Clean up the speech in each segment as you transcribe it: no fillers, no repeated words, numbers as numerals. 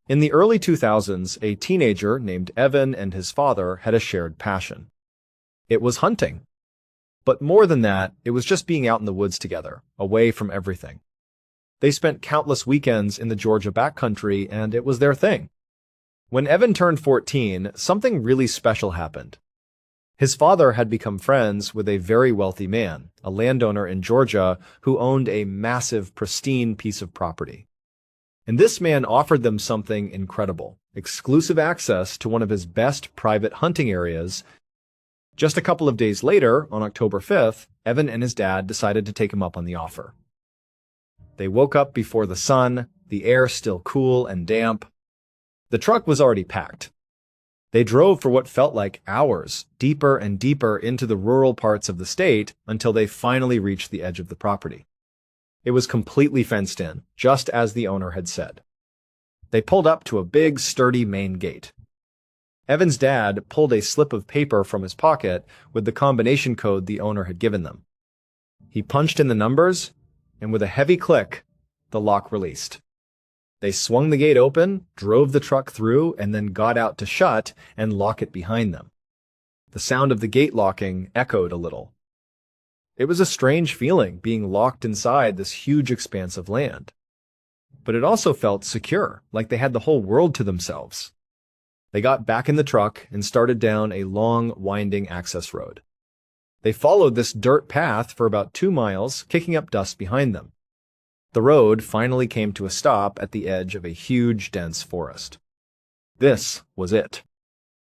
In the early 2000s, a teenager named Evan and his father had a shared passion. It was hunting. But more than that, it was just being out in the woods together, away from everything. They spent countless weekends in the Georgia backcountry, and it was their thing. When Evan turned 14, something really special happened. His father had become friends with a very wealthy man, a landowner in Georgia who owned a massive, pristine piece of property. And this man offered them something incredible, exclusive access to one of his best private hunting areas. Just a couple of days later, on October 5th, Evan and his dad decided to take him up on the offer. They woke up before the sun, the air still cool and damp. The truck was already packed. They drove for what felt like hours, deeper and deeper into the rural parts of the state until they finally reached the edge of the property. It was completely fenced in, just as the owner had said. They pulled up to a big, sturdy main gate. Evan's dad pulled a slip of paper from his pocket with the combination code the owner had given them. He punched in the numbers, and with a heavy click, the lock released. They swung the gate open, drove the truck through, and then got out to shut and lock it behind them. The sound of the gate locking echoed a little. It was a strange feeling being locked inside this huge expanse of land. But it also felt secure, like they had the whole world to themselves. They got back in the truck and started down a long, winding access road. They followed this dirt path for about 2 miles, kicking up dust behind them. The road finally came to a stop at the edge of a huge, dense forest. This was it.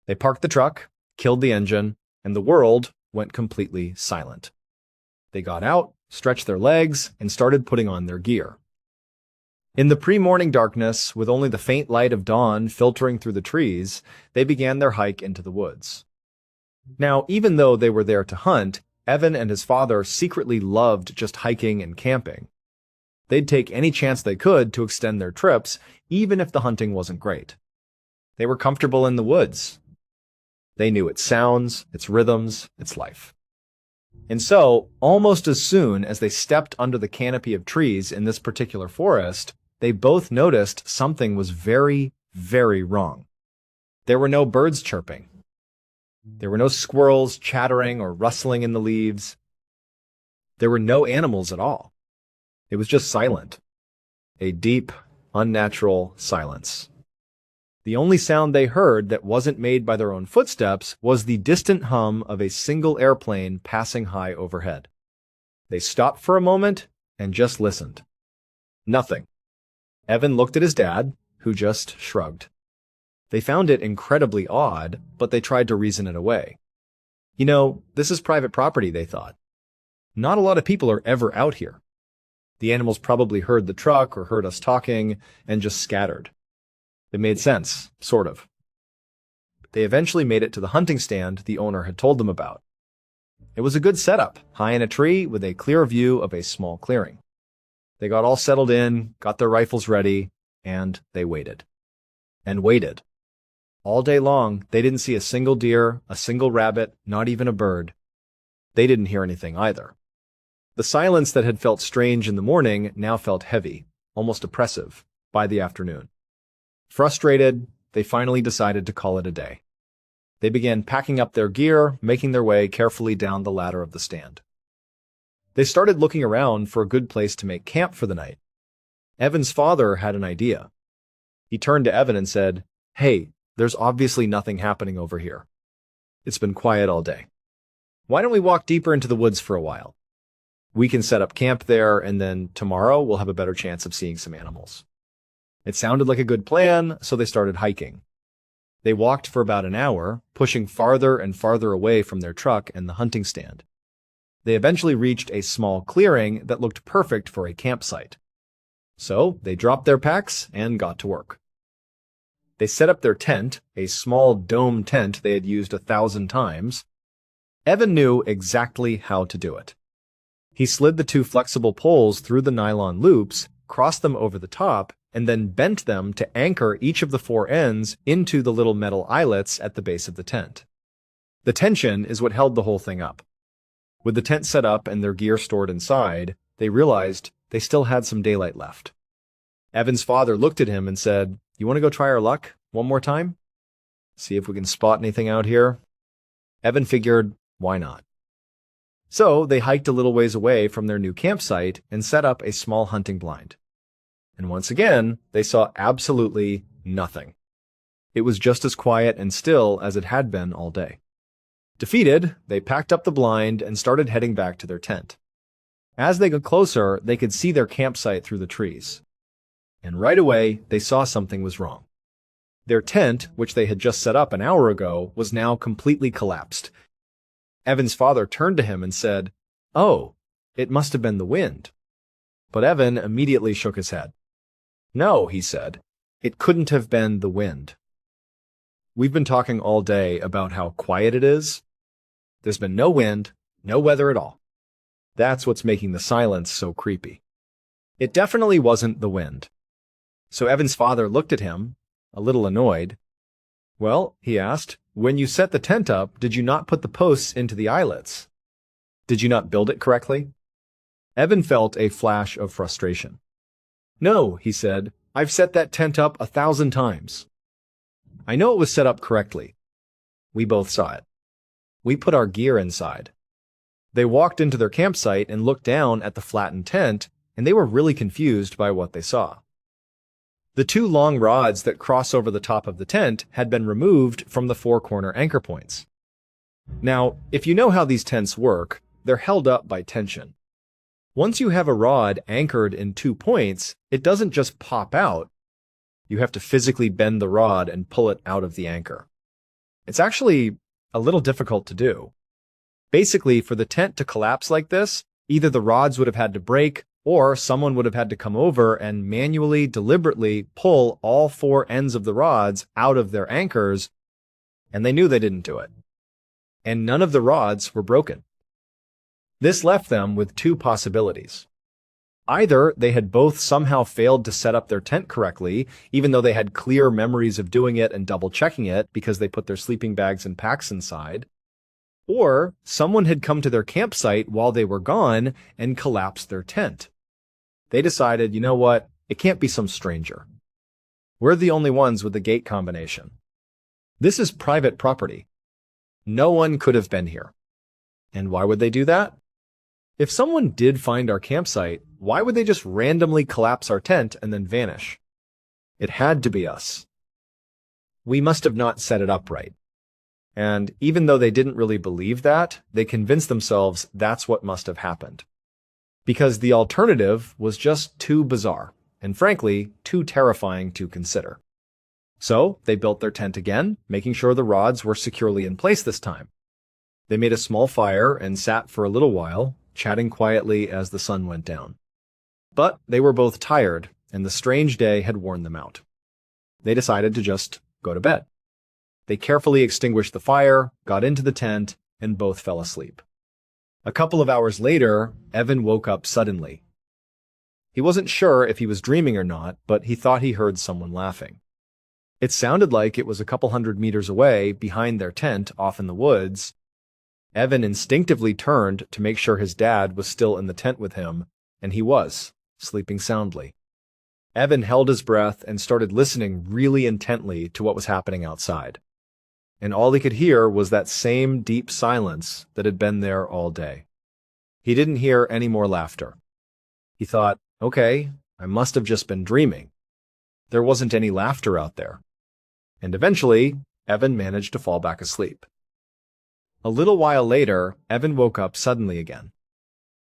They parked the truck, killed the engine, and the world went completely silent. They got out, stretched their legs, and started putting on their gear. In the pre-morning darkness, with only the faint light of dawn filtering through the trees, they began their hike into the woods. Now, even though they were there to hunt, Evan and his father secretly loved just hiking and camping. They'd take any chance they could to extend their trips, even if the hunting wasn't great. They were comfortable in the woods. They knew its sounds, its rhythms, its life. And so, almost as soon as they stepped under the canopy of trees in this particular forest, they both noticed something was very, very wrong. There were no birds chirping. There were no squirrels chattering or rustling in the leaves. There were no animals at all. It was just silent. A deep, unnatural silence. The only sound they heard that wasn't made by their own footsteps was the distant hum of a single airplane passing high overhead. They stopped for a moment and just listened. Nothing. Evan looked at his dad, who just shrugged. They found it incredibly odd, but they tried to reason it away. You know, this is private property, they thought. Not a lot of people are ever out here. The animals probably heard the truck or heard us talking and just scattered. It made sense, sort of. They eventually made it to the hunting stand the owner had told them about. It was a good setup, high in a tree with a clear view of a small clearing. They got all settled in, got their rifles ready, and they waited. And waited. All day long, they didn't see a single deer, a single rabbit, not even a bird. They didn't hear anything either. The silence that had felt strange in the morning now felt heavy, almost oppressive, by the afternoon. Frustrated, they finally decided to call it a day. They began packing up their gear, making their way carefully down the ladder of the stand. They started looking around for a good place to make camp for the night. Evan's father had an idea. He turned to Evan and said, "Hey, there's obviously nothing happening over here. It's been quiet all day. Why don't we walk deeper into the woods for a while? We can set up camp there, and then tomorrow we'll have a better chance of seeing some animals." It sounded like a good plan, so they started hiking. They walked for about an hour, pushing farther and farther away from their truck and the hunting stand. They eventually reached a small clearing that looked perfect for a campsite. So they dropped their packs and got to work. They set up their tent, a small dome tent they had used 1,000 times. Evan knew exactly how to do it. He slid the 2 flexible poles through the nylon loops, crossed them over the top, and then bent them to anchor each of the 4 ends into the little metal eyelets at the base of the tent. The tension is what held the whole thing up. With the tent set up and their gear stored inside, they realized they still had some daylight left. Evan's father looked at him and said, You want to go try our luck one more time? See if we can spot anything out here? Evan figured, why not? So they hiked a little ways away from their new campsite and set up a small hunting blind. And once again, they saw absolutely nothing. It was just as quiet and still as it had been all day. Defeated, they packed up the blind and started heading back to their tent. As they got closer, they could see their campsite through the trees. And right away, they saw something was wrong. Their tent, which they had just set up an hour ago, was now completely collapsed. Evan's father turned to him and said, "Oh, it must have been the wind." But Evan immediately shook his head. "No," he said, "it couldn't have been the wind. We've been talking all day about how quiet it is. There's been no wind, no weather at all. That's what's making the silence so creepy. It definitely wasn't the wind." So Evan's father looked at him, a little annoyed. "Well," he asked, "when you set the tent up, did you not put the posts into the eyelets? Did you not build it correctly?" Evan felt a flash of frustration. "No," he said, "I've set that tent up 1,000 times. I know it was set up correctly. We both saw it. We put our gear inside." They walked into their campsite and looked down at the flattened tent, and they were really confused by what they saw. The 2 long rods that cross over the top of the tent had been removed from the 4 corner anchor points. Now, if you know how these tents work, they're held up by tension. Once you have a rod anchored in 2 points, it doesn't just pop out. You have to physically bend the rod and pull it out of the anchor. It's actually a little difficult to do. Basically, for the tent to collapse like this, either the rods would have had to break, or someone would have had to come over and manually, deliberately pull all 4 ends of the rods out of their anchors, and they knew they didn't do it. And none of the rods were broken. This left them with 2 possibilities. Either they had both somehow failed to set up their tent correctly, even though they had clear memories of doing it and double-checking it because they put their sleeping bags and packs inside, or someone had come to their campsite while they were gone and collapsed their tent. They decided, you know what, it can't be some stranger. We're the only ones with the gate combination. This is private property. No one could have been here. And why would they do that? If someone did find our campsite, why would they just randomly collapse our tent and then vanish? It had to be us. We must have not set it up right. And even though they didn't really believe that, they convinced themselves that's what must have happened. Because the alternative was just too bizarre, and frankly, too terrifying to consider. So they built their tent again, making sure the rods were securely in place this time. They made a small fire and sat for a little while, chatting quietly as the sun went down. But they were both tired, and the strange day had worn them out. They decided to just go to bed. They carefully extinguished the fire, got into the tent, and both fell asleep. A couple of hours later, Evan woke up suddenly. He wasn't sure if he was dreaming or not, but he thought he heard someone laughing. It sounded like it was a couple 100 meters away, behind their tent, off in the woods. Evan instinctively turned to make sure his dad was still in the tent with him, and he was, sleeping soundly. Evan held his breath and started listening really intently to what was happening outside. And all he could hear was that same deep silence that had been there all day. He didn't hear any more laughter. He thought, okay, I must have just been dreaming. There wasn't any laughter out there. And eventually, Evan managed to fall back asleep. A little while later, Evan woke up suddenly again.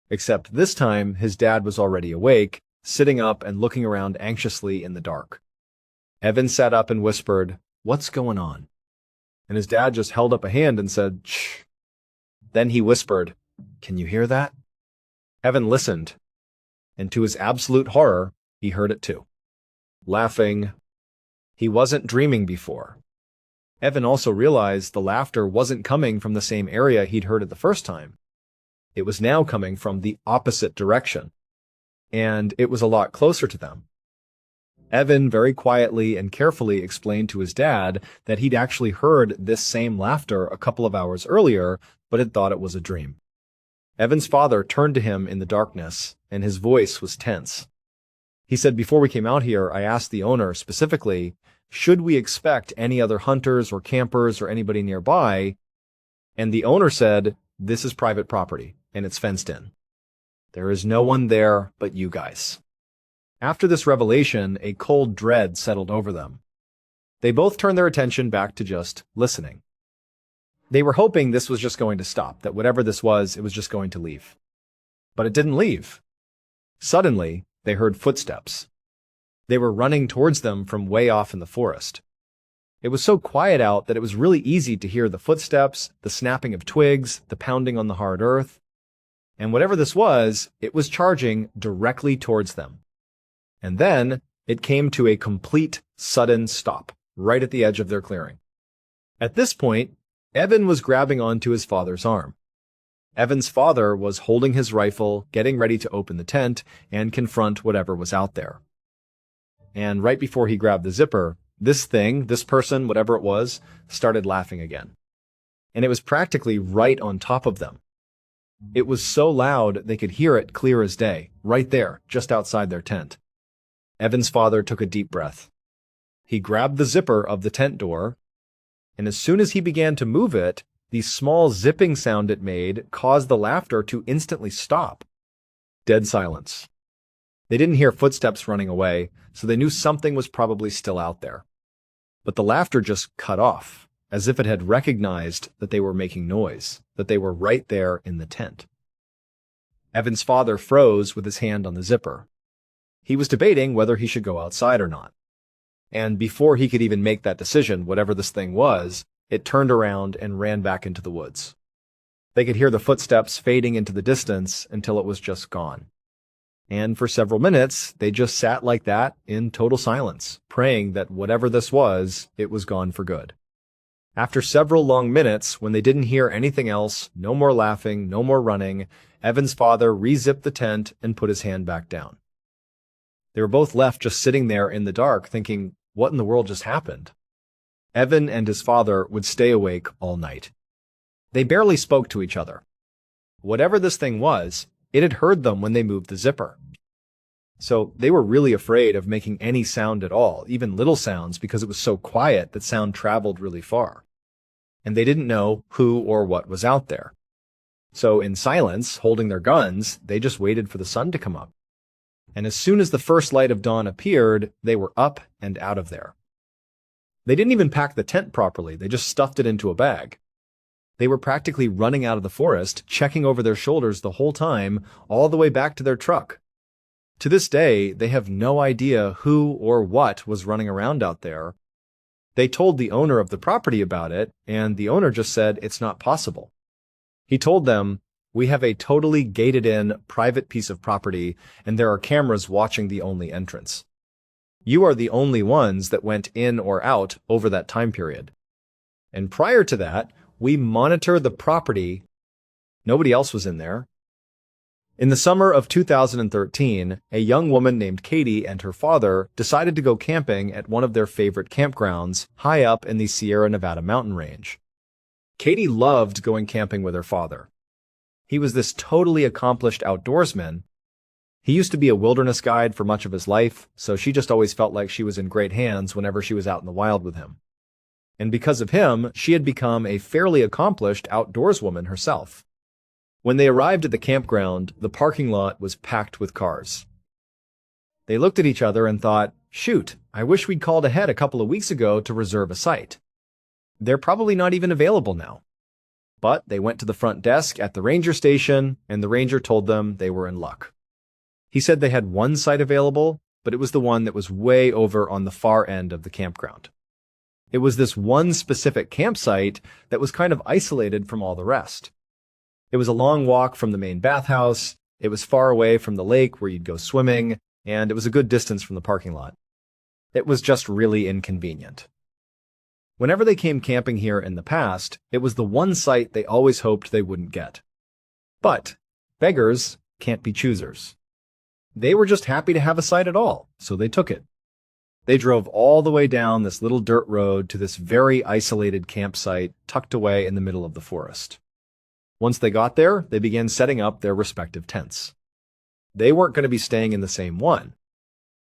Except this time, his dad was already awake, sitting up and looking around anxiously in the dark. Evan sat up and whispered, "What's going on?" And his dad just held up a hand and said, "Shh." Then he whispered, "Can you hear that?" Evan listened, and to his absolute horror, he heard it too. Laughing. He wasn't dreaming before. Evan also realized the laughter wasn't coming from the same area he'd heard it the first time. It was now coming from the opposite direction, and it was a lot closer to them. Evan very quietly and carefully explained to his dad that he'd actually heard this same laughter a couple of hours earlier, but had thought it was a dream. Evan's father turned to him in the darkness, and his voice was tense. He said, "Before we came out here, I asked the owner specifically, should we expect any other hunters or campers or anybody nearby? And the owner said, this is private property and it's fenced in. There is no one there but you guys." After this revelation, a cold dread settled over them. They both turned their attention back to just listening. They were hoping this was just going to stop, that whatever this was, it was just going to leave. But it didn't leave. Suddenly, they heard footsteps. They were running towards them from way off in the forest. It was so quiet out that it was really easy to hear the footsteps, the snapping of twigs, the pounding on the hard earth. And whatever this was, it was charging directly towards them. And then it came to a complete, sudden stop, right at the edge of their clearing. At this point, Evan was grabbing onto his father's arm. Evan's father was holding his rifle, getting ready to open the tent and confront whatever was out there. And right before he grabbed the zipper, this person, whatever it was, started laughing again. And it was practically right on top of them. It was so loud they could hear it clear as day, right there, just outside their tent. Evan's father took a deep breath. He grabbed the zipper of the tent door, and as soon as he began to move it, the small zipping sound it made caused the laughter to instantly stop. Dead silence. They didn't hear footsteps running away, so they knew something was probably still out there. But the laughter just cut off, as if it had recognized that they were making noise, that they were right there in the tent. Evan's father froze with his hand on the zipper. He was debating whether he should go outside or not. And before he could even make that decision, whatever this thing was, it turned around and ran back into the woods. They could hear the footsteps fading into the distance until it was just gone. And for several minutes, they just sat like that in total silence, praying that whatever this was, it was gone for good. After several long minutes, when they didn't hear anything else, no more laughing, no more running, Evan's father re-zipped the tent and put his hand back down. They were both left just sitting there in the dark, thinking, what in the world just happened? Evan and his father would stay awake all night. They barely spoke to each other. Whatever this thing was, it had heard them when they moved the zipper. So they were really afraid of making any sound at all, even little sounds, because it was so quiet that sound traveled really far. And they didn't know who or what was out there. So in silence, holding their guns, they just waited for the sun to come up. And as soon as the first light of dawn appeared, they were up and out of there. They didn't even pack the tent properly, they just stuffed it into a bag. They were practically running out of the forest, checking over their shoulders the whole time, all the way back to their truck. To this day, they have no idea who or what was running around out there. They told the owner of the property about it, and the owner just said it's not possible. He told them, "We have a totally gated-in, private piece of property, and there are cameras watching the only entrance. You are the only ones that went in or out over that time period. And prior to that, we monitor the property. Nobody else was in there." In the summer of 2013, a young woman named Katie and her father decided to go camping at one of their favorite campgrounds high up in the Sierra Nevada mountain range. Katie loved going camping with her father. He was this totally accomplished outdoorsman. He used to be a wilderness guide for much of his life, so she just always felt like she was in great hands whenever she was out in the wild with him. And because of him, she had become a fairly accomplished outdoorswoman herself. When they arrived at the campground, the parking lot was packed with cars. They looked at each other and thought, shoot, I wish we'd called ahead a couple of weeks ago to reserve a site. They're probably not even available now. But they went to the front desk at the ranger station, and the ranger told them they were in luck. He said they had one site available, but it was the one that was way over on the far end of the campground. It was this one specific campsite that was kind of isolated from all the rest. It was a long walk from the main bathhouse, it was far away from the lake where you'd go swimming, and it was a good distance from the parking lot. It was just really inconvenient. Whenever they came camping here in the past, it was the one site they always hoped they wouldn't get. But beggars can't be choosers. They were just happy to have a site at all, so they took it. They drove all the way down this little dirt road to this very isolated campsite tucked away in the middle of the forest. Once they got there, they began setting up their respective tents. They weren't going to be staying in the same one.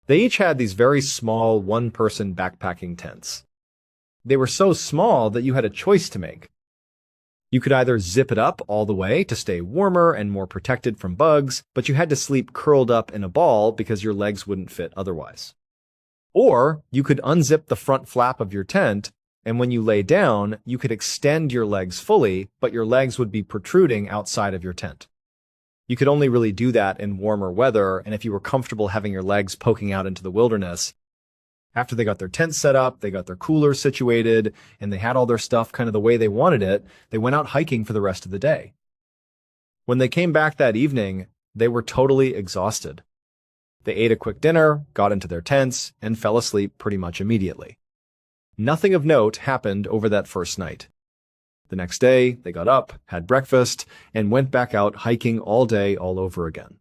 They each had these very small one-person backpacking tents. They were so small that you had a choice to make. You could either zip it up all the way to stay warmer and more protected from bugs, but you had to sleep curled up in a ball because your legs wouldn't fit otherwise. Or you could unzip the front flap of your tent, and when you lay down, you could extend your legs fully, but your legs would be protruding outside of your tent. You could only really do that in warmer weather, and if you were comfortable having your legs poking out into the wilderness. After they got their tent set up, they got their coolers situated, and they had all their stuff kind of the way they wanted it, they went out hiking for the rest of the day. When they came back that evening, they were totally exhausted. They ate a quick dinner, got into their tents, and fell asleep pretty much immediately. Nothing of note happened over that first night. The next day, they got up, had breakfast, and went back out hiking all day all over again.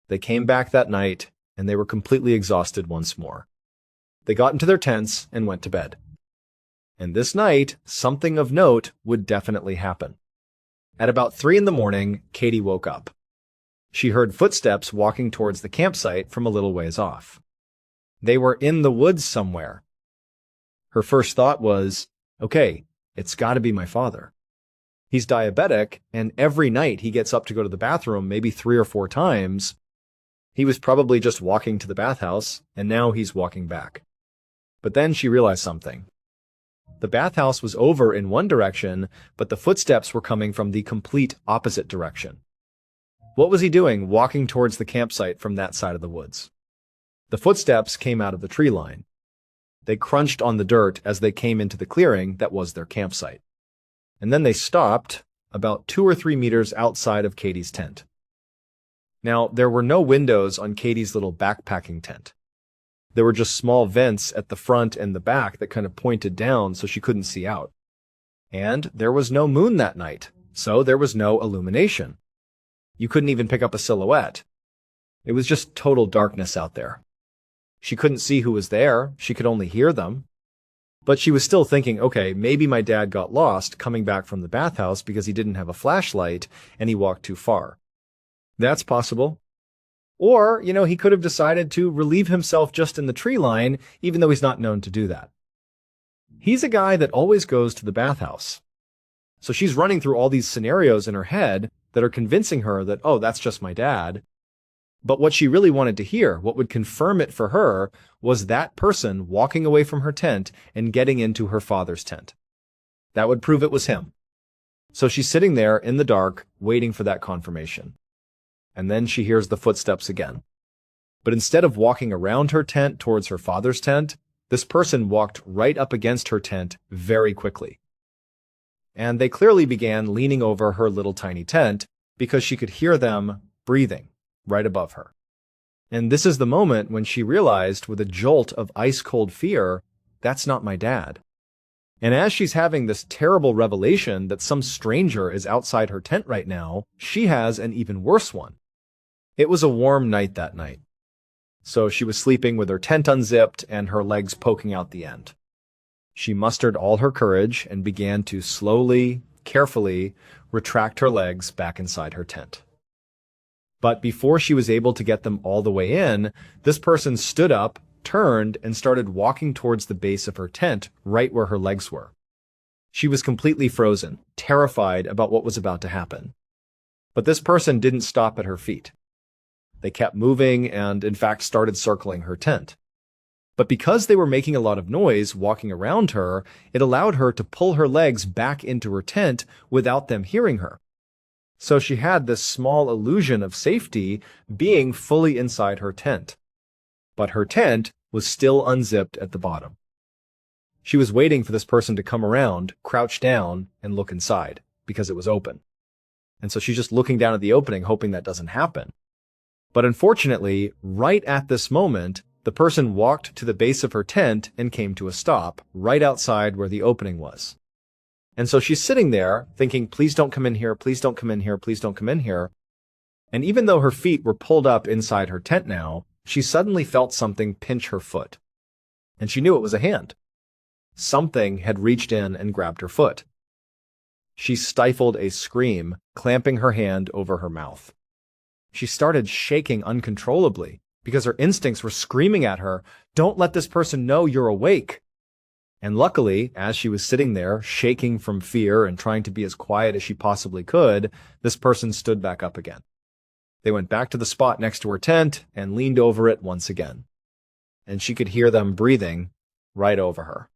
They came back that night, and they were completely exhausted once more. They got into their tents and went to bed. And this night, something of note would definitely happen. At about 3 in the morning, Katie woke up. She heard footsteps walking towards the campsite from a little ways off. They were in the woods somewhere. Her first thought was, okay, it's got to be my father. He's diabetic, and every night he gets up to go to the bathroom maybe 3 or 4 times. He was probably just walking to the bathhouse, and now he's walking back. But then she realized something. The bathhouse was over in one direction, but the footsteps were coming from the complete opposite direction. What was he doing walking towards the campsite from that side of the woods? The footsteps came out of the tree line. They crunched on the dirt as they came into the clearing that was their campsite. And then they stopped about 2 or 3 meters outside of Katie's tent. Now, there were no windows on Katie's little backpacking tent. There were just small vents at the front and the back that kind of pointed down so she couldn't see out. And there was no moon that night, so there was no illumination. You couldn't even pick up a silhouette. It was just total darkness out there. She couldn't see who was there, she could only hear them. But she was still thinking, okay, maybe my dad got lost coming back from the bathhouse because he didn't have a flashlight and he walked too far. That's possible. Or, he could have decided to relieve himself just in the tree line, even though he's not known to do that. He's a guy that always goes to the bathhouse. So she's running through all these scenarios in her head that are convincing her that, oh, that's just my dad. But what she really wanted to hear, what would confirm it for her, was that person walking away from her tent and getting into her father's tent. That would prove it was him. So she's sitting there in the dark, waiting for that confirmation. And then she hears the footsteps again. But instead of walking around her tent towards her father's tent, this person walked right up against her tent very quickly. And they clearly began leaning over her little tiny tent because she could hear them breathing right above her. And this is the moment when she realized with a jolt of ice-cold fear, that's not my dad. And as she's having this terrible revelation that some stranger is outside her tent right now, she has an even worse one. It was a warm night that night. So she was sleeping with her tent unzipped and her legs poking out the end. She mustered all her courage and began to slowly, carefully retract her legs back inside her tent. But before she was able to get them all the way in, this person stood up, turned, and started walking towards the base of her tent, right where her legs were. She was completely frozen, terrified about what was about to happen. But this person didn't stop at her feet. They kept moving and, in fact, started circling her tent. But because they were making a lot of noise walking around her, it allowed her to pull her legs back into her tent without them hearing her. So she had this small illusion of safety being fully inside her tent. But her tent was still unzipped at the bottom. She was waiting for this person to come around, crouch down, and look inside, because it was open. And so she's just looking down at the opening, hoping that doesn't happen. But unfortunately, right at this moment, the person walked to the base of her tent and came to a stop, right outside where the opening was. And so she's sitting there, thinking, please don't come in here, please don't come in here, please don't come in here. And even though her feet were pulled up inside her tent now, she suddenly felt something pinch her foot. And she knew it was a hand. Something had reached in and grabbed her foot. She stifled a scream, clamping her hand over her mouth. She started shaking uncontrollably because her instincts were screaming at her, "Don't let this person know you're awake." And luckily, as she was sitting there, shaking from fear and trying to be as quiet as she possibly could, this person stood back up again. They went back to the spot next to her tent and leaned over it once again. And she could hear them breathing right over her.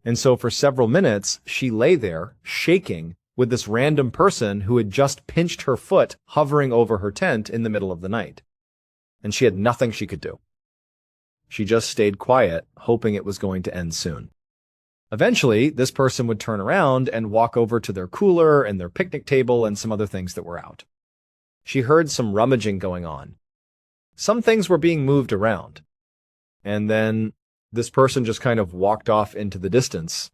And so for several minutes, she lay there, shaking, with this random person who had just pinched her foot hovering over her tent in the middle of the night. And she had nothing she could do. She just stayed quiet, hoping it was going to end soon. Eventually, this person would turn around and walk over to their cooler and their picnic table and some other things that were out. She heard some rummaging going on. Some things were being moved around. And then this person just kind of walked off into the distance.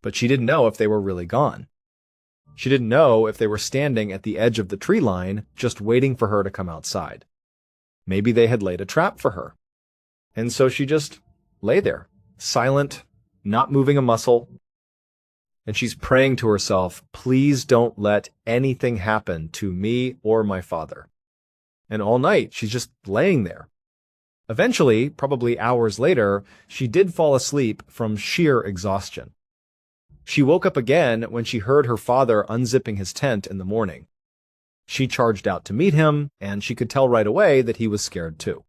But she didn't know if they were really gone. She didn't know if they were standing at the edge of the tree line, just waiting for her to come outside. Maybe they had laid a trap for her. And so she just lay there, silent, not moving a muscle. And she's praying to herself, "Please don't let anything happen to me or my father." And all night, she's just laying there. Eventually, probably hours later, she did fall asleep from sheer exhaustion. She woke up again when she heard her father unzipping his tent in the morning. She charged out to meet him, and she could tell right away that he was scared too.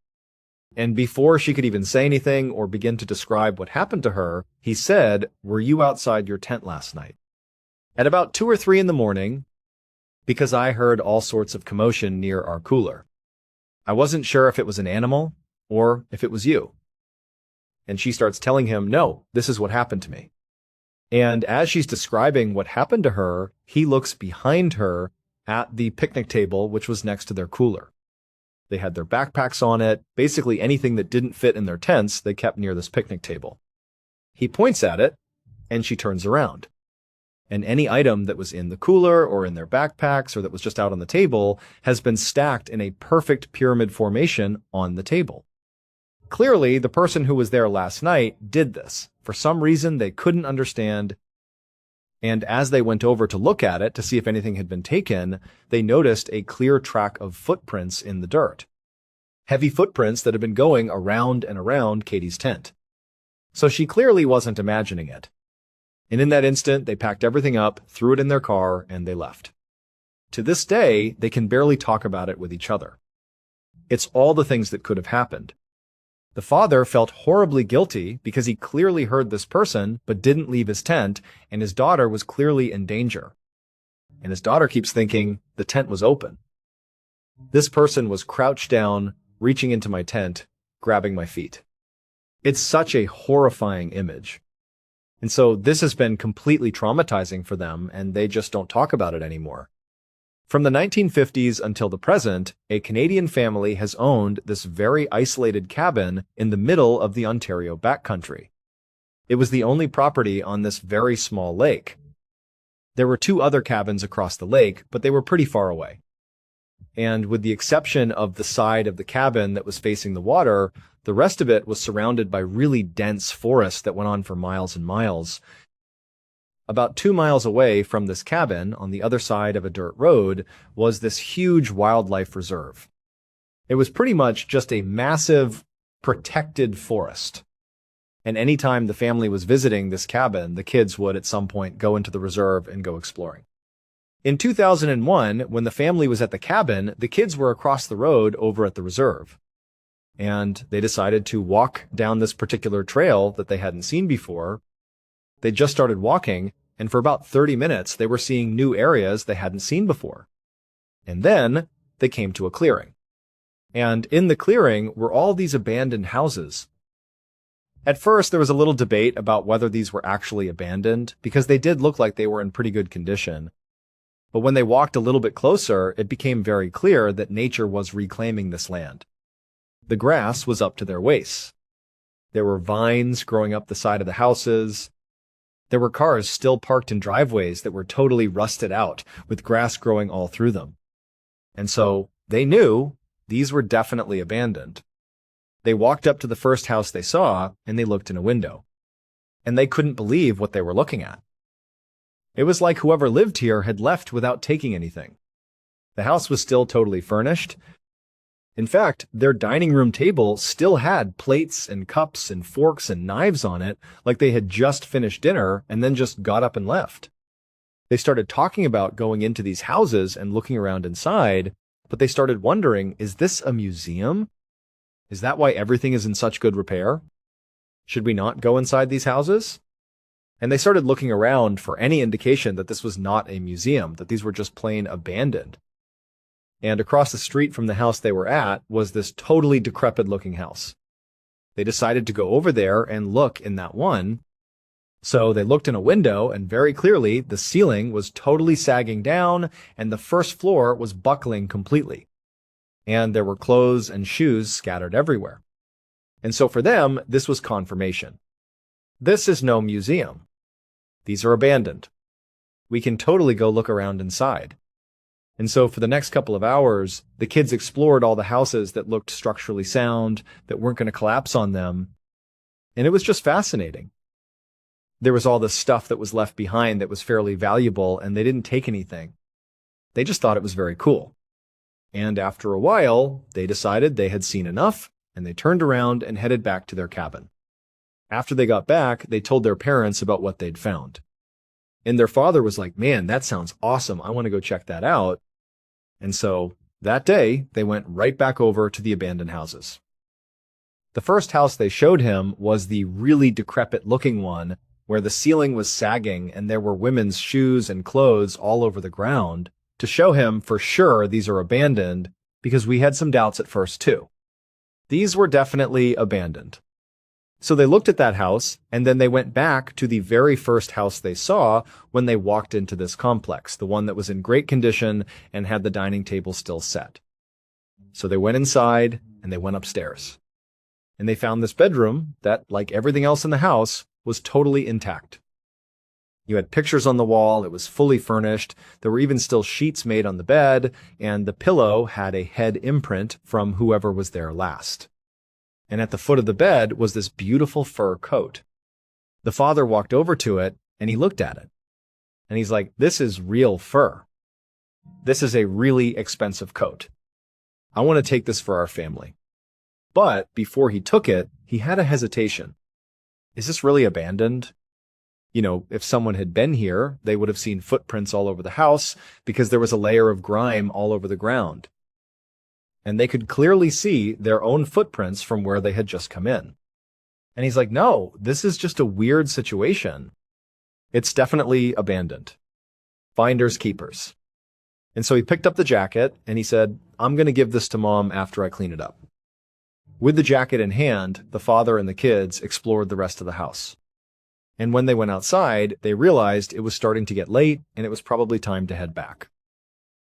And before she could even say anything or begin to describe what happened to her, he said, "Were you outside your tent last night?" At about 2 or 3 in the morning, because I heard all sorts of commotion near our cooler. I wasn't sure if it was an animal or if it was you. And she starts telling him, "No, this is what happened to me." And as she's describing what happened to her, he looks behind her at the picnic table, which was next to their cooler. They had their backpacks on it. Basically anything that didn't fit in their tents, they kept near this picnic table. He points at it, and she turns around. And any item that was in the cooler or in their backpacks or that was just out on the table has been stacked in a perfect pyramid formation on the table. Clearly, the person who was there last night did this. For some reason, they couldn't understand. And as they went over to look at it to see if anything had been taken, they noticed a clear track of footprints in the dirt. Heavy footprints that had been going around and around Katie's tent. So she clearly wasn't imagining it. And in that instant, they packed everything up, threw it in their car, and they left. To this day, they can barely talk about it with each other. It's all the things that could have happened. The father felt horribly guilty because he clearly heard this person but didn't leave his tent, and his daughter was clearly in danger. And his daughter keeps thinking the tent was open. This person was crouched down, reaching into my tent, grabbing my feet. It's such a horrifying image. And so this has been completely traumatizing for them, and they just don't talk about it anymore. From the 1950s until the present, a Canadian family has owned this very isolated cabin in the middle of the Ontario backcountry. It was the only property on this very small lake. There were 2 other cabins across the lake, but they were pretty far away. And with the exception of the side of the cabin that was facing the water, the rest of it was surrounded by really dense forest that went on for miles and miles. About 2 miles away from this cabin, on the other side of a dirt road, was this huge wildlife reserve. It was pretty much just a massive, protected forest. And anytime the family was visiting this cabin, the kids would at some point go into the reserve and go exploring. In 2001, when the family was at the cabin, the kids were across the road over at the reserve. And they decided to walk down this particular trail that they hadn't seen before. They just started walking, and for about 30 minutes, they were seeing new areas they hadn't seen before. And then they came to a clearing. And in the clearing were all these abandoned houses. At first, there was a little debate about whether these were actually abandoned, because they did look like they were in pretty good condition. But when they walked a little bit closer, it became very clear that nature was reclaiming this land. The grass was up to their waists. There were vines growing up the side of the houses. There were cars still parked in driveways that were totally rusted out, with grass growing all through them. And so they knew these were definitely abandoned. They walked up to the first house they saw, and they looked in a window. And they couldn't believe what they were looking at. It was like whoever lived here had left without taking anything. The house was still totally furnished, In fact, their dining room table still had plates and cups and forks and knives on it, like they had just finished dinner and then just got up and left. They started talking about going into these houses and looking around inside, but they started wondering, is this a museum? Is that why everything is in such good repair? Should we not go inside these houses? And they started looking around for any indication that this was not a museum, that these were just plain abandoned. And across the street from the house they were at was this totally decrepit-looking house. They decided to go over there and look in that one. So they looked in a window, and very clearly the ceiling was totally sagging down, and the first floor was buckling completely. And there were clothes and shoes scattered everywhere. And so for them, this was confirmation. This is no museum. These are abandoned. We can totally go look around inside. And so for the next couple of hours, the kids explored all the houses that looked structurally sound, that weren't going to collapse on them. And it was just fascinating. There was all this stuff that was left behind that was fairly valuable, and they didn't take anything. They just thought it was very cool. And after a while, they decided they had seen enough, and they turned around and headed back to their cabin. After they got back, they told their parents about what they'd found. And their father was like, "Man, that sounds awesome. I want to go check that out." And so that day, they went right back over to the abandoned houses. The first house they showed him was the really decrepit-looking one, where the ceiling was sagging and there were women's shoes and clothes all over the ground, to show him for sure these are abandoned, because we had some doubts at first too. These were definitely abandoned. So they looked at that house, and then they went back to the very first house they saw when they walked into this complex, the one that was in great condition and had the dining table still set. So they went inside, and they went upstairs. And they found this bedroom that, like everything else in the house, was totally intact. You had pictures on the wall, it was fully furnished, there were even still sheets made on the bed, and the pillow had a head imprint from whoever was there last. And at the foot of the bed was this beautiful fur coat. The father walked over to it, and he looked at it. And he's like, "This is real fur. This is a really expensive coat. I want to take this for our family." But before he took it, he had a hesitation. Is this really abandoned? You know, if someone had been here, they would have seen footprints all over the house because there was a layer of grime all over the ground. And they could clearly see their own footprints from where they had just come in. And he's like, "No, this is just a weird situation. It's definitely abandoned. Finders keepers." And so he picked up the jacket and he said, "I'm going to give this to Mom after I clean it up." With the jacket in hand, the father and the kids explored the rest of the house. And when they went outside, they realized it was starting to get late and it was probably time to head back.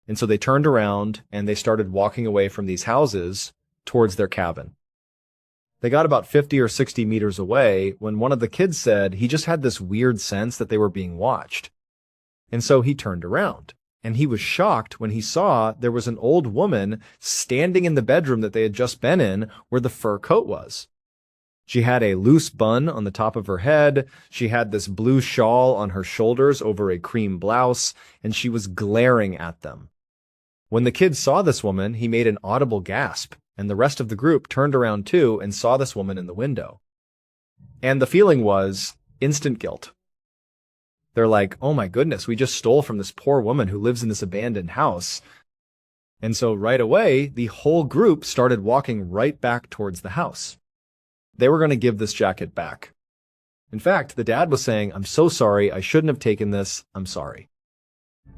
And so they turned around and they started walking away from these houses towards their cabin. They got about 50 or 60 meters away when one of the kids said he just had this weird sense that they were being watched. And so he turned around, and he was shocked when he saw there was an old woman standing in the bedroom that they had just been in where the fur coat was. She had a loose bun on the top of her head, she had this blue shawl on her shoulders over a cream blouse, and she was glaring at them. When the kid saw this woman, he made an audible gasp, and the rest of the group turned around too and saw this woman in the window. And the feeling was instant guilt. They're like, "Oh my goodness, we just stole from this poor woman who lives in this abandoned house." And so right away, the whole group started walking right back towards the house. They were going to give this jacket back. In fact, the dad was saying, "I'm so sorry, I shouldn't have taken this, I'm sorry."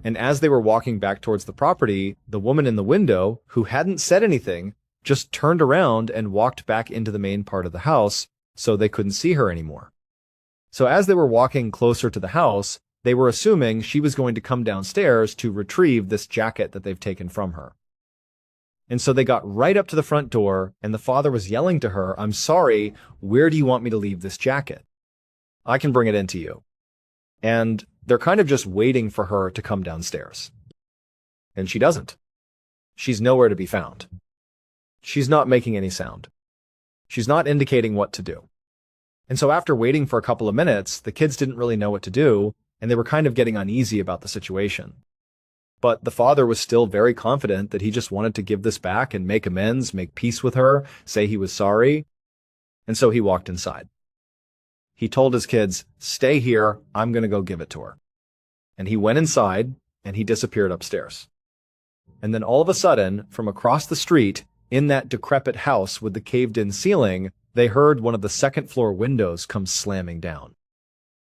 And as they were walking back towards the property, the woman in the window, who hadn't said anything, just turned around and walked back into the main part of the house so they couldn't see her anymore. So as they were walking closer to the house, they were assuming she was going to come downstairs to retrieve this jacket that they've taken from her. And so they got right up to the front door, and the father was yelling to her, "I'm sorry, where do you want me to leave this jacket? I can bring it into you." And they're kind of just waiting for her to come downstairs. And she doesn't. She's nowhere to be found. She's not making any sound. She's not indicating what to do. And so after waiting for a couple of minutes, the kids didn't really know what to do, and they were kind of getting uneasy about the situation. But the father was still very confident that he just wanted to give this back and make amends, make peace with her, say he was sorry. And so he walked inside. He told his kids, "Stay here, I'm going to go give it to her." And he went inside and he disappeared upstairs. And then all of a sudden, from across the street, in that decrepit house with the caved-in ceiling, they heard one of the second-floor windows come slamming down.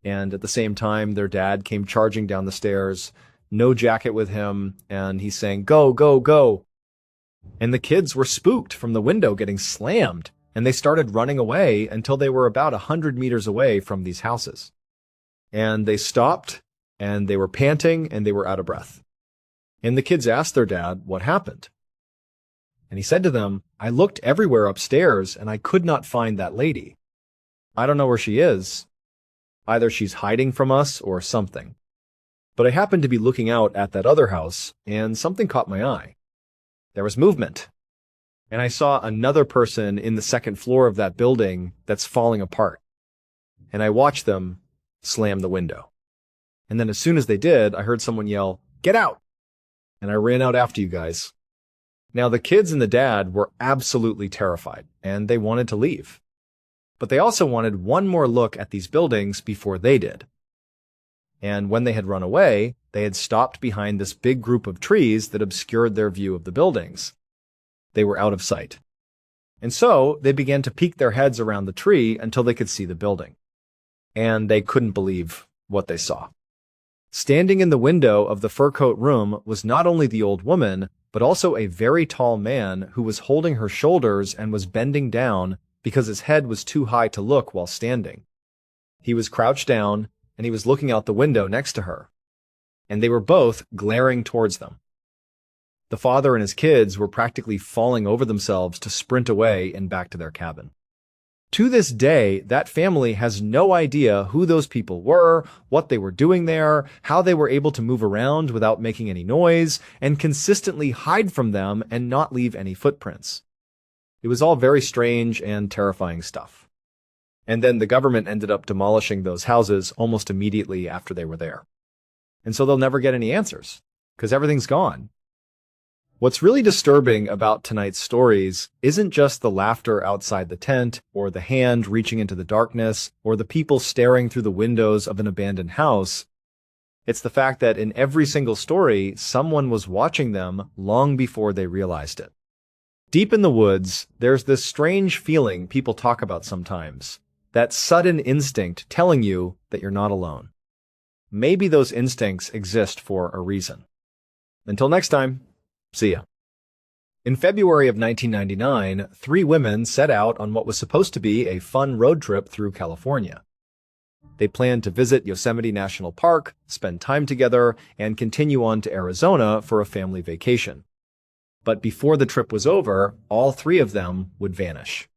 And at the same time, their dad came charging down the stairs, no jacket with him, and he's saying, "Go, go, go." And the kids were spooked from the window getting slammed, and they started running away until they were about 100 meters away from these houses. And they stopped, and they were panting, and they were out of breath. And the kids asked their dad what happened. And he said to them, "I looked everywhere upstairs, and I could not find that lady. I don't know where she is. Either she's hiding from us or something. But I happened to be looking out at that other house, and something caught my eye. There was movement. And I saw another person in the second floor of that building that's falling apart. And I watched them slam the window. And then as soon as they did, I heard someone yell, 'Get out!' And I ran out after you guys." Now, the kids and the dad were absolutely terrified, and they wanted to leave. But they also wanted one more look at these buildings before they did. And when they had run away, they had stopped behind this big group of trees that obscured their view of the buildings. They were out of sight. And so they began to peek their heads around the tree until they could see the building. And they couldn't believe what they saw. Standing in the window of the fur coat room was not only the old woman, but also a very tall man who was holding her shoulders and was bending down because his head was too high to look while standing. He was crouched down, and he was looking out the window next to her. And they were both glaring towards them. The father and his kids were practically falling over themselves to sprint away and back to their cabin. To this day, that family has no idea who those people were, what they were doing there, how they were able to move around without making any noise, and consistently hide from them and not leave any footprints. It was all very strange and terrifying stuff. And then the government ended up demolishing those houses almost immediately after they were there. And so they'll never get any answers, because everything's gone. What's really disturbing about tonight's stories isn't just the laughter outside the tent, or the hand reaching into the darkness, or the people staring through the windows of an abandoned house. It's the fact that in every single story, someone was watching them long before they realized it. Deep in the woods, there's this strange feeling people talk about sometimes, that sudden instinct telling you that you're not alone. Maybe those instincts exist for a reason. Until next time. See ya. In February of 1999, 3 women set out on what was supposed to be a fun road trip through California. They planned to visit Yosemite National Park, spend time together, and continue on to Arizona for a family vacation. But before the trip was over, all 3 of them would vanish.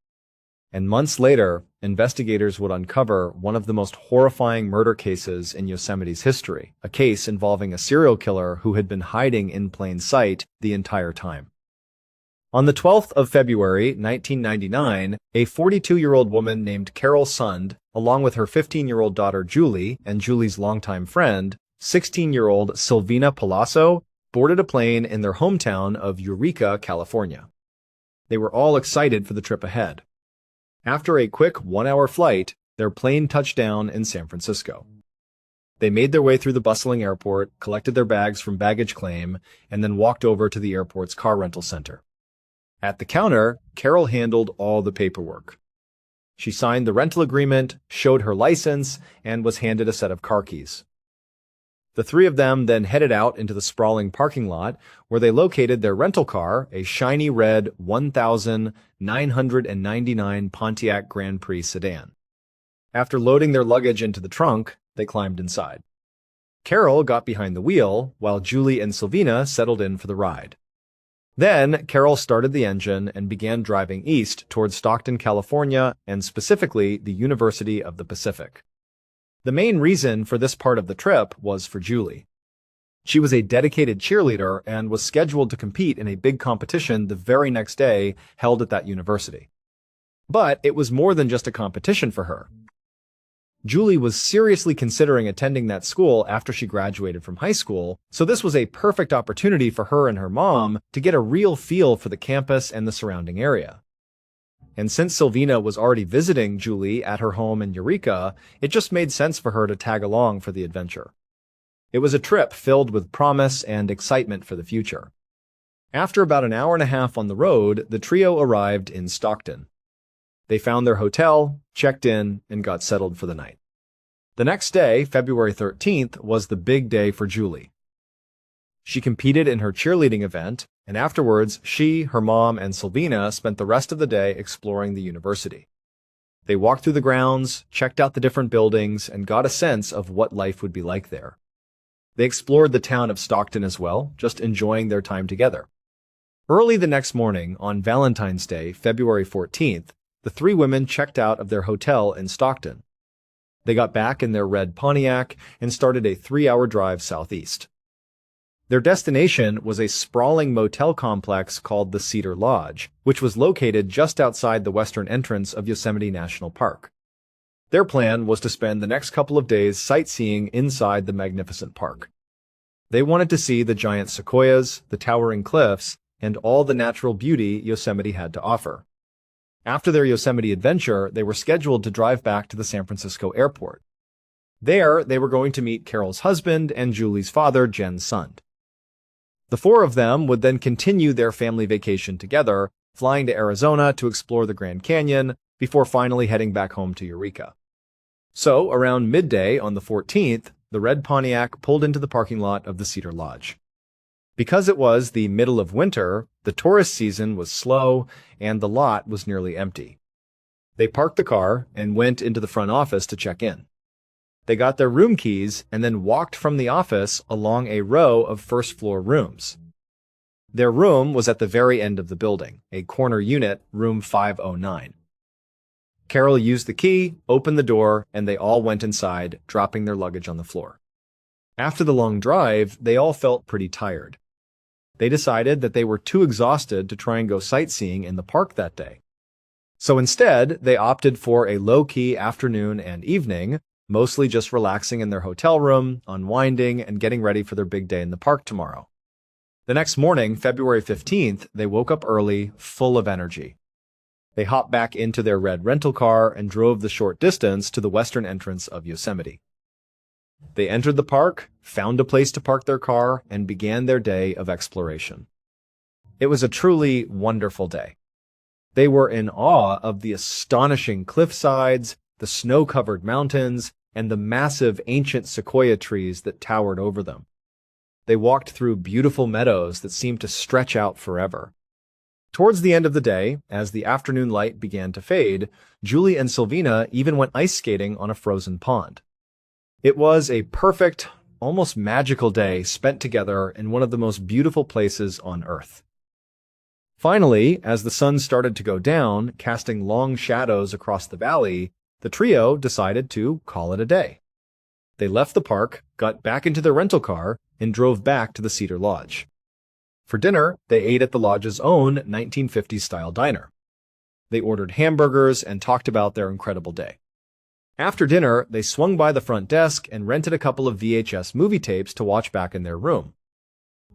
And months later, investigators would uncover one of the most horrifying murder cases in Yosemite's history, a case involving a serial killer who had been hiding in plain sight the entire time. On the 12th of February, 1999, a 42-year-old woman named Carol Sund, along with her 15-year-old daughter Julie and Julie's longtime friend, 16-year-old Silvina Palazzo, boarded a plane in their hometown of Eureka, California. They were all excited for the trip ahead. After a quick 1-hour flight, their plane touched down in San Francisco. They made their way through the bustling airport, collected their bags from baggage claim, and then walked over to the airport's car rental center. At the counter, Carol handled all the paperwork. She signed the rental agreement, showed her license, and was handed a set of car keys. The 3 of them then headed out into the sprawling parking lot, where they located their rental car, a shiny red 1999 Pontiac Grand Prix sedan. After loading their luggage into the trunk, they climbed inside. Carol got behind the wheel, while Julie and Silvina settled in for the ride. Then, Carol started the engine and began driving east towards Stockton, California, and specifically the University of the Pacific. The main reason for this part of the trip was for Julie. She was a dedicated cheerleader and was scheduled to compete in a big competition the very next day held at that university. But it was more than just a competition for her. Julie was seriously considering attending that school after she graduated from high school, so this was a perfect opportunity for her and her mom to get a real feel for the campus and the surrounding area. And since Silvina was already visiting Julie at her home in Eureka, it just made sense for her to tag along for the adventure. It was a trip filled with promise and excitement for the future. After about an hour and a half on the road, the trio arrived in Stockton. They found their hotel, checked in, and got settled for the night. The next day, February 13th, was the big day for Julie. She competed in her cheerleading event, and afterwards, she, her mom, and Silvina spent the rest of the day exploring the university. They walked through the grounds, checked out the different buildings, and got a sense of what life would be like there. They explored the town of Stockton as well, just enjoying their time together. Early the next morning, on Valentine's Day, February 14th, the three women checked out of their hotel in Stockton. They got back in their red Pontiac and started a 3-hour drive southeast. Their destination was a sprawling motel complex called the Cedar Lodge, which was located just outside the western entrance of Yosemite National Park. Their plan was to spend the next couple of days sightseeing inside the magnificent park. They wanted to see the giant sequoias, the towering cliffs, and all the natural beauty Yosemite had to offer. After their Yosemite adventure, they were scheduled to drive back to the San Francisco airport. There, they were going to meet Carol's husband and Julie's father, Jen's son. The four of them would then continue their family vacation together, flying to Arizona to explore the Grand Canyon before finally heading back home to Eureka. So, around midday on the 14th, the red Pontiac pulled into the parking lot of the Cedar Lodge. Because it was the middle of winter, the tourist season was slow and the lot was nearly empty. They parked the car and went into the front office to check in. They got their room keys and then walked from the office along a row of first-floor rooms. Their room was at the very end of the building, a corner unit, room 509. Carol used the key, opened the door, and they all went inside, dropping their luggage on the floor. After the long drive, they all felt pretty tired. They decided that they were too exhausted to try and go sightseeing in the park that day. So instead, they opted for a low-key afternoon and evening, mostly just relaxing in their hotel room, unwinding, and getting ready for their big day in the park tomorrow. The next morning, February 15th, they woke up early, full of energy. They hopped back into their red rental car and drove the short distance to the western entrance of Yosemite. They entered the park, found a place to park their car, and began their day of exploration. It was a truly wonderful day. They were in awe of the astonishing cliffsides, the snow-covered mountains, and the massive ancient sequoia trees that towered over them. They walked through beautiful meadows that seemed to stretch out forever. Towards the end of the day, as the afternoon light began to fade, Julie and Silvina even went ice skating on a frozen pond. It was a perfect, almost magical day spent together in one of the most beautiful places on Earth. Finally, as the sun started to go down, casting long shadows across the valley, the trio decided to call it a day. They left the park, got back into their rental car, and drove back to the Cedar Lodge. For dinner, they ate at the lodge's own 1950s-style diner. They ordered hamburgers and talked about their incredible day. After dinner, they swung by the front desk and rented a couple of VHS movie tapes to watch back in their room.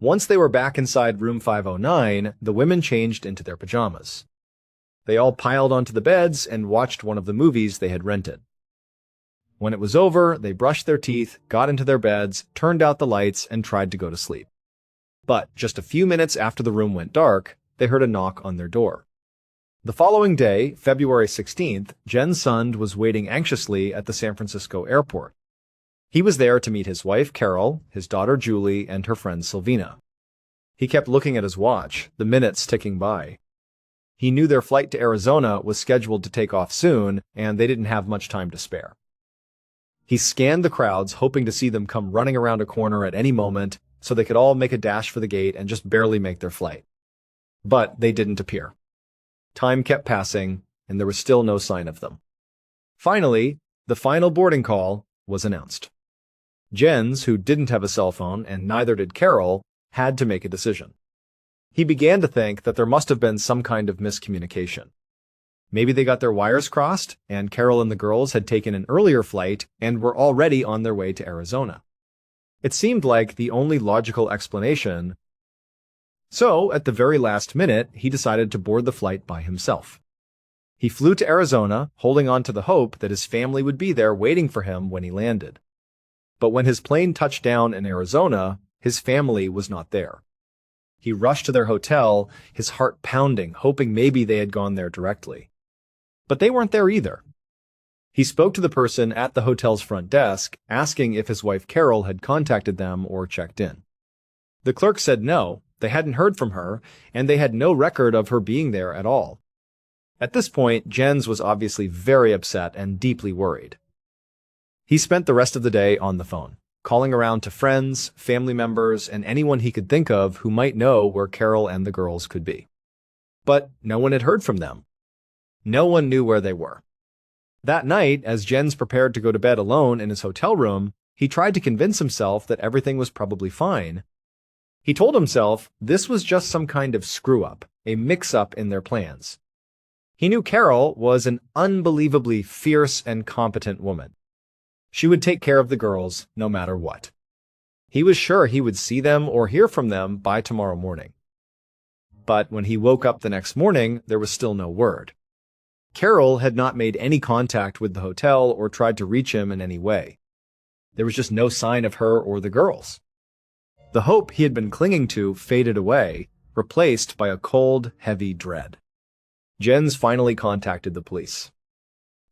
Once they were back inside room 509, the women changed into their pajamas. They all piled onto the beds and watched one of the movies they had rented. When it was over, they brushed their teeth, got into their beds, turned out the lights, and tried to go to sleep. But just a few minutes after the room went dark, they heard a knock on their door. The following day, February 16th, Jen's son was waiting anxiously at the San Francisco airport. He was there to meet his wife, Carol, his daughter, Julie, and her friend, Silvina. He kept looking at his watch, the minutes ticking by. He knew their flight to Arizona was scheduled to take off soon, and they didn't have much time to spare. He scanned the crowds, hoping to see them come running around a corner at any moment so they could all make a dash for the gate and just barely make their flight. But they didn't appear. Time kept passing, and there was still no sign of them. Finally, the final boarding call was announced. Jens, who didn't have a cell phone, and neither did Carol, had to make a decision. He began to think that there must have been some kind of miscommunication. Maybe they got their wires crossed, and Carol and the girls had taken an earlier flight and were already on their way to Arizona. It seemed like the only logical explanation. So, at the very last minute, he decided to board the flight by himself. He flew to Arizona, holding on to the hope that his family would be there waiting for him when he landed. But when his plane touched down in Arizona, his family was not there. He rushed to their hotel, his heart pounding, hoping maybe they had gone there directly. But they weren't there either. He spoke to the person at the hotel's front desk, asking if his wife Carol had contacted them or checked in. The clerk said no, they hadn't heard from her, and they had no record of her being there at all. At this point, Jens was obviously very upset and deeply worried. He spent the rest of the day on the phone, calling around to friends, family members, and anyone he could think of who might know where Carol and the girls could be. But no one had heard from them. No one knew where they were. That night, as Jens prepared to go to bed alone in his hotel room, he tried to convince himself that everything was probably fine. He told himself this was just some kind of screw-up, a mix-up in their plans. He knew Carol was an unbelievably fierce and competent woman. She would take care of the girls no matter what. He was sure he would see them or hear from them by tomorrow morning. But when he woke up the next morning, there was still no word. Carol had not made any contact with the hotel or tried to reach him in any way. There was just no sign of her or the girls. The hope he had been clinging to faded away, replaced by a cold, heavy dread. Jens finally contacted the police.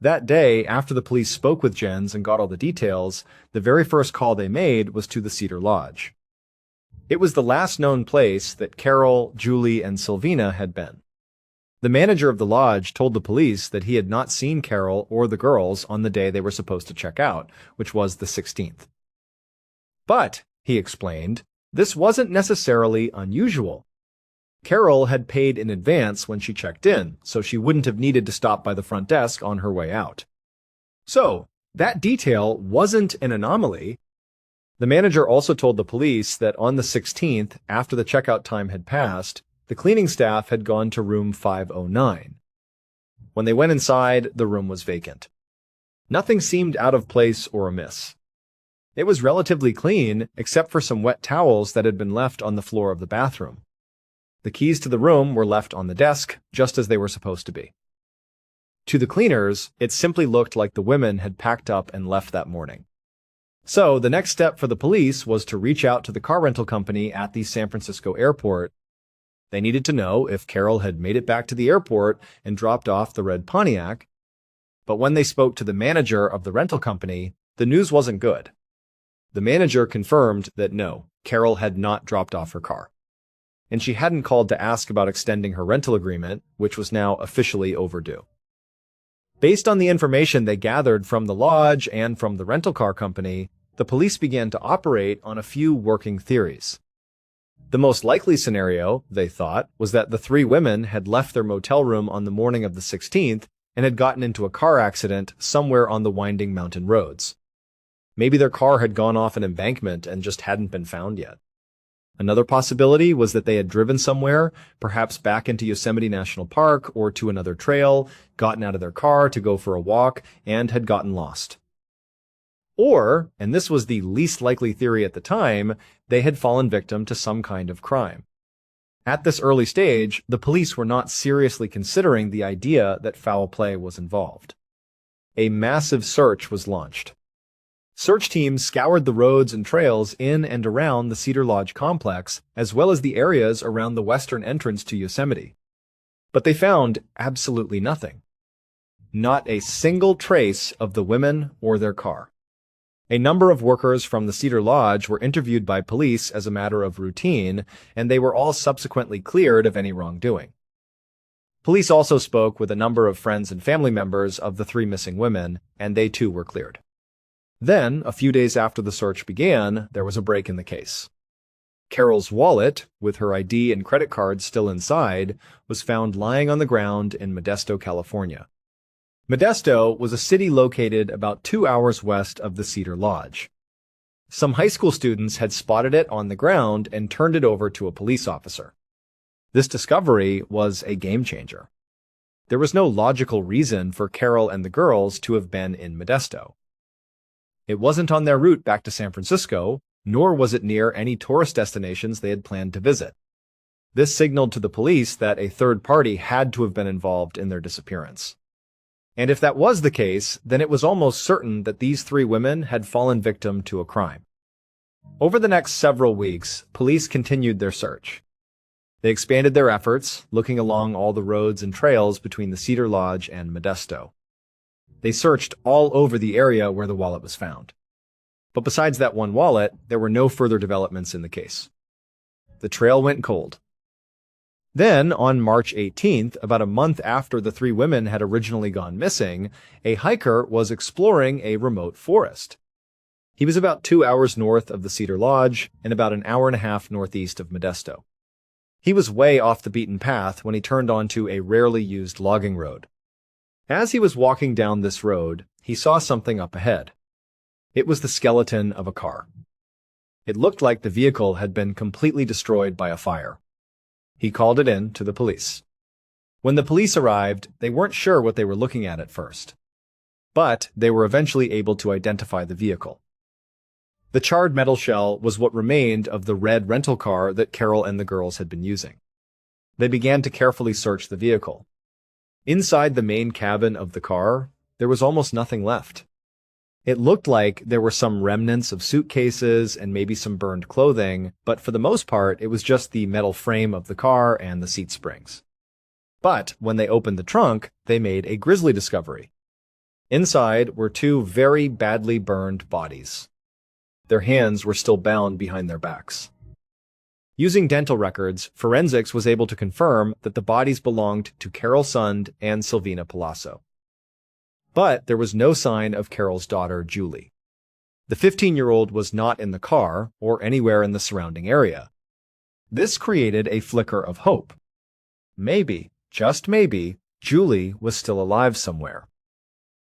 That day, after the police spoke with Jens and got all the details, the very first call they made was to the Cedar Lodge. It was the last known place that Carol, Julie, and Sylvina had been. The manager of the lodge told the police that he had not seen Carol or the girls on the day they were supposed to check out, which was the 16th. But, he explained, this wasn't necessarily unusual. Carol had paid in advance when she checked in, so she wouldn't have needed to stop by the front desk on her way out. So, that detail wasn't an anomaly. The manager also told the police that on the 16th, after the checkout time had passed, the cleaning staff had gone to room 509. When they went inside, the room was vacant. Nothing seemed out of place or amiss. It was relatively clean, except for some wet towels that had been left on the floor of the bathroom. The keys to the room were left on the desk, just as they were supposed to be. To the cleaners, it simply looked like the women had packed up and left that morning. So, the next step for the police was to reach out to the car rental company at the San Francisco airport. They needed to know if Carol had made it back to the airport and dropped off the red Pontiac. But when they spoke to the manager of the rental company, the news wasn't good. The manager confirmed that no, Carol had not dropped off her car. And she hadn't called to ask about extending her rental agreement, which was now officially overdue. Based on the information they gathered from the lodge and from the rental car company, the police began to operate on a few working theories. The most likely scenario, they thought, was that the three women had left their motel room on the morning of the 16th and had gotten into a car accident somewhere on the winding mountain roads. Maybe their car had gone off an embankment and just hadn't been found yet. Another possibility was that they had driven somewhere, perhaps back into Yosemite National Park or to another trail, gotten out of their car to go for a walk, and had gotten lost. Or, and this was the least likely theory at the time, they had fallen victim to some kind of crime. At this early stage, the police were not seriously considering the idea that foul play was involved. A massive search was launched. Search teams scoured the roads and trails in and around the Cedar Lodge complex, as well as the areas around the western entrance to Yosemite. But they found absolutely nothing. Not a single trace of the women or their car. A number of workers from the Cedar Lodge were interviewed by police as a matter of routine, and they were all subsequently cleared of any wrongdoing. Police also spoke with a number of friends and family members of the three missing women, and they too were cleared. Then, a few days after the search began, there was a break in the case. Carol's wallet, with her ID and credit cards still inside, was found lying on the ground in Modesto, California. Modesto was a city located about 2 hours west of the Cedar Lodge. Some high school students had spotted it on the ground and turned it over to a police officer. This discovery was a game changer. there was no logical reason for Carol and the girls to have been in Modesto. It wasn't on their route back to San Francisco, nor was it near any tourist destinations they had planned to visit. This signaled to the police that a third party had to have been involved in their disappearance. And if that was the case, then it was almost certain that these three women had fallen victim to a crime. Over the next several weeks, police continued their search. They expanded their efforts, looking along all the roads and trails between the Cedar Lodge and Modesto. They searched all over the area where the wallet was found. But besides that one wallet, there were no further developments in the case. The trail went cold. Then, on March 18th, about a month after the three women had originally gone missing, a hiker was exploring a remote forest. He was about 2 hours north of the Cedar Lodge and about an hour and a half northeast of Modesto. He was way off the beaten path when he turned onto a rarely used logging road. As he was walking down this road, he saw something up ahead. It was the skeleton of a car. It looked like the vehicle had been completely destroyed by a fire. He called it in to the police. When the police arrived, they weren't sure what they were looking at first. But they were eventually able to identify the vehicle. The charred metal shell was what remained of the red rental car that Carol and the girls had been using. They began to carefully search the vehicle. Inside the main cabin of the car, there was almost nothing left. It looked like there were some remnants of suitcases and maybe some burned clothing, but for the most part, it was just the metal frame of the car and the seat springs. But when they opened the trunk, they made a grisly discovery. Inside were two very badly burned bodies. Their hands were still bound behind their backs. Using dental records, forensics was able to confirm that the bodies belonged to Carol Sund and Silvina Palazzo. But there was no sign of Carol's daughter, Julie. The 15-year-old was not in the car or anywhere in the surrounding area. This created a flicker of hope. Maybe, just maybe, Julie was still alive somewhere.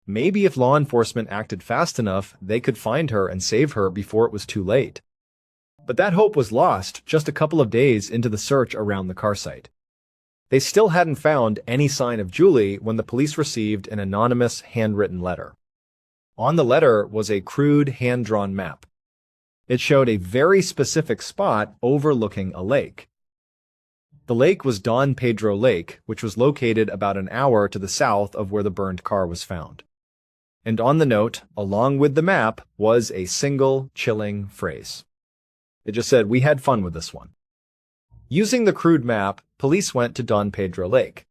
Maybe if law enforcement acted fast enough, they could find her and save her before it was too late. But that hope was lost just a couple of days into the search around the car site. They still hadn't found any sign of Julie when the police received an anonymous handwritten letter. On the letter was a crude hand-drawn map. It showed a very specific spot overlooking a lake. The lake was Don Pedro Lake, which was located about an hour to the south of where the burned car was found. And on the note, along with the map, was a single, chilling phrase. It just said, "We had fun with this one." Using the crude map, police went to Don Pedro Lake.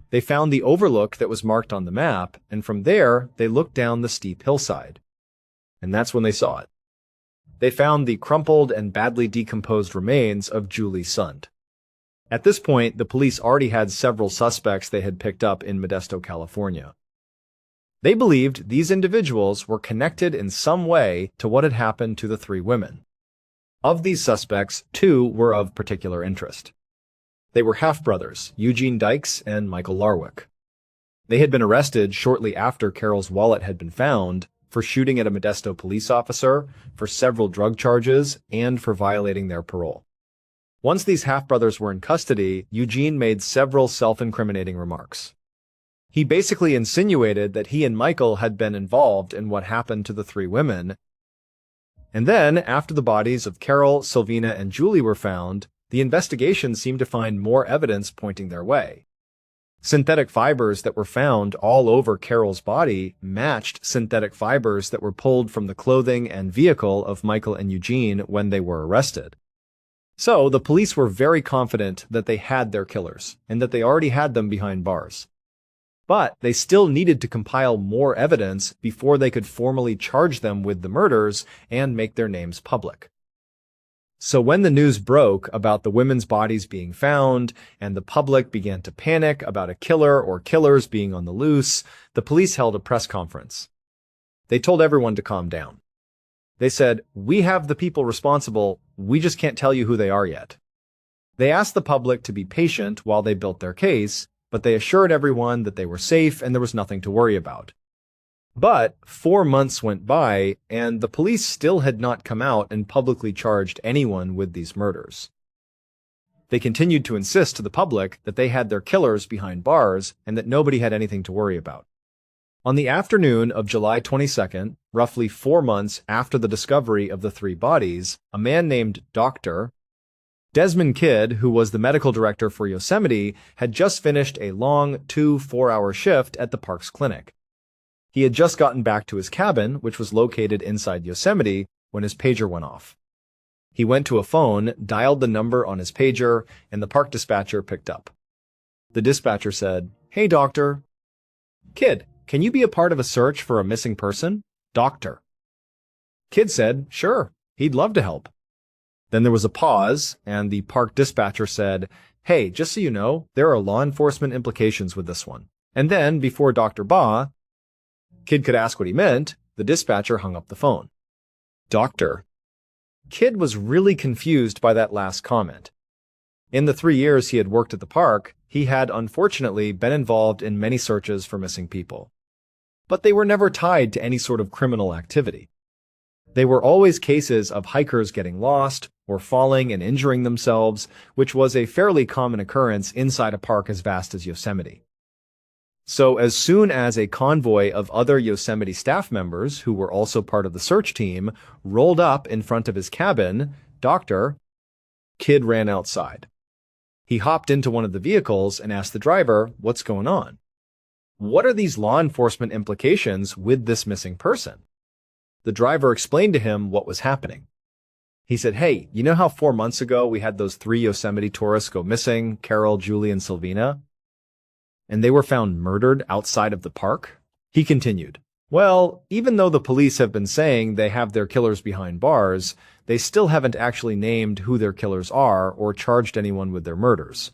They found the overlook that was marked on the map, and from there, they looked down the steep hillside. And that's when they saw it. They found the crumpled and badly decomposed remains of Julie Sund. At this point, the police already had several suspects they had picked up in Modesto, California. They believed these individuals were connected in some way to what had happened to the three women. Of these suspects, two were of particular interest. They were half-brothers, Eugene Dykes and Michael Larwick. They had been arrested shortly after Carol's wallet had been found for shooting at a Modesto police officer, for several drug charges, and for violating their parole. Once these half-brothers were in custody, Eugene made several self-incriminating remarks. He basically insinuated that he and Michael had been involved in what happened to the three women. And then, after the bodies of Carol, Silvina, and Julie were found, the investigation seemed to find more evidence pointing their way. Synthetic fibers that were found all over Carol's body matched synthetic fibers that were pulled from the clothing and vehicle of Michael and Eugene when they were arrested. So, the police were very confident that they had their killers, and that they already had them behind bars. But they still needed to compile more evidence before they could formally charge them with the murders and make their names public. So when the news broke about the women's bodies being found and the public began to panic about a killer or killers being on the loose, the police held a press conference. They told everyone to calm down. They said, "We have the people responsible, we just can't tell you who they are yet." They asked the public to be patient while they built their case, but they assured everyone that they were safe and there was nothing to worry about. But 4 months went by, and the police still had not come out and publicly charged anyone with these murders. They continued to insist to the public that they had their killers behind bars and that nobody had anything to worry about. On the afternoon of July 22nd, roughly 4 months after the discovery of the 3 bodies, a man named Dr. Desmond Kidd, who was the medical director for Yosemite, had just finished a long 2-4-hour shift at the park's clinic. He had just gotten back to his cabin, which was located inside Yosemite, when his pager went off. He went to a phone, dialed the number on his pager, and the park dispatcher picked up. The dispatcher said, "Hey, Dr. Kidd, can you be a part of a search for a missing person? Doctor." Kidd said, "Sure, he'd love to help." Then there was a pause, and the park dispatcher said, "Hey, just so you know, there are law enforcement implications with this one." And then, before Dr. Ba, Kidd could ask what he meant, the dispatcher hung up the phone. Doctor. Kidd was really confused by that last comment. In the 3 years he had worked at the park, he had unfortunately been involved in many searches for missing people. But they were never tied to any sort of criminal activity. They were always cases of hikers getting lost or falling and injuring themselves, which was a fairly common occurrence inside a park as vast as Yosemite. So as soon as a convoy of other Yosemite staff members, who were also part of the search team, rolled up in front of his cabin, Dr. Kidd ran outside. He hopped into one of the vehicles and asked the driver, "What's going on? What are these law enforcement implications with this missing person?" The driver explained to him what was happening. He said, "Hey, you know how 4 months ago we had those 3 Yosemite tourists go missing, Carol, Julie, and Sylvina? And they were found murdered outside of the park?" He continued, "Well, even though the police have been saying they have their killers behind bars, they still haven't actually named who their killers are or charged anyone with their murders.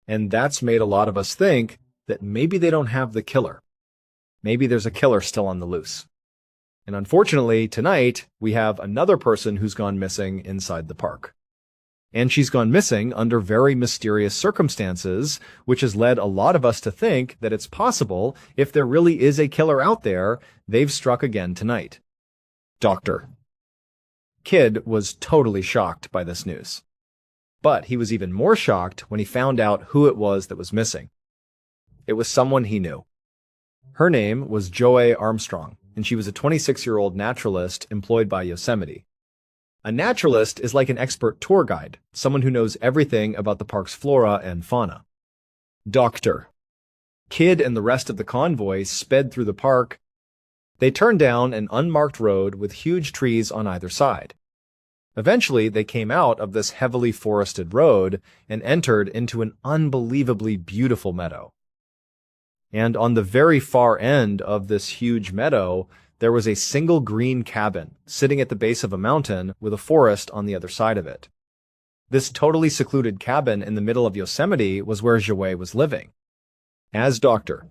And that's made a lot of us think that maybe they don't have the killer. Maybe there's a killer still on the loose. And unfortunately, tonight, we have another person who's gone missing inside the park. And she's gone missing under very mysterious circumstances, which has led a lot of us to think that it's possible, if there really is a killer out there, they've struck again tonight." Dr. Kidd was totally shocked by this news. But he was even more shocked when he found out who it was that was missing. It was someone he knew. Her name was Joy Armstrong, and she was a 26-year-old naturalist employed by Yosemite. A naturalist is like an expert tour guide, someone who knows everything about the park's flora and fauna. Dr. Kidd and the rest of the convoy sped through the park. They turned down an unmarked road with huge trees on either side. Eventually, they came out of this heavily forested road and entered into an unbelievably beautiful meadow. And on the very far end of this huge meadow, there was a single green cabin sitting at the base of a mountain with a forest on the other side of it. This totally secluded cabin in the middle of Yosemite was where Joy was living. As Dr.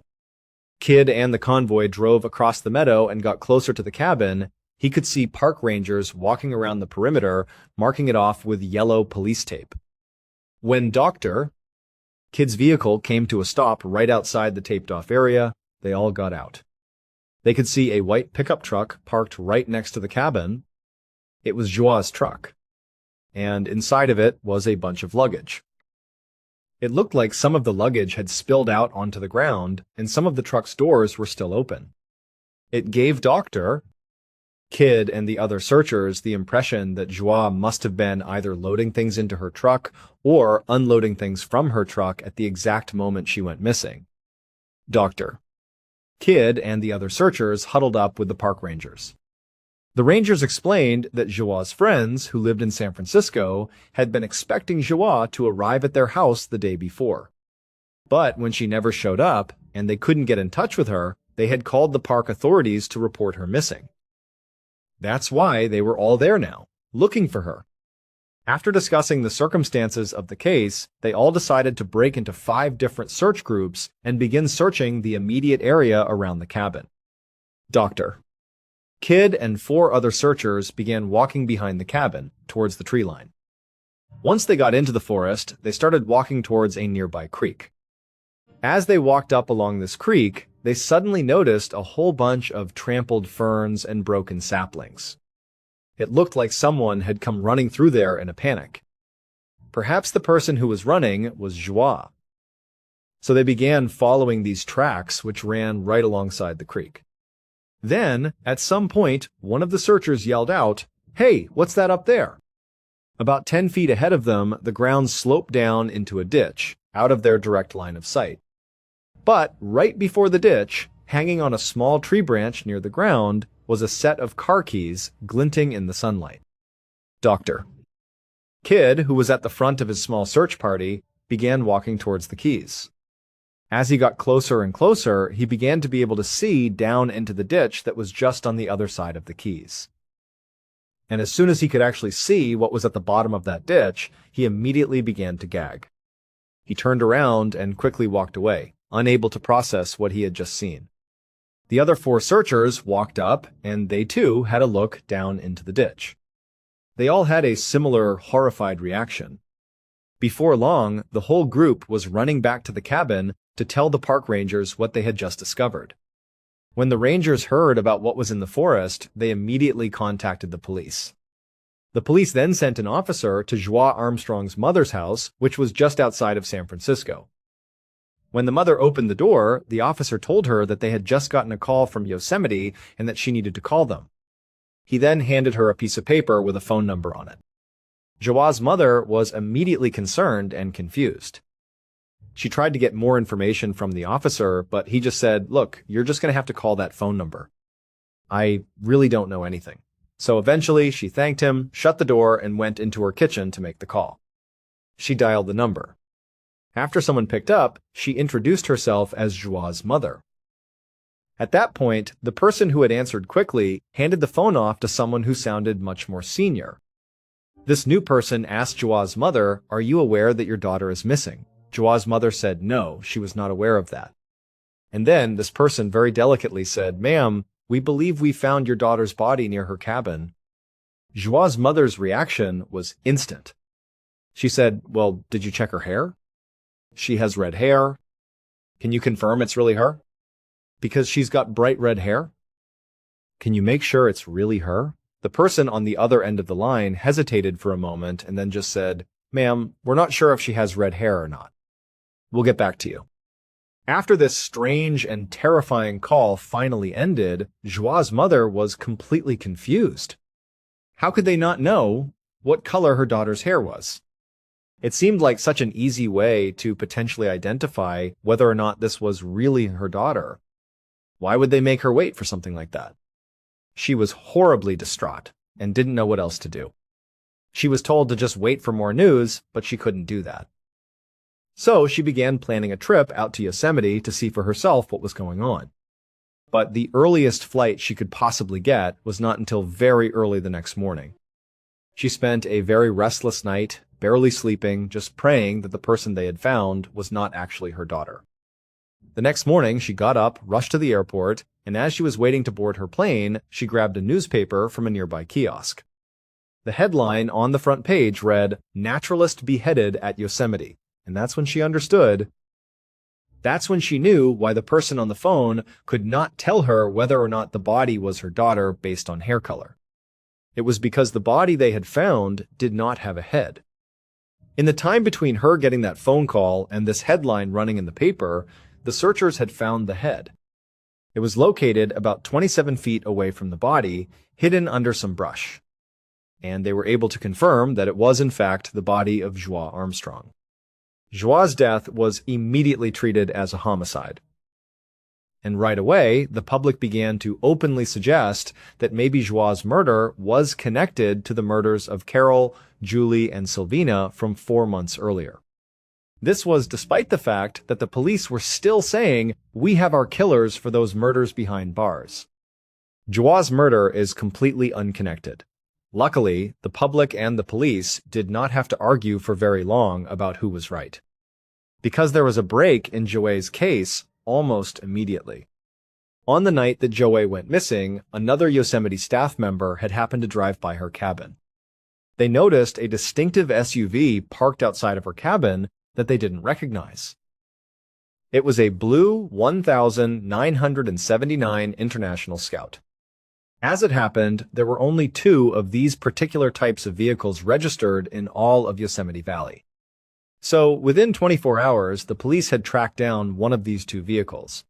Kidd and the convoy drove across the meadow and got closer to the cabin, he could see park rangers walking around the perimeter, marking it off with yellow police tape. When Dr. Kidd's vehicle came to a stop right outside the taped-off area, they all got out. They could see a white pickup truck parked right next to the cabin. It was Joie's truck, and inside of it was a bunch of luggage. It looked like some of the luggage had spilled out onto the ground, and some of the truck's doors were still open. It gave Dr. Kidd and the other searchers the impression that Joie must have been either loading things into her truck or unloading things from her truck at the exact moment she went missing. Dr. Kidd and the other searchers huddled up with the park rangers. The rangers explained that Joie's friends, who lived in San Francisco, had been expecting Joie to arrive at their house the day before. But when she never showed up, and they couldn't get in touch with her, they had called the park authorities to report her missing. That's why they were all there now, looking for her. After discussing the circumstances of the case, they all decided to break into 5 different search groups and begin searching the immediate area around the cabin. Dr. Kidd and 4 other searchers began walking behind the cabin, towards the tree line. Once they got into the forest, they started walking towards a nearby creek. As they walked up along this creek, they suddenly noticed a whole bunch of trampled ferns and broken saplings. It looked like someone had come running through there in a panic. Perhaps the person who was running was Joie. So they began following these tracks which ran right alongside the creek. Then, at some point, one of the searchers yelled out, "Hey, what's that up there?" About 10 feet ahead of them, the ground sloped down into a ditch, out of their direct line of sight. But right before the ditch, hanging on a small tree branch near the ground, was a set of car keys glinting in the sunlight. Dr. Kid, who was at the front of his small search party, began walking towards the keys. As he got closer and closer, he began to be able to see down into the ditch that was just on the other side of the keys. And as soon as he could actually see what was at the bottom of that ditch, he immediately began to gag. He turned around and quickly walked away, unable to process what he had just seen. The other 4 searchers walked up, and they too had a look down into the ditch. They all had a similar horrified reaction. Before long, the whole group was running back to the cabin to tell the park rangers what they had just discovered. When the rangers heard about what was in the forest, they immediately contacted the police. The police then sent an officer to Joie Armstrong's mother's house, which was just outside of San Francisco. When the mother opened the door, the officer told her that they had just gotten a call from Yosemite and that she needed to call them. He then handed her a piece of paper with a phone number on it. Joie's mother was immediately concerned and confused. She tried to get more information from the officer, but he just said, "Look, you're just going to have to call that phone number. I really don't know anything." So eventually she thanked him, shut the door, and went into her kitchen to make the call. She dialed the number. After someone picked up, she introduced herself as Joie's mother. At that point, the person who had answered quickly handed the phone off to someone who sounded much more senior. This new person asked Joie's mother, "Are you aware that your daughter is missing?" Joie's mother said no, she was not aware of that. And then this person very delicately said, "Ma'am, we believe we found your daughter's body near her cabin." Joie's mother's reaction was instant. She said, "Well, did you check her hair? She has red hair. Can you confirm it's really her? Because she's got bright red hair? Can you make sure it's really her?" The person on the other end of the line hesitated for a moment and then just said, "Ma'am, we're not sure if she has red hair or not. We'll get back to you." After this strange and terrifying call finally ended, Joie's mother was completely confused. How could they not know what color her daughter's hair was? It seemed like such an easy way to potentially identify whether or not this was really her daughter. Why would they make her wait for something like that? She was horribly distraught and didn't know what else to do. She was told to just wait for more news, but she couldn't do that. So she began planning a trip out to Yosemite to see for herself what was going on. But the earliest flight she could possibly get was not until very early the next morning. She spent a very restless night, barely sleeping, just praying that the person they had found was not actually her daughter. The next morning, she got up, rushed to the airport, and as she was waiting to board her plane, she grabbed a newspaper from a nearby kiosk. The headline on the front page read, "Naturalist Beheaded at Yosemite," and that's when she understood. That's when she knew why the person on the phone could not tell her whether or not the body was her daughter based on hair color. It was because the body they had found did not have a head. In the time between her getting that phone call and this headline running in the paper, the searchers had found the head. It was located about 27 feet away from the body, hidden under some brush. And they were able to confirm that it was in fact the body of Joie Armstrong. Joie's death was immediately treated as a homicide. And right away, the public began to openly suggest that maybe Joie's murder was connected to the murders of Carol, Julie, and Sylvina from 4 months earlier. This was despite the fact that the police were still saying, "We have our killers for those murders behind bars." Joie's murder is completely unconnected. Luckily, the public and the police did not have to argue for very long about who was right. Because there was a break in Joie's case almost immediately. On the night that Joie went missing, another Yosemite staff member had happened to drive by her cabin. They noticed a distinctive SUV parked outside of her cabin that they didn't recognize. It was a blue 1979 International Scout. As it happened, there were only 2 of these particular types of vehicles registered in all of Yosemite Valley. So, within 24 hours, the police had tracked down one of these two vehicles.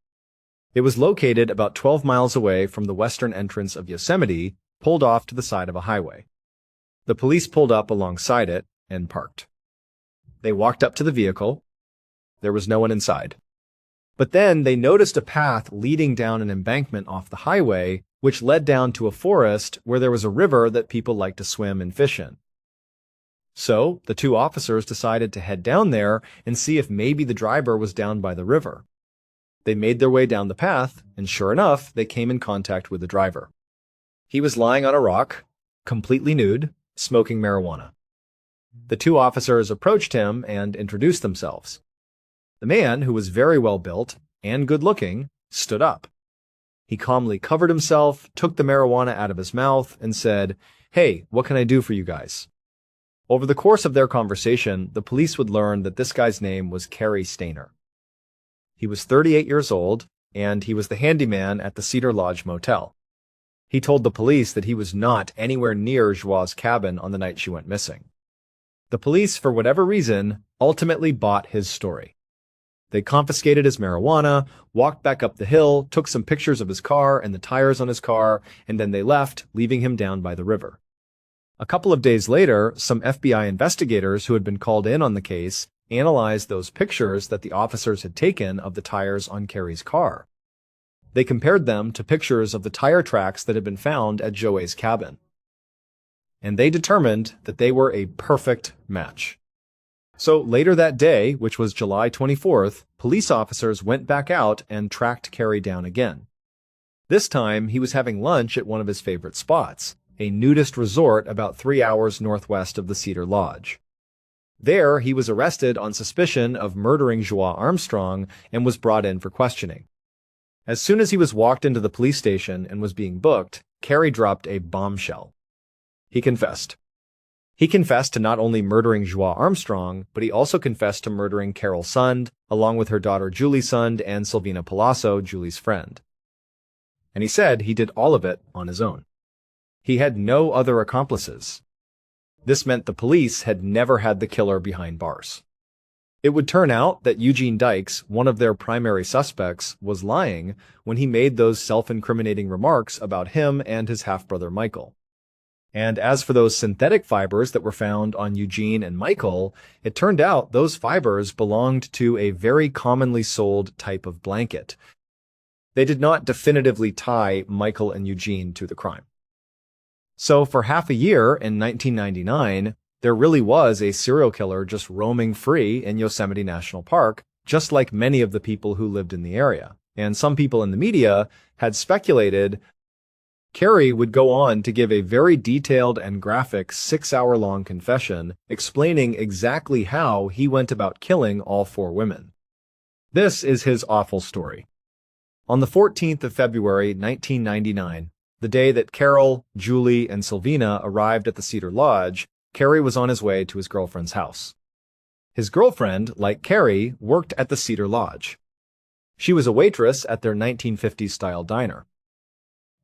It was located about 12 miles away from the western entrance of Yosemite, pulled off to the side of a highway. The police pulled up alongside it and parked. They walked up to the vehicle. There was no one inside. But then they noticed a path leading down an embankment off the highway, which led down to a forest where there was a river that people liked to swim and fish in. So, the two officers decided to head down there and see if maybe the driver was down by the river. They made their way down the path, and sure enough, they came in contact with the driver. He was lying on a rock, completely nude, smoking marijuana. The two officers approached him and introduced themselves. The man, who was very well built and good-looking, stood up. He calmly covered himself, took the marijuana out of his mouth, and said, "Hey, what can I do for you guys?" Over the course of their conversation, the police would learn that this guy's name was Cary Stayner. He was 38 years old, and he was the handyman at the Cedar Lodge Motel. He told the police that he was not anywhere near Joie's cabin on the night she went missing. The police, for whatever reason, ultimately bought his story. They confiscated his marijuana, walked back up the hill, took some pictures of his car and the tires on his car, and then they left, leaving him down by the river. A couple of days later, some FBI investigators who had been called in on the case analyzed those pictures that the officers had taken of the tires on Cary's car. They compared them to pictures of the tire tracks that had been found at Joie's cabin. And they determined that they were a perfect match. So later that day, which was July 24th, police officers went back out and tracked Cary down again. This time, he was having lunch at one of his favorite spots, a nudist resort about 3 hours northwest of the Cedar Lodge. There, he was arrested on suspicion of murdering Joie Armstrong and was brought in for questioning. As soon as he was walked into the police station and was being booked, Cary dropped a bombshell. He confessed. He confessed to not only murdering Joie Armstrong, but he also confessed to murdering Carol Sund, along with her daughter Julie Sund and Silvina Palazzo, Julie's friend. And he said he did all of it on his own. He had no other accomplices. This meant the police had never had the killer behind bars. It would turn out that Eugene Dykes, one of their primary suspects, was lying when he made those self-incriminating remarks about him and his half-brother Michael. And as for those synthetic fibers that were found on Eugene and Michael, it turned out those fibers belonged to a very commonly sold type of blanket. They did not definitively tie Michael and Eugene to the crime. So for half a year in 1999, there really was a serial killer just roaming free in Yosemite National Park, just like many of the people who lived in the area. And some people in the media had speculated Cary would go on to give a very detailed and graphic 6-hour-long confession explaining exactly how he went about killing all 4 women. This is his awful story. On the 14th of February, 1999, the day that Carol, Julie, and Silvina arrived at the Cedar Lodge, Cary was on his way to his girlfriend's house. His girlfriend, like Cary, worked at the Cedar Lodge. She was a waitress at their 1950s-style diner.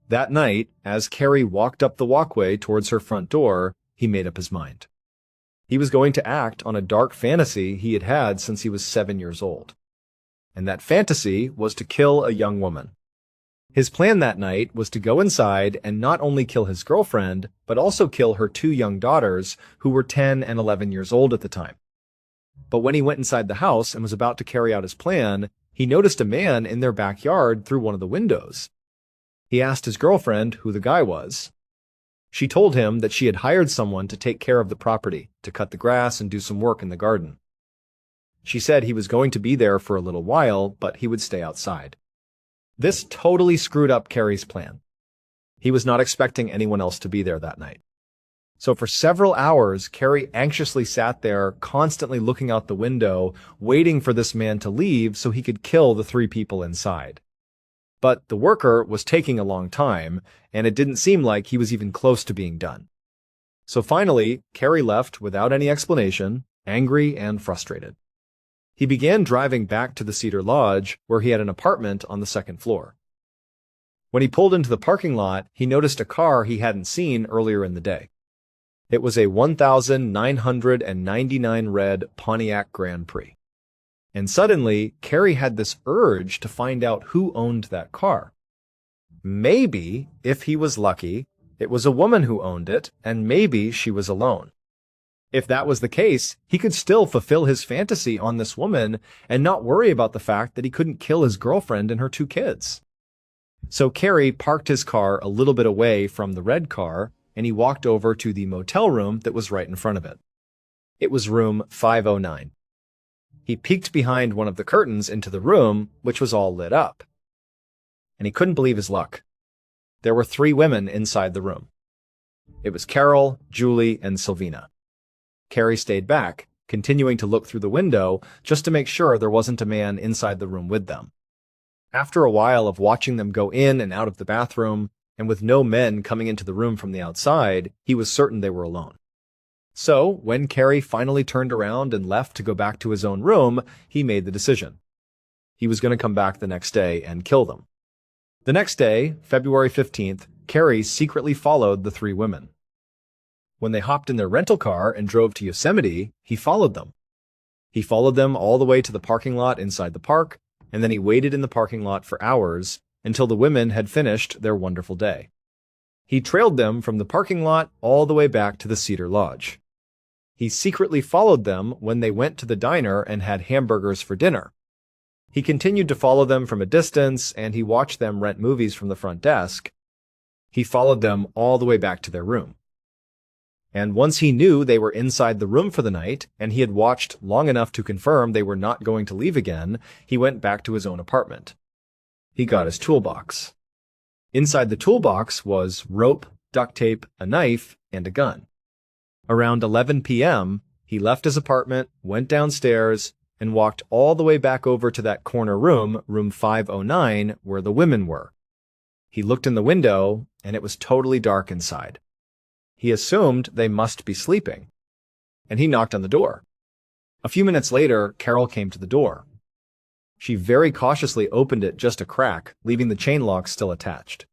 That night, as Cary walked up the walkway towards her front door, he made up his mind. He was going to act on a dark fantasy he had had since he was 7 years old. And that fantasy was to kill a young woman. His plan that night was to go inside and not only kill his girlfriend, but also kill her 2 young daughters, who were 10 and 11 years old at the time. But when he went inside the house and was about to carry out his plan, he noticed a man in their backyard through one of the windows. He asked his girlfriend who the guy was. She told him that she had hired someone to take care of the property, to cut the grass and do some work in the garden. She said he was going to be there for a little while, but he would stay outside. This totally screwed up Cary's plan. He was not expecting anyone else to be there that night. So for several hours, Cary anxiously sat there, constantly looking out the window, waiting for this man to leave so he could kill the 3 people inside. But the worker was taking a long time, and it didn't seem like he was even close to being done. So finally, Cary left without any explanation, angry and frustrated. He began driving back to the Cedar Lodge, where he had an apartment on the 2nd floor. When he pulled into the parking lot, he noticed a car he hadn't seen earlier in the day. It was a 1999 red Pontiac Grand Prix. And suddenly, Carrie had this urge to find out who owned that car. Maybe, if he was lucky, it was a woman who owned it, and maybe she was alone. If that was the case, he could still fulfill his fantasy on this woman and not worry about the fact that he couldn't kill his girlfriend and her 2 kids. So Carrie parked his car a little bit away from the red car, and he walked over to the motel room that was right in front of it. It was room 509. He peeked behind one of the curtains into the room, which was all lit up. And he couldn't believe his luck. There were 3 women inside the room. It was Carol, Julie, and Sylvina. Carrie stayed back, continuing to look through the window just to make sure there wasn't a man inside the room with them. After a while of watching them go in and out of the bathroom, and with no men coming into the room from the outside, he was certain they were alone. So, when Carrie finally turned around and left to go back to his own room, he made the decision. He was going to come back the next day and kill them. The next day, February 15th, Carrie secretly followed the 3 women. When they hopped in their rental car and drove to Yosemite, he followed them. He followed them all the way to the parking lot inside the park, and then he waited in the parking lot for hours until the women had finished their wonderful day. He trailed them from the parking lot all the way back to the Cedar Lodge. He secretly followed them when they went to the diner and had hamburgers for dinner. He continued to follow them from a distance, and he watched them rent movies from the front desk. He followed them all the way back to their room. And once he knew they were inside the room for the night, and he had watched long enough to confirm they were not going to leave again, he went back to his own apartment. He got his toolbox. Inside the toolbox was rope, duct tape, a knife, and a gun. Around 11 p.m., he left his apartment, went downstairs, and walked all the way back over to that corner room, room 509, where the women were. He looked in the window, and it was totally dark inside. He assumed they must be sleeping, and he knocked on the door. A few minutes later, Carol came to the door. She very cautiously opened it just a crack, leaving the chain lock still attached.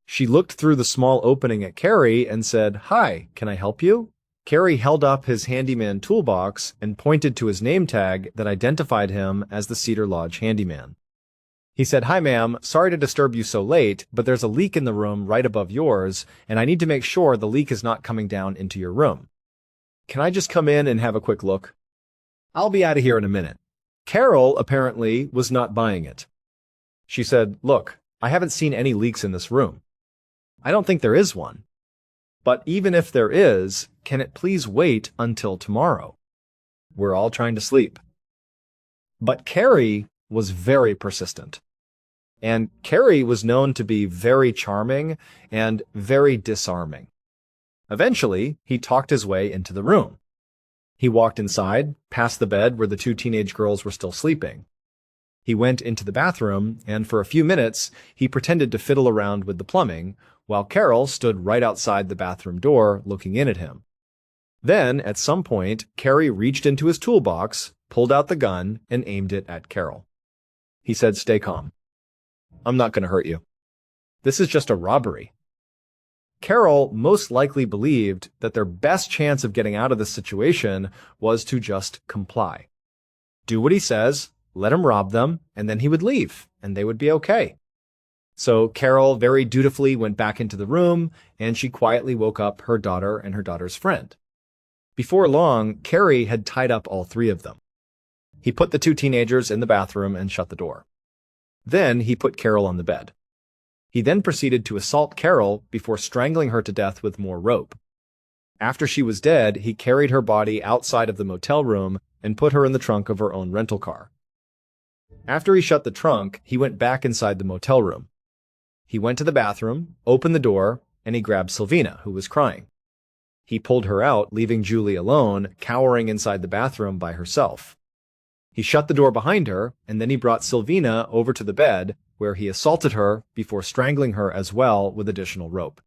She looked through the small opening at Carrie and said, "Hi, can I help you?" Carrie held up his handyman toolbox and pointed to his name tag that identified him as the Cedar Lodge handyman. He said, "Hi, ma'am. Sorry to disturb you so late, but there's a leak in the room right above yours, and I need to make sure the leak is not coming down into your room. Can I just come in and have a quick look? I'll be out of here in a minute." Carol, apparently, was not buying it. She said, "Look, I haven't seen any leaks in this room. I don't think there is one. But even if there is, can it please wait until tomorrow? We're all trying to sleep." But Carrie was very persistent. And Carrie was known to be very charming and very disarming. Eventually, he talked his way into the room. He walked inside, past the bed where the 2 teenage girls were still sleeping. He went into the bathroom, and for a few minutes, he pretended to fiddle around with the plumbing, while Carol stood right outside the bathroom door looking in at him. Then, at some point, Carrie reached into his toolbox, pulled out the gun, and aimed it at Carol. He said, "Stay calm. I'm not going to hurt you. This is just a robbery." Carol most likely believed that their best chance of getting out of this situation was to just comply. Do what he says, let him rob them, and then he would leave, and they would be okay. So Carol very dutifully went back into the room, and she quietly woke up her daughter and her daughter's friend. Before long, Carrie had tied up all 3 of them. He put the 2 teenagers in the bathroom and shut the door. Then he put Carol on the bed. He then proceeded to assault Carol before strangling her to death with more rope. After she was dead, he carried her body outside of the motel room and put her in the trunk of her own rental car. After he shut the trunk, he went back inside the motel room. He went to the bathroom, opened the door, and he grabbed Sylvina, who was crying. He pulled her out, leaving Julie alone, cowering inside the bathroom by herself. He shut the door behind her, and then he brought Sylvina over to the bed, where he assaulted her before strangling her as well with additional rope.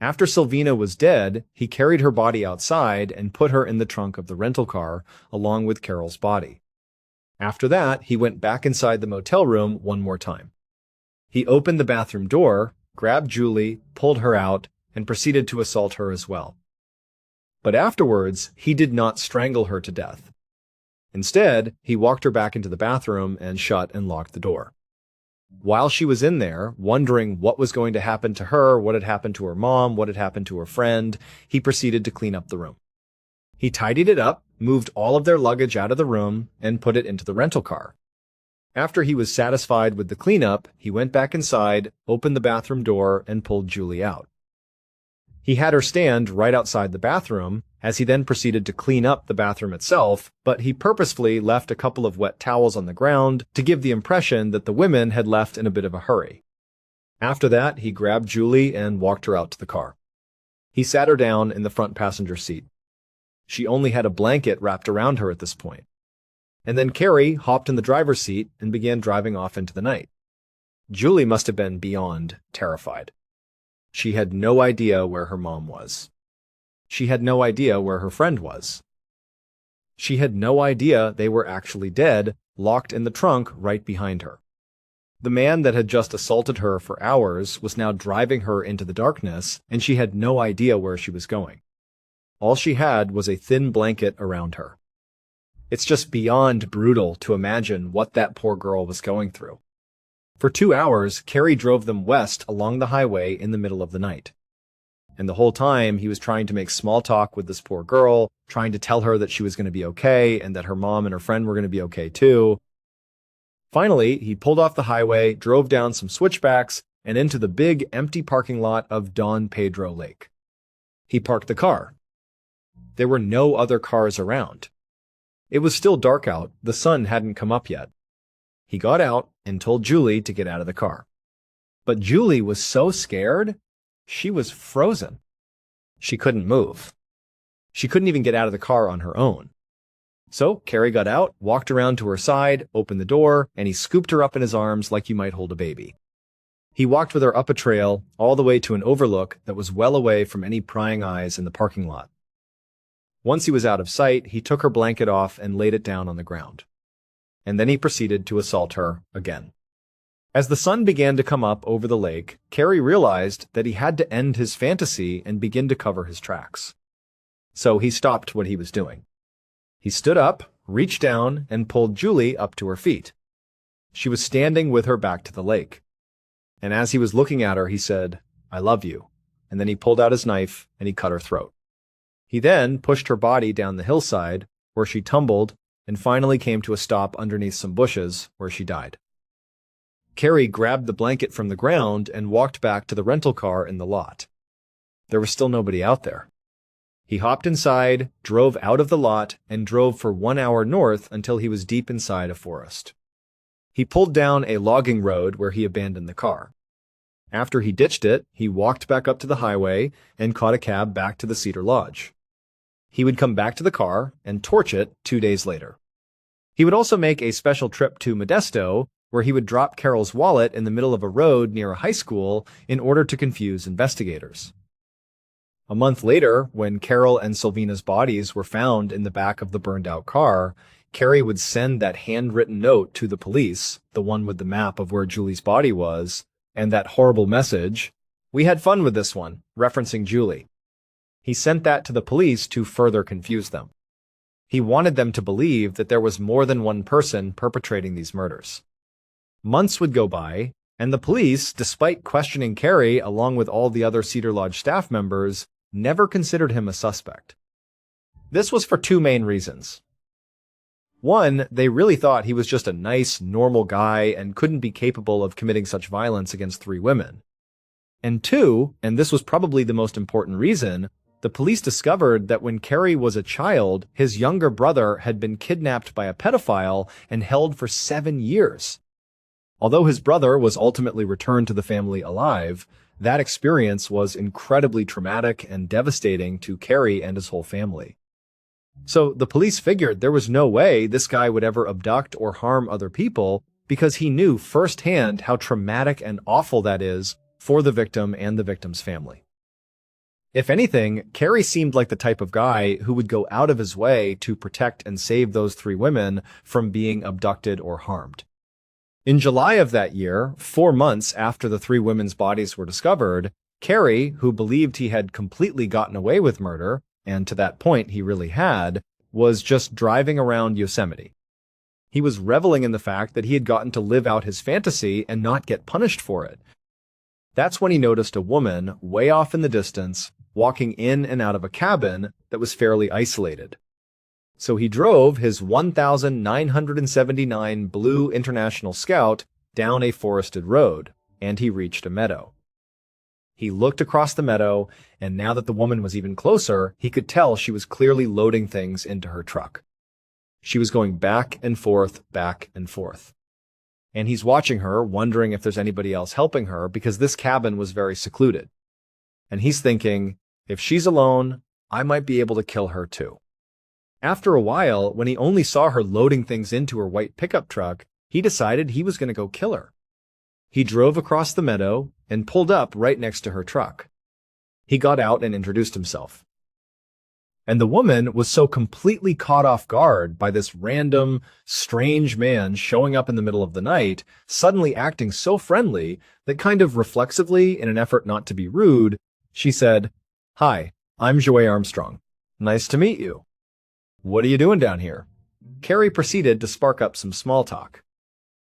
After Sylvina was dead, he carried her body outside and put her in the trunk of the rental car, along with Carol's body. After that, he went back inside the motel room one more time. He opened the bathroom door, grabbed Julie, pulled her out, and proceeded to assault her as well. But afterwards, he did not strangle her to death. Instead, he walked her back into the bathroom and shut and locked the door. While she was in there, wondering what was going to happen to her, what had happened to her mom, what had happened to her friend, he proceeded to clean up the room. He tidied it up, moved all of their luggage out of the room, and put it into the rental car. After he was satisfied with the cleanup, he went back inside, opened the bathroom door, and pulled Julie out. He had her stand right outside the bathroom, as he then proceeded to clean up the bathroom itself, but he purposefully left a couple of wet towels on the ground to give the impression that the women had left in a bit of a hurry. After that, he grabbed Julie and walked her out to the car. He sat her down in the front passenger seat. She only had a blanket wrapped around her at this point. And then Carrie hopped in the driver's seat and began driving off into the night. Julie must have been beyond terrified. She had no idea where her mom was. She had no idea where her friend was. She had no idea they were actually dead, locked in the trunk right behind her. The man that had just assaulted her for hours was now driving her into the darkness, and she had no idea where she was going. All she had was a thin blanket around her. It's just beyond brutal to imagine what that poor girl was going through. For 2 hours, Carrie drove them west along the highway in the middle of the night. And the whole time, he was trying to make small talk with this poor girl, trying to tell her that she was going to be okay and that her mom and her friend were going to be okay too. Finally, he pulled off the highway, drove down some switchbacks, and into the big, empty parking lot of Don Pedro Lake. He parked the car. There were no other cars around. It was still dark out, the sun hadn't come up yet. He got out and told Julie to get out of the car. But Julie was so scared, she was frozen. She couldn't move. She couldn't even get out of the car on her own. So Carrie got out, walked around to her side, opened the door, and he scooped her up in his arms like you might hold a baby. He walked with her up a trail all the way to an overlook that was well away from any prying eyes in the parking lot. Once he was out of sight, he took her blanket off and laid it down on the ground. And then he proceeded to assault her again. As the sun began to come up over the lake, Carrie realized that he had to end his fantasy and begin to cover his tracks. So he stopped what he was doing. He stood up, reached down, and pulled Julie up to her feet. She was standing with her back to the lake. And as he was looking at her, he said, "I love you." And then he pulled out his knife and he cut her throat. He then pushed her body down the hillside, where she tumbled, and finally came to a stop underneath some bushes, where she died. Carrie grabbed the blanket from the ground and walked back to the rental car in the lot. There was still nobody out there. He hopped inside, drove out of the lot, and drove for 1 hour north until he was deep inside a forest. He pulled down a logging road where he abandoned the car. After he ditched it, he walked back up to the highway and caught a cab back to the Cedar Lodge. He would come back to the car and torch it 2 days later. He would also make a special trip to Modesto, where he would drop Carol's wallet in the middle of a road near a high school in order to confuse investigators. A month later, when Carol and Sylvina's bodies were found in the back of the burned-out car, Carrie would send that handwritten note to the police, the one with the map of where Julie's body was, and that horrible message, "We had fun with this one," referencing Julie. He sent that to the police to further confuse them. He wanted them to believe that there was more than one person perpetrating these murders. Months would go by, and the police, despite questioning Carrie along with all the other Cedar Lodge staff members, never considered him a suspect. This was for 2 main reasons. One, they really thought he was just a nice, normal guy and couldn't be capable of committing such violence against 3 women. And 2, and this was probably the most important reason, the police discovered that when Carrie was a child, his younger brother had been kidnapped by a pedophile and held for 7 years. Although his brother was ultimately returned to the family alive, that experience was incredibly traumatic and devastating to Carrie and his whole family. So the police figured there was no way this guy would ever abduct or harm other people because he knew firsthand how traumatic and awful that is for the victim and the victim's family. If anything, Carrie seemed like the type of guy who would go out of his way to protect and save those 3 women from being abducted or harmed. In July of that year, 4 months after the 3 women's bodies were discovered, Carrie, who believed he had completely gotten away with murder, and to that point he really had, was just driving around Yosemite. He was reveling in the fact that he had gotten to live out his fantasy and not get punished for it. That's when he noticed a woman way off in the distance, walking in and out of a cabin that was fairly isolated. So he drove his 1979 Blue International Scout down a forested road, and he reached a meadow. He looked across the meadow, and now that the woman was even closer, he could tell she was clearly loading things into her truck. She was going back and forth, back and forth. And he's watching her, wondering if there's anybody else helping her, because this cabin was very secluded. And he's thinking, if she's alone, I might be able to kill her too. After a while, when he only saw her loading things into her white pickup truck, he decided he was going to go kill her. He drove across the meadow and pulled up right next to her truck. He got out and introduced himself. And the woman was so completely caught off guard by this random, strange man showing up in the middle of the night, suddenly acting so friendly that kind of reflexively, in an effort not to be rude, she said, "Hi, I'm Joey Armstrong. Nice to meet you. What are you doing down here?" Carrie proceeded to spark up some small talk.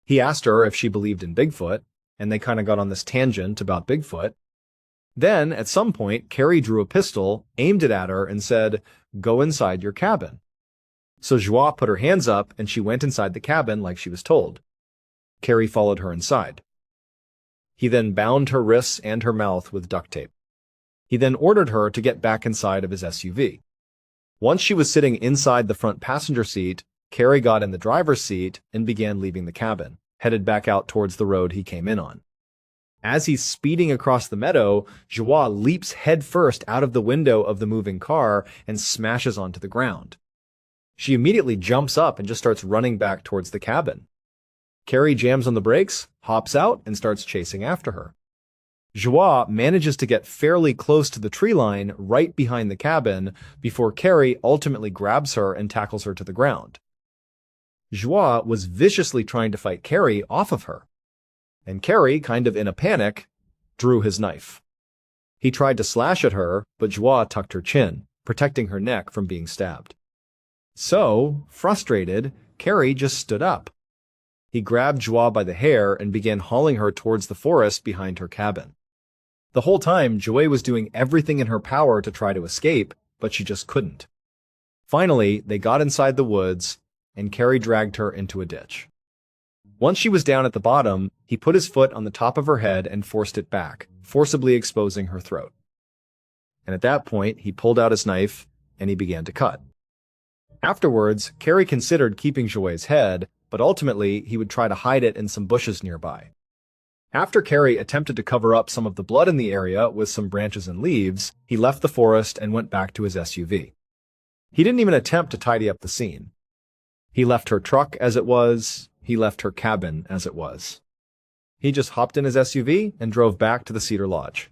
He asked her if she believed in Bigfoot, and they kind of got on this tangent about Bigfoot. Then, at some point, Carrie drew a pistol, aimed it at her, and said, "Go inside your cabin." So Joie put her hands up, and she went inside the cabin like she was told. Carrie followed her inside. He then bound her wrists and her mouth with duct tape. He then ordered her to get back inside of his SUV. Once she was sitting inside the front passenger seat, Carrie got in the driver's seat and began leaving the cabin, headed back out towards the road he came in on. As he's speeding across the meadow, Joie leaps headfirst out of the window of the moving car and smashes onto the ground. She immediately jumps up and just starts running back towards the cabin. Carrie jams on the brakes, hops out, and starts chasing after her. Joie manages to get fairly close to the tree line right behind the cabin before Carrie ultimately grabs her and tackles her to the ground. Joie was viciously trying to fight Carrie off of her, and Carrie, kind of in a panic, drew his knife. He tried to slash at her, but Joie tucked her chin, protecting her neck from being stabbed. So, frustrated, Carrie just stood up. He grabbed Joie by the hair and began hauling her towards the forest behind her cabin. The whole time, Joie was doing everything in her power to try to escape, but she just couldn't. Finally, they got inside the woods, and Carrie dragged her into a ditch. Once she was down at the bottom, he put his foot on the top of her head and forced it back, forcibly exposing her throat. And at that point, he pulled out his knife, and he began to cut. Afterwards, Carrie considered keeping Joie's head, but ultimately he would try to hide it in some bushes nearby. After Carrie attempted to cover up some of the blood in the area with some branches and leaves, he left the forest and went back to his SUV. He didn't even attempt to tidy up the scene. He left her truck as it was. He left her cabin as it was. He just hopped in his SUV and drove back to the Cedar Lodge.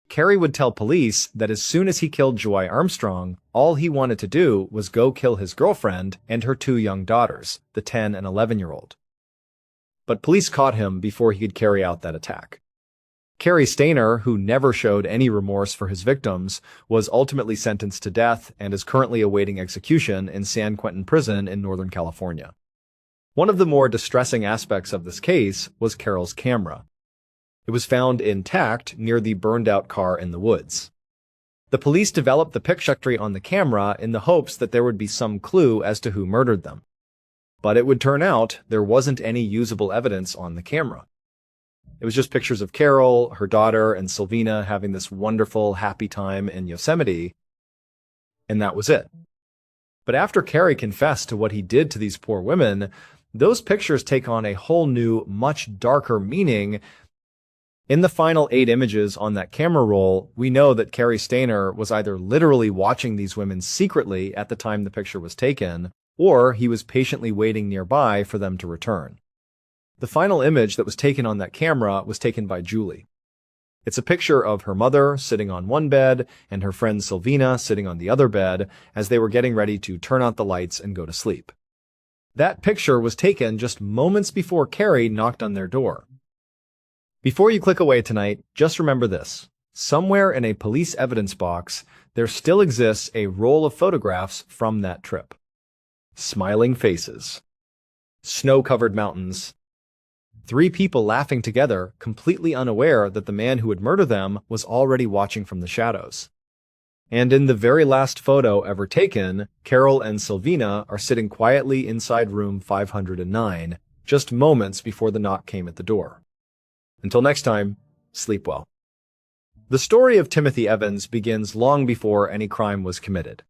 Carrie would tell police that as soon as he killed Joie Armstrong, all he wanted to do was go kill his girlfriend and her two young daughters, the 10 and 11-year-old. But police caught him before he could carry out that attack. Cary Stayner, who never showed any remorse for his victims, was ultimately sentenced to death and is currently awaiting execution in San Quentin Prison in Northern California. One of the more distressing aspects of this case was Carol's camera. It was found intact near the burned-out car in the woods. The police developed the picture on the camera in the hopes that there would be some clue as to who murdered them. But it would turn out there wasn't any usable evidence on the camera. It was just pictures of Carol, her daughter, and Sylvina having this wonderful, happy time in Yosemite, and that was it. But after Cary confessed to what he did to these poor women, those pictures take on a whole new, much darker meaning. In the final 8 images on that camera roll, we know that Cary Stayner was either literally watching these women secretly at the time the picture was taken, or he was patiently waiting nearby for them to return. The final image that was taken on that camera was taken by Julie. It's a picture of her mother sitting on one bed and her friend Sylvina sitting on the other bed as they were getting ready to turn out the lights and go to sleep. That picture was taken just moments before Cary knocked on their door. Before you click away tonight, just remember this. Somewhere in a police evidence box, there still exists a roll of photographs from that trip. Smiling faces. Snow-covered mountains. 3 people laughing together, completely unaware that the man who would murder them was already watching from the shadows. And in the very last photo ever taken, Carol and Sylvina are sitting quietly inside room 509, just moments before the knock came at the door. Until next time, sleep well. The story of Timothy Evans begins long before any crime was committed.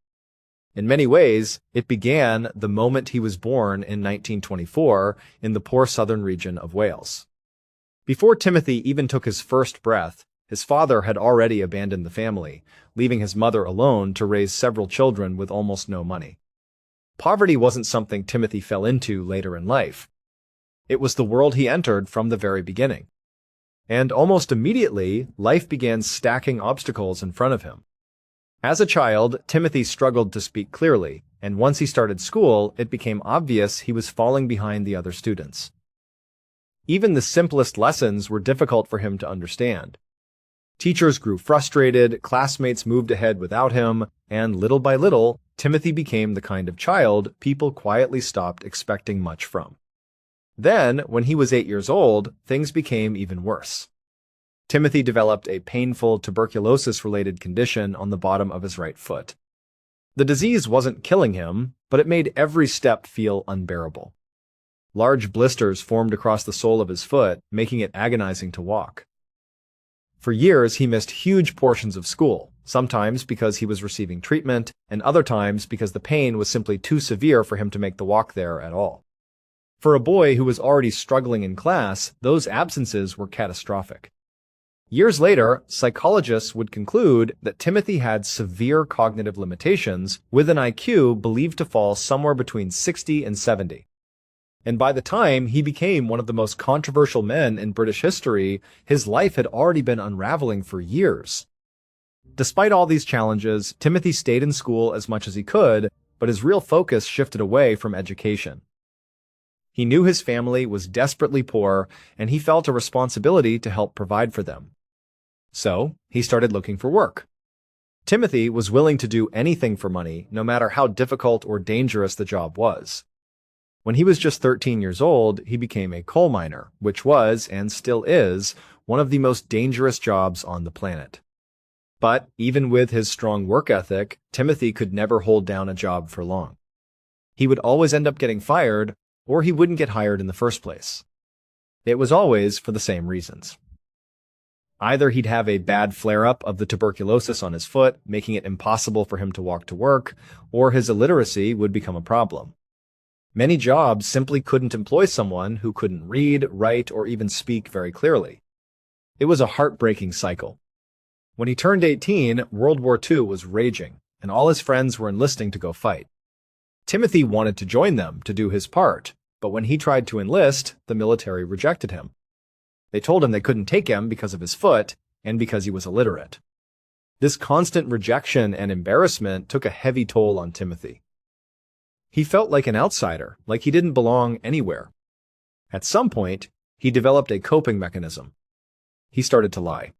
In many ways, it began the moment he was born in 1924 in the poor southern region of Wales. Before Timothy even took his first breath, his father had already abandoned the family, leaving his mother alone to raise several children with almost no money. Poverty wasn't something Timothy fell into later in life. It was the world he entered from the very beginning. And almost immediately, life began stacking obstacles in front of him. As a child, Timothy struggled to speak clearly, and once he started school, it became obvious he was falling behind the other students. Even the simplest lessons were difficult for him to understand. Teachers grew frustrated, classmates moved ahead without him, and little by little, Timothy became the kind of child people quietly stopped expecting much from. Then, when he was 8 years old, things became even worse. Timothy developed a painful tuberculosis-related condition on the bottom of his right foot. The disease wasn't killing him, but it made every step feel unbearable. Large blisters formed across the sole of his foot, making it agonizing to walk. For years, he missed huge portions of school, sometimes because he was receiving treatment, and other times because the pain was simply too severe for him to make the walk there at all. For a boy who was already struggling in class, those absences were catastrophic. Years later, psychologists would conclude that Timothy had severe cognitive limitations with an IQ believed to fall somewhere between 60 and 70. And by the time he became one of the most controversial men in British history, his life had already been unraveling for years. Despite all these challenges, Timothy stayed in school as much as he could, but his real focus shifted away from education. He knew his family was desperately poor, and he felt a responsibility to help provide for them. So, he started looking for work. Timothy was willing to do anything for money, no matter how difficult or dangerous the job was. When he was just 13 years old, he became a coal miner, which was, and still is, one of the most dangerous jobs on the planet. But even with his strong work ethic, Timothy could never hold down a job for long. He would always end up getting fired, or he wouldn't get hired in the first place. It was always for the same reasons. Either he'd have a bad flare-up of the tuberculosis on his foot, making it impossible for him to walk to work, or his illiteracy would become a problem. Many jobs simply couldn't employ someone who couldn't read, write, or even speak very clearly. It was a heartbreaking cycle. When he turned 18, World War II was raging, and all his friends were enlisting to go fight. Timothy wanted to join them to do his part, but when he tried to enlist, the military rejected him. They told him they couldn't take him because of his foot and because he was illiterate. This constant rejection and embarrassment took a heavy toll on Timothy. He felt like an outsider, like he didn't belong anywhere. At some point, he developed a coping mechanism. He started to lie.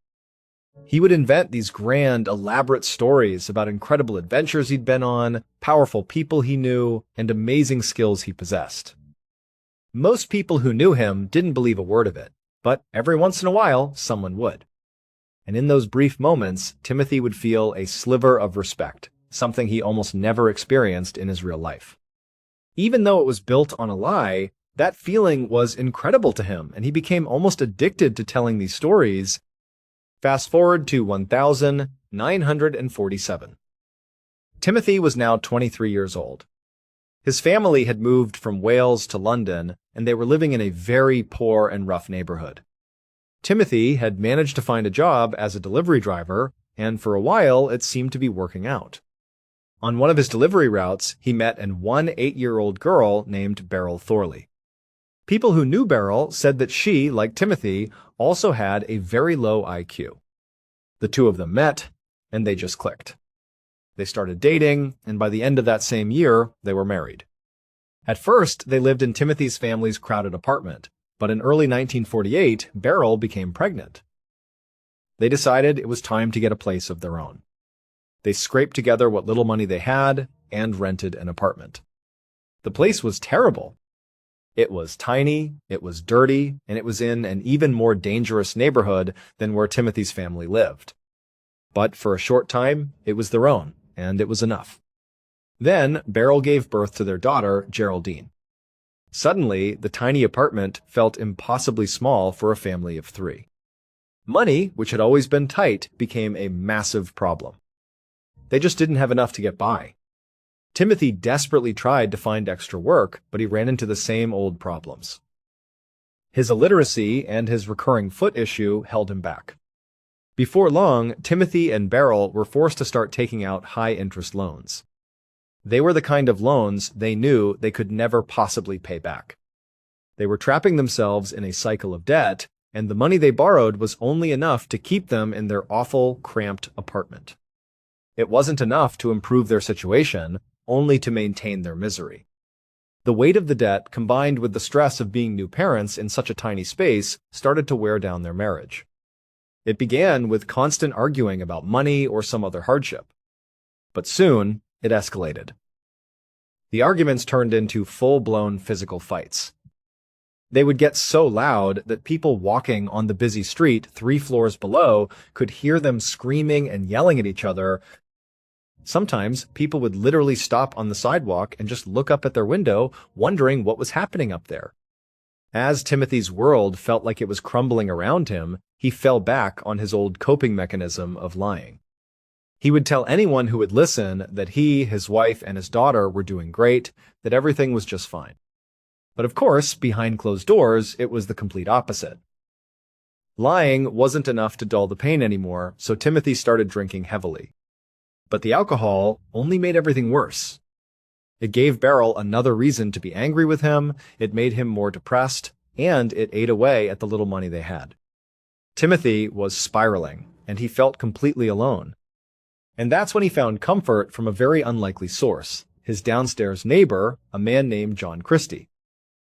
He would invent these grand, elaborate stories about incredible adventures he'd been on, powerful people he knew, and amazing skills he possessed. Most people who knew him didn't believe a word of it, but every once in a while, someone would. And in those brief moments, Timothy would feel a sliver of respect, something he almost never experienced in his real life. Even though it was built on a lie, that feeling was incredible to him, and he became almost addicted to telling these stories. Fast forward to 1947. Timothy was now 23 years old. His family had moved from Wales to London, and they were living in a very poor and rough neighborhood. Timothy had managed to find a job as a delivery driver, and for a while it seemed to be working out. On one of his delivery routes, he met an 8-year-old girl named Beryl Thorley. People who knew Beryl said that she, like Timothy, also had a very low IQ. The two of them met, and they just clicked. They started dating, and by the end of that same year, they were married. At first, they lived in Timothy's family's crowded apartment, but in early 1948, Beryl became pregnant. They decided it was time to get a place of their own. They scraped together what little money they had and rented an apartment. The place was terrible. It was tiny, it was dirty, and it was in an even more dangerous neighborhood than where Timothy's family lived. But for a short time, it was their own, and it was enough. Then, Beryl gave birth to their daughter, Geraldine. Suddenly, the tiny apartment felt impossibly small for a family of 3. Money, which had always been tight, became a massive problem. They just didn't have enough to get by. Timothy desperately tried to find extra work, but he ran into the same old problems. His illiteracy and his recurring foot issue held him back. Before long, Timothy and Beryl were forced to start taking out high-interest loans. They were the kind of loans they knew they could never possibly pay back. They were trapping themselves in a cycle of debt, and the money they borrowed was only enough to keep them in their awful, cramped apartment. It wasn't enough to improve their situation, only to maintain their misery. The weight of the debt, combined with the stress of being new parents in such a tiny space, started to wear down their marriage. It began with constant arguing about money or some other hardship. But soon, it escalated. The arguments turned into full-blown physical fights. They would get so loud that people walking on the busy street 3 floors below could hear them screaming and yelling at each other. Sometimes people would literally stop on the sidewalk and just look up at their window, wondering what was happening up there. As Timothy's world felt like it was crumbling around him, he fell back on his old coping mechanism of lying. He would tell anyone who would listen that he, his wife, and his daughter were doing great, that everything was just fine. But of course, behind closed doors, it was the complete opposite. Lying wasn't enough to dull the pain anymore, so Timothy started drinking heavily. But the alcohol only made everything worse. It gave Beryl another reason to be angry with him, it made him more depressed, and it ate away at the little money they had. Timothy was spiraling, and he felt completely alone. And that's when he found comfort from a very unlikely source, his downstairs neighbor, a man named John Christie.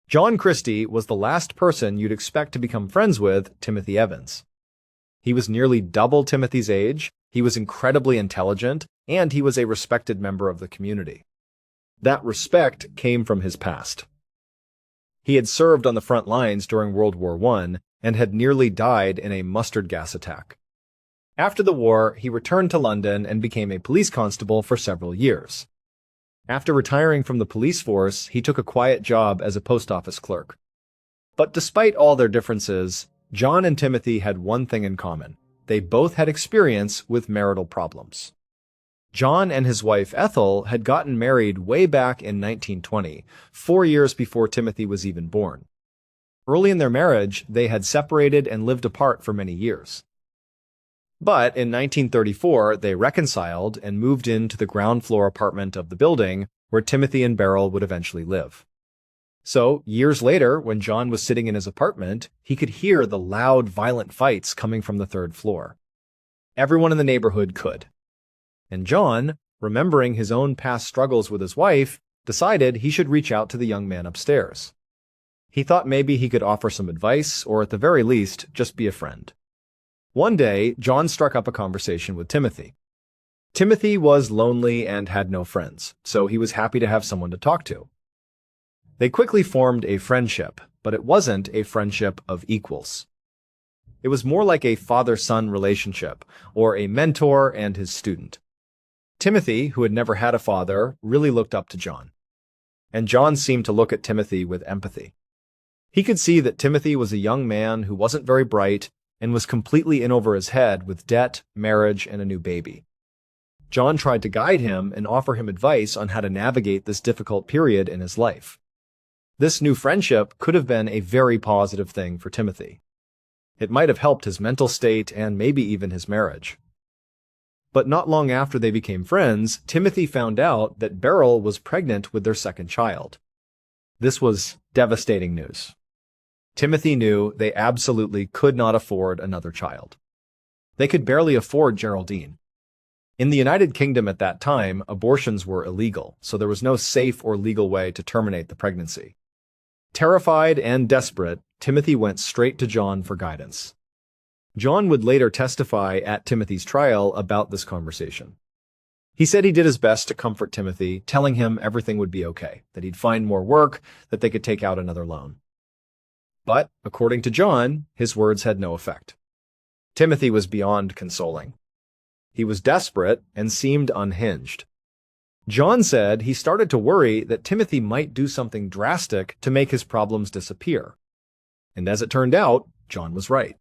John Christie was the last person you'd expect to become friends with Timothy Evans. He was nearly double Timothy's age, he was incredibly intelligent, and he was a respected member of the community. That respect came from his past. He had served on the front lines during World War I and had nearly died in a mustard gas attack. After the war, he returned to London and became a police constable for several years. After retiring from the police force, he took a quiet job as a post office clerk. But despite all their differences, John and Timothy had one thing in common. They both had experience with marital problems. John and his wife Ethel had gotten married way back in 1920, 4 years before Timothy was even born. Early in their marriage, they had separated and lived apart for many years. But in 1934, they reconciled and moved into the ground floor apartment of the building where Timothy and Beryl would eventually live. So, years later, when John was sitting in his apartment, he could hear the loud, violent fights coming from the 3rd floor. Everyone in the neighborhood could. And John, remembering his own past struggles with his wife, decided he should reach out to the young man upstairs. He thought maybe he could offer some advice, or at the very least, just be a friend. One day, John struck up a conversation with Timothy. Timothy was lonely and had no friends, so he was happy to have someone to talk to. They quickly formed a friendship, but it wasn't a friendship of equals. It was more like a father-son relationship, or a mentor and his student. Timothy, who had never had a father, really looked up to John. And John seemed to look at Timothy with empathy. He could see that Timothy was a young man who wasn't very bright and was completely in over his head with debt, marriage, and a new baby. John tried to guide him and offer him advice on how to navigate this difficult period in his life. This new friendship could have been a very positive thing for Timothy. It might have helped his mental state and maybe even his marriage. But not long after they became friends, Timothy found out that Beryl was pregnant with their second child. This was devastating news. Timothy knew they absolutely could not afford another child. They could barely afford Geraldine. In the United Kingdom at that time, abortions were illegal, so there was no safe or legal way to terminate the pregnancy. Terrified and desperate, Timothy went straight to John for guidance. John would later testify at Timothy's trial about this conversation. He said he did his best to comfort Timothy, telling him everything would be okay, that he'd find more work, that they could take out another loan. But, according to John, his words had no effect. Timothy was beyond consoling. He was desperate and seemed unhinged. John said he started to worry that Timothy might do something drastic to make his problems disappear. And as it turned out, John was right.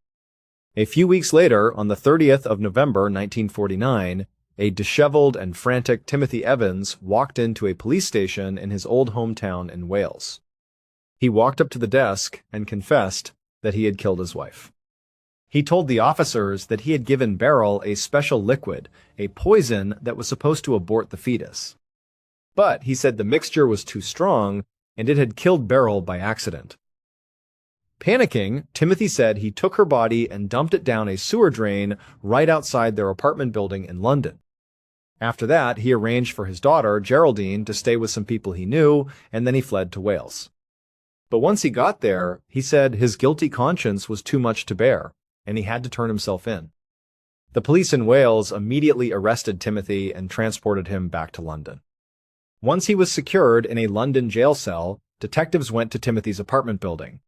A few weeks later, on the 30th of November 1949, a disheveled and frantic Timothy Evans walked into a police station in his old hometown in Wales. He walked up to the desk and confessed that he had killed his wife. He told the officers that he had given Beryl a special liquid, a poison that was supposed to abort the fetus. But he said the mixture was too strong and it had killed Beryl by accident. Panicking, Timothy said he took her body and dumped it down a sewer drain right outside their apartment building in London. After that, he arranged for his daughter, Geraldine, to stay with some people he knew, and then he fled to Wales. But once he got there, he said his guilty conscience was too much to bear, and he had to turn himself in. The police in Wales immediately arrested Timothy and transported him back to London. Once he was secured in a London jail cell, detectives went to Timothy's apartment building.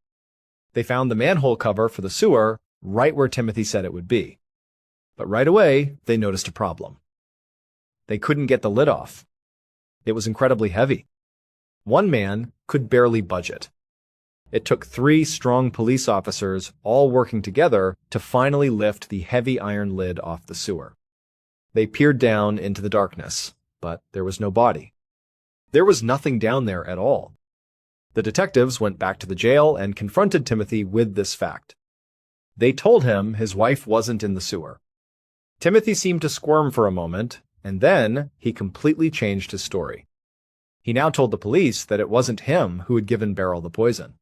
They found the manhole cover for the sewer right where Timothy said it would be. But right away, they noticed a problem. They couldn't get the lid off. It was incredibly heavy. One man could barely budge it. It took 3 strong police officers all working together to finally lift the heavy iron lid off the sewer. They peered down into the darkness, but there was no body. There was nothing down there at all. The detectives went back to the jail and confronted Timothy with this fact. They told him his wife wasn't in the sewer. Timothy seemed to squirm for a moment, and then he completely changed his story. He now told the police that it wasn't him who had given Beryl the poison.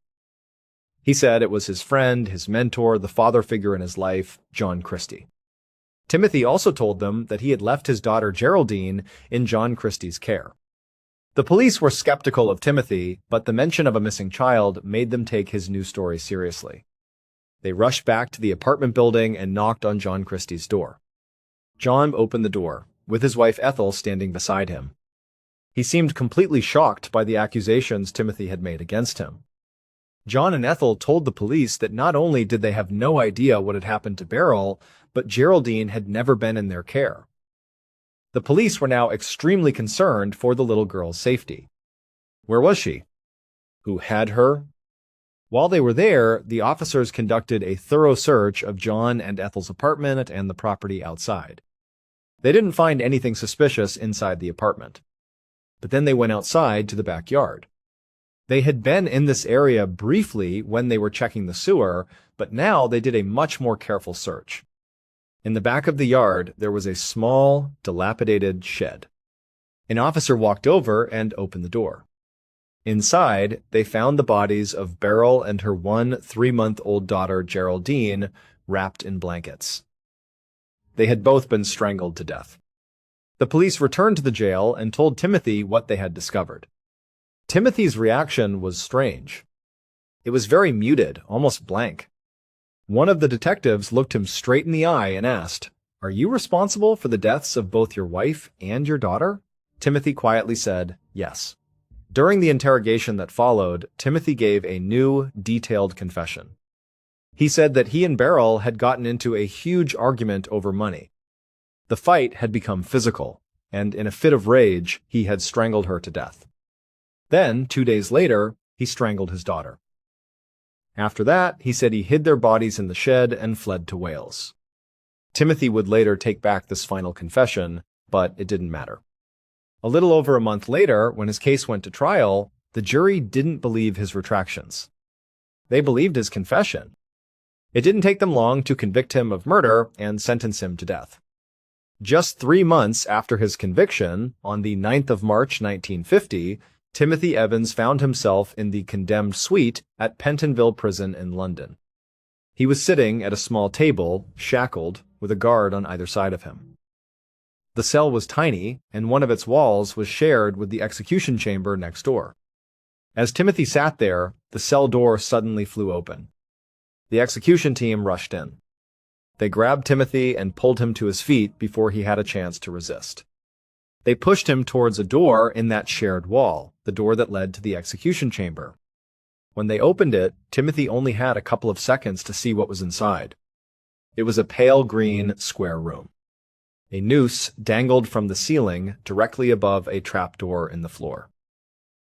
He said it was his friend, his mentor, the father figure in his life, John Christie. Timothy also told them that he had left his daughter Geraldine in John Christie's care. The police were skeptical of Timothy, but the mention of a missing child made them take his new story seriously. They rushed back to the apartment building and knocked on John Christie's door. John opened the door, with his wife Ethel standing beside him. He seemed completely shocked by the accusations Timothy had made against him. John and Ethel told the police that not only did they have no idea what had happened to Beryl, but Geraldine had never been in their care. The police were now extremely concerned for the little girl's safety. Where was she? Who had her? While they were there, the officers conducted a thorough search of John and Ethel's apartment and the property outside. They didn't find anything suspicious inside the apartment. But then they went outside to the backyard. They had been in this area briefly when they were checking the sewer, but now they did a much more careful search. In the back of the yard, there was a small, dilapidated shed. An officer walked over and opened the door. Inside, they found the bodies of Beryl and her 3-month-old daughter, Geraldine, wrapped in blankets. They had both been strangled to death. The police returned to the jail and told Timothy what they had discovered. Timothy's reaction was strange. It was very muted, almost blank. One of the detectives looked him straight in the eye and asked, "Are you responsible for the deaths of both your wife and your daughter?" Timothy quietly said, "Yes." During the interrogation that followed, Timothy gave a new, detailed confession. He said that he and Beryl had gotten into a huge argument over money. The fight had become physical, and in a fit of rage, he had strangled her to death. Then, 2 days later, he strangled his daughter. After that, he said he hid their bodies in the shed and fled to Wales. Timothy would later take back this final confession, but it didn't matter. A little over a month later, when his case went to trial, the jury didn't believe his retractions. They believed his confession. It didn't take them long to convict him of murder and sentence him to death. Just 3 months after his conviction, on the 9th of March 1950, Timothy Evans found himself in the condemned suite at Pentonville Prison in London. He was sitting at a small table, shackled, with a guard on either side of him. The cell was tiny, and one of its walls was shared with the execution chamber next door. As Timothy sat there, the cell door suddenly flew open. The execution team rushed in. They grabbed Timothy and pulled him to his feet before he had a chance to resist. They pushed him towards a door in that shared wall, the door that led to the execution chamber. When they opened it, Timothy only had a couple of seconds to see what was inside. It was a pale green, square room. A noose dangled from the ceiling directly above a trapdoor in the floor.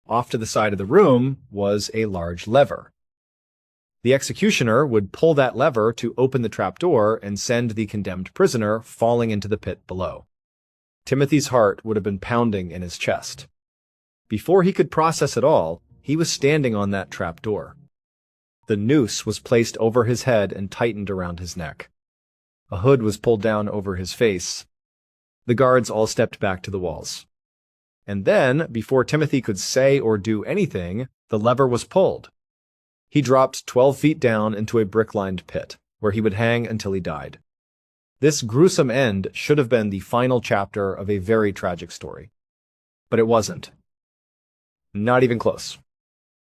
Off to the side of the room was a large lever. The executioner would pull that lever to open the trapdoor and send the condemned prisoner falling into the pit below. Timothy's heart would have been pounding in his chest. Before he could process it all, he was standing on that trapdoor. The noose was placed over his head and tightened around his neck. A hood was pulled down over his face. The guards all stepped back to the walls. And then, before Timothy could say or do anything, the lever was pulled. He dropped 12 feet down into a brick-lined pit, where he would hang until he died. This gruesome end should have been the final chapter of a very tragic story. But it wasn't. Not even close.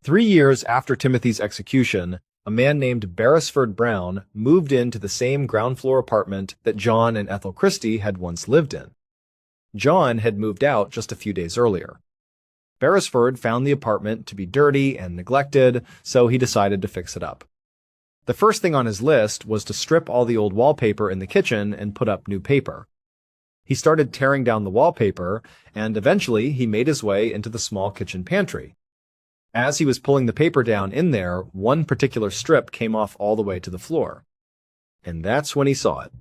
3 years after Timothy's execution, a man named Beresford Brown moved into the same ground-floor apartment that John and Ethel Christie had once lived in. John had moved out just a few days earlier. Beresford found the apartment to be dirty and neglected, so he decided to fix it up. The first thing on his list was to strip all the old wallpaper in the kitchen and put up new paper. He started tearing down the wallpaper, and eventually he made his way into the small kitchen pantry. As he was pulling the paper down in there, one particular strip came off all the way to the floor. And that's when he saw it.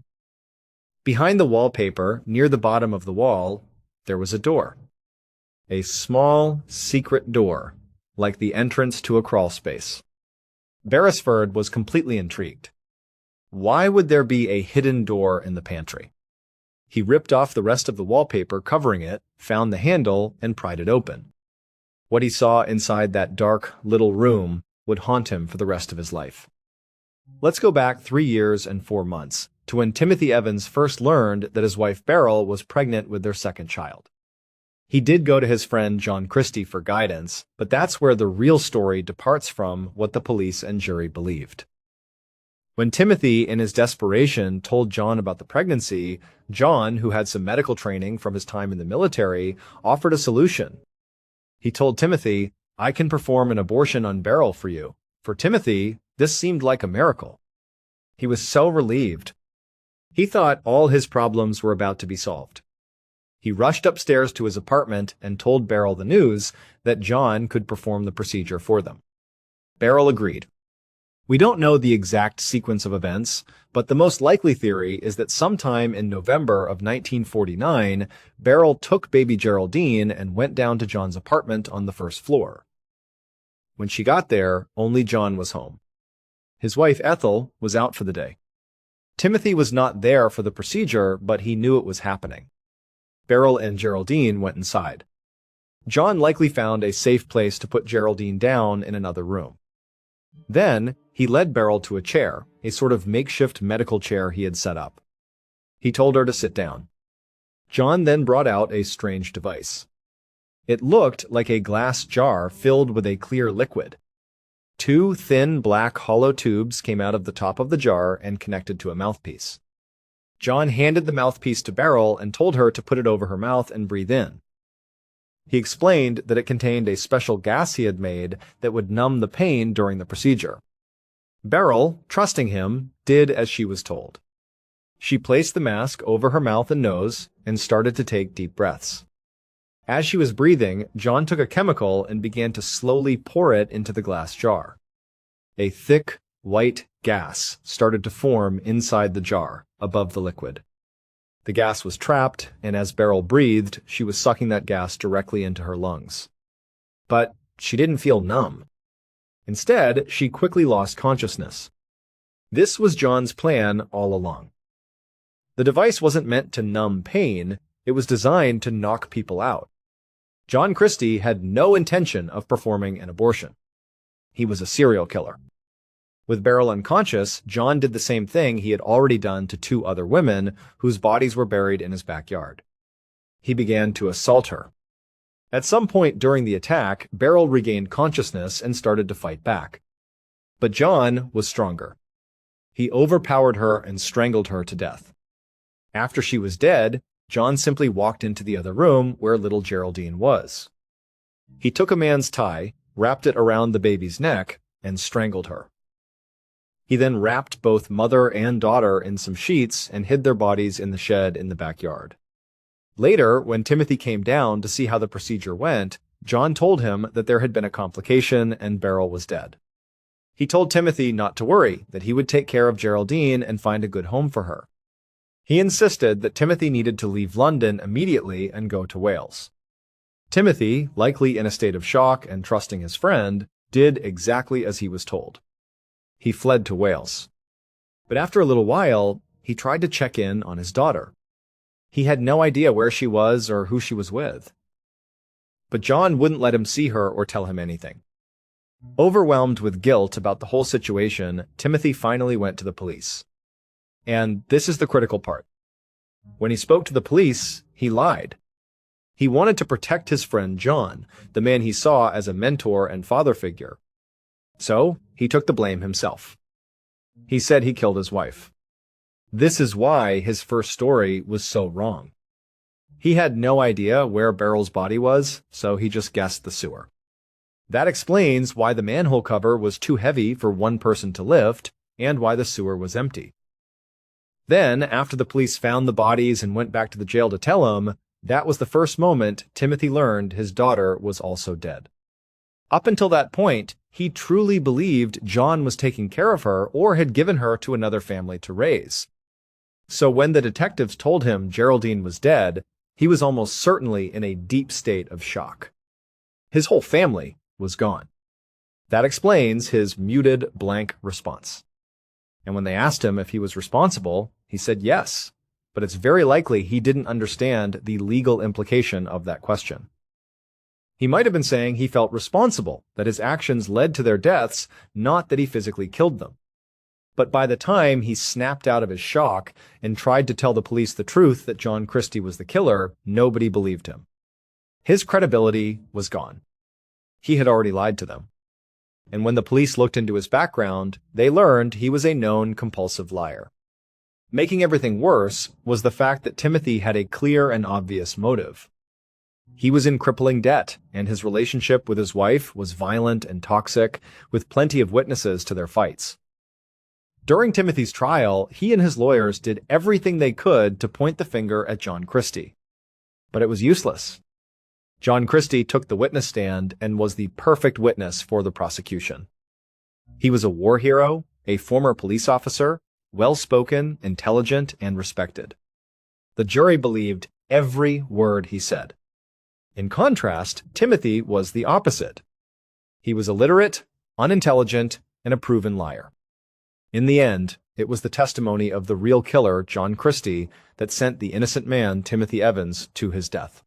Behind the wallpaper, near the bottom of the wall, there was a door. A small, secret door, like the entrance to a crawl space. Beresford was completely intrigued. Why would there be a hidden door in the pantry? He ripped off the rest of the wallpaper covering it, found the handle, and pried it open. What he saw inside that dark, little room would haunt him for the rest of his life. Let's go back 3 years and 4 months, to when Timothy Evans first learned that his wife Beryl was pregnant with their second child. He did go to his friend John Christie for guidance, but that's where the real story departs from what the police and jury believed. When Timothy, in his desperation, told John about the pregnancy, John, who had some medical training from his time in the military, offered a solution. He told Timothy, "I can perform an abortion on Beryl for you." For Timothy, this seemed like a miracle. He was so relieved. He thought all his problems were about to be solved. He rushed upstairs to his apartment and told Beryl the news that John could perform the procedure for them. Beryl agreed. We don't know the exact sequence of events, but the most likely theory is that sometime in November of 1949, Beryl took baby Geraldine and went down to John's apartment on the first floor. When she got there, only John was home. His wife Ethel was out for the day. Timothy was not there for the procedure, but he knew it was happening. Beryl and Geraldine went inside. John likely found a safe place to put Geraldine down in another room. Then, he led Beryl to a chair, a sort of makeshift medical chair he had set up. He told her to sit down. John then brought out a strange device. It looked like a glass jar filled with a clear liquid. 2 thin black hollow tubes came out of the top of the jar and connected to a mouthpiece. John handed the mouthpiece to Beryl and told her to put it over her mouth and breathe in. He explained that it contained a special gas he had made that would numb the pain during the procedure. Beryl, trusting him, did as she was told. She placed the mask over her mouth and nose and started to take deep breaths. As she was breathing, John took a chemical and began to slowly pour it into the glass jar. A thick, white gas started to form inside the jar, above the liquid. The gas was trapped, and as Beryl breathed, she was sucking that gas directly into her lungs. But she didn't feel numb. Instead, she quickly lost consciousness. This was John's plan all along. The device wasn't meant to numb pain, it was designed to knock people out. John Christie had no intention of performing an abortion. He was a serial killer. With Beryl unconscious, John did the same thing he had already done to 2 other women whose bodies were buried in his backyard. He began to assault her. At some point during the attack, Beryl regained consciousness and started to fight back. But John was stronger. He overpowered her and strangled her to death. After she was dead, John simply walked into the other room where little Geraldine was. He took a man's tie, wrapped it around the baby's neck, and strangled her. He then wrapped both mother and daughter in some sheets and hid their bodies in the shed in the backyard. Later, when Timothy came down to see how the procedure went, John told him that there had been a complication and Beryl was dead. He told Timothy not to worry, that he would take care of Geraldine and find a good home for her. He insisted that Timothy needed to leave London immediately and go to Wales. Timothy, likely in a state of shock and trusting his friend, did exactly as he was told. He fled to Wales. But after a little while, he tried to check in on his daughter. He had no idea where she was or who she was with. But John wouldn't let him see her or tell him anything. Overwhelmed with guilt about the whole situation, Timothy finally went to the police. And this is the critical part. When he spoke to the police, he lied. He wanted to protect his friend John, the man he saw as a mentor and father figure. So, he took the blame himself. He said he killed his wife. This is why his first story was so wrong. He had no idea where Beryl's body was, so he just guessed the sewer. That explains why the manhole cover was too heavy for one person to lift, and why the sewer was empty. Then, after the police found the bodies and went back to the jail to tell him, that was the first moment Timothy learned his daughter was also dead. Up until that point, he truly believed John was taking care of her or had given her to another family to raise. So when the detectives told him Geraldine was dead, he was almost certainly in a deep state of shock. His whole family was gone. That explains his muted, blank response. And when they asked him if he was responsible, he said yes, but it's very likely he didn't understand the legal implication of that question. He might have been saying he felt responsible, that his actions led to their deaths, not that he physically killed them. But by the time he snapped out of his shock and tried to tell the police the truth that John Christie was the killer, nobody believed him. His credibility was gone. He had already lied to them. And when the police looked into his background, they learned he was a known compulsive liar. Making everything worse was the fact that Timothy had a clear and obvious motive. He was in crippling debt, and his relationship with his wife was violent and toxic, with plenty of witnesses to their fights. During Timothy's trial, he and his lawyers did everything they could to point the finger at John Christie. But it was useless. John Christie took the witness stand and was the perfect witness for the prosecution. He was a war hero, a former police officer, well-spoken, intelligent, and respected. The jury believed every word he said. In contrast, Timothy was the opposite. He was illiterate, unintelligent, and a proven liar. In the end, it was the testimony of the real killer, John Christie, that sent the innocent man, Timothy Evans, to his death.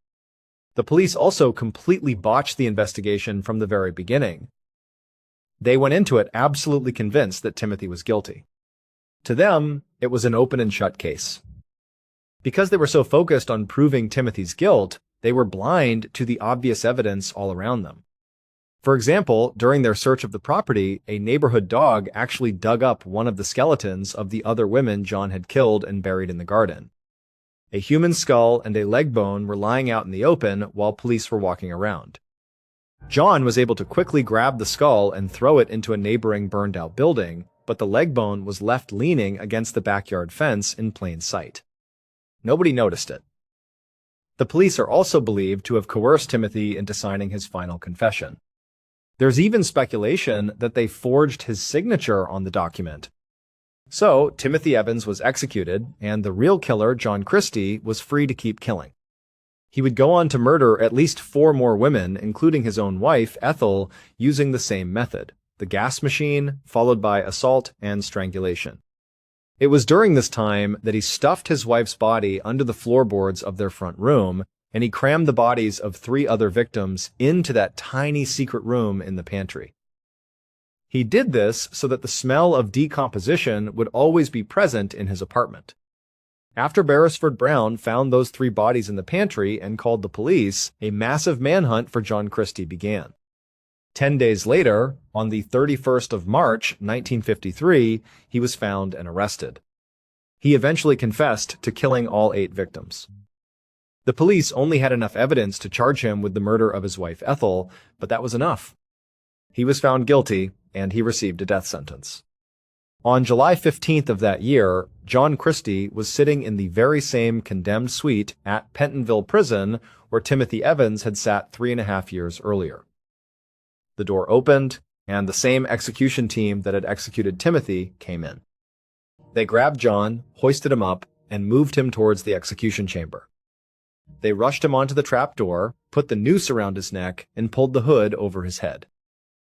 The police also completely botched the investigation from the very beginning. They went into it absolutely convinced that Timothy was guilty. To them, it was an open and shut case. Because they were so focused on proving Timothy's guilt, they were blind to the obvious evidence all around them. For example, during their search of the property, a neighborhood dog actually dug up one of the skeletons of the other women John had killed and buried in the garden. A human skull and a leg bone were lying out in the open while police were walking around. John was able to quickly grab the skull and throw it into a neighboring burned-out building, but the leg bone was left leaning against the backyard fence in plain sight. Nobody noticed it. The police are also believed to have coerced Timothy into signing his final confession. There's even speculation that they forged his signature on the document. So, Timothy Evans was executed, and the real killer, John Christie, was free to keep killing. He would go on to murder at least 4 more women, including his own wife, Ethel, using the same method, the gas machine, followed by assault and strangulation. It was during this time that he stuffed his wife's body under the floorboards of their front room, and he crammed the bodies of 3 other victims into that tiny secret room in the pantry. He did this so that the smell of decomposition would always be present in his apartment. After Beresford Brown found those 3 bodies in the pantry and called the police, a massive manhunt for John Christie began. 10 days later, on the 31st of March, 1953, he was found and arrested. He eventually confessed to killing all 8 victims. The police only had enough evidence to charge him with the murder of his wife Ethel, but that was enough. He was found guilty, and he received a death sentence. On July 15th of that year, John Christie was sitting in the very same condemned suite at Pentonville Prison where Timothy Evans had sat 3.5 years earlier. The door opened, and the same execution team that had executed Timothy came in. They grabbed John, hoisted him up, and moved him towards the execution chamber. They rushed him onto the trap door, put the noose around his neck, and pulled the hood over his head.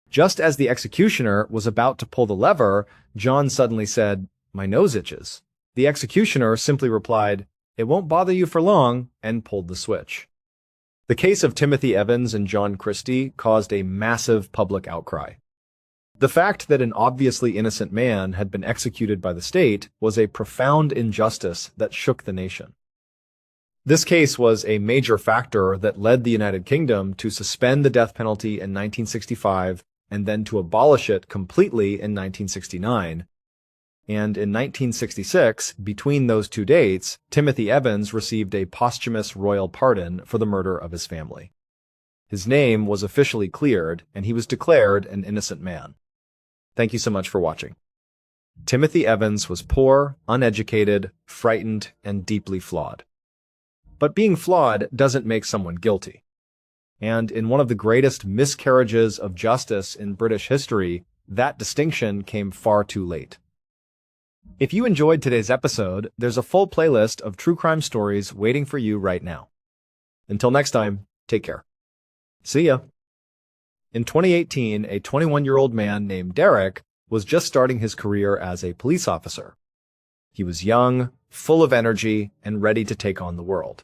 Just as the executioner was about to pull the lever, John suddenly said, "My nose itches." The executioner simply replied, "It won't bother you for long," and pulled the switch. The case of Timothy Evans and John Christie caused a massive public outcry. The fact that an obviously innocent man had been executed by the state was a profound injustice that shook the nation. This case was a major factor that led the United Kingdom to suspend the death penalty in 1965 and then to abolish it completely in 1969. And in 1966, between those two dates, Timothy Evans received a posthumous royal pardon for the murder of his family. His name was officially cleared, and he was declared an innocent man. Thank you so much for watching. Timothy Evans was poor, uneducated, frightened, and deeply flawed. But being flawed doesn't make someone guilty. And in one of the greatest miscarriages of justice in British history, that distinction came far too late. If you enjoyed today's episode, there's a full playlist of true crime stories waiting for you right now. Until next time, take care. See ya. In 2018, a 21-year-old man named Derek was just starting his career as a police officer. He was young, full of energy, and ready to take on the world.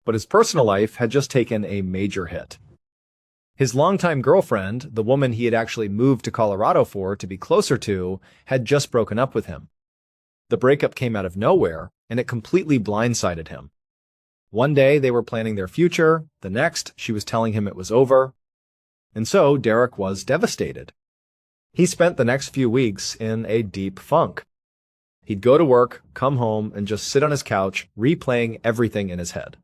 But his personal life had just taken a major hit. His longtime girlfriend, the woman he had actually moved to Colorado for to be closer to, had just broken up with him. The breakup came out of nowhere, and it completely blindsided him. One day they were planning their future, the next she was telling him it was over. And so Derek was devastated. He spent the next few weeks in a deep funk. He'd go to work, come home, and just sit on his couch, replaying everything in his head.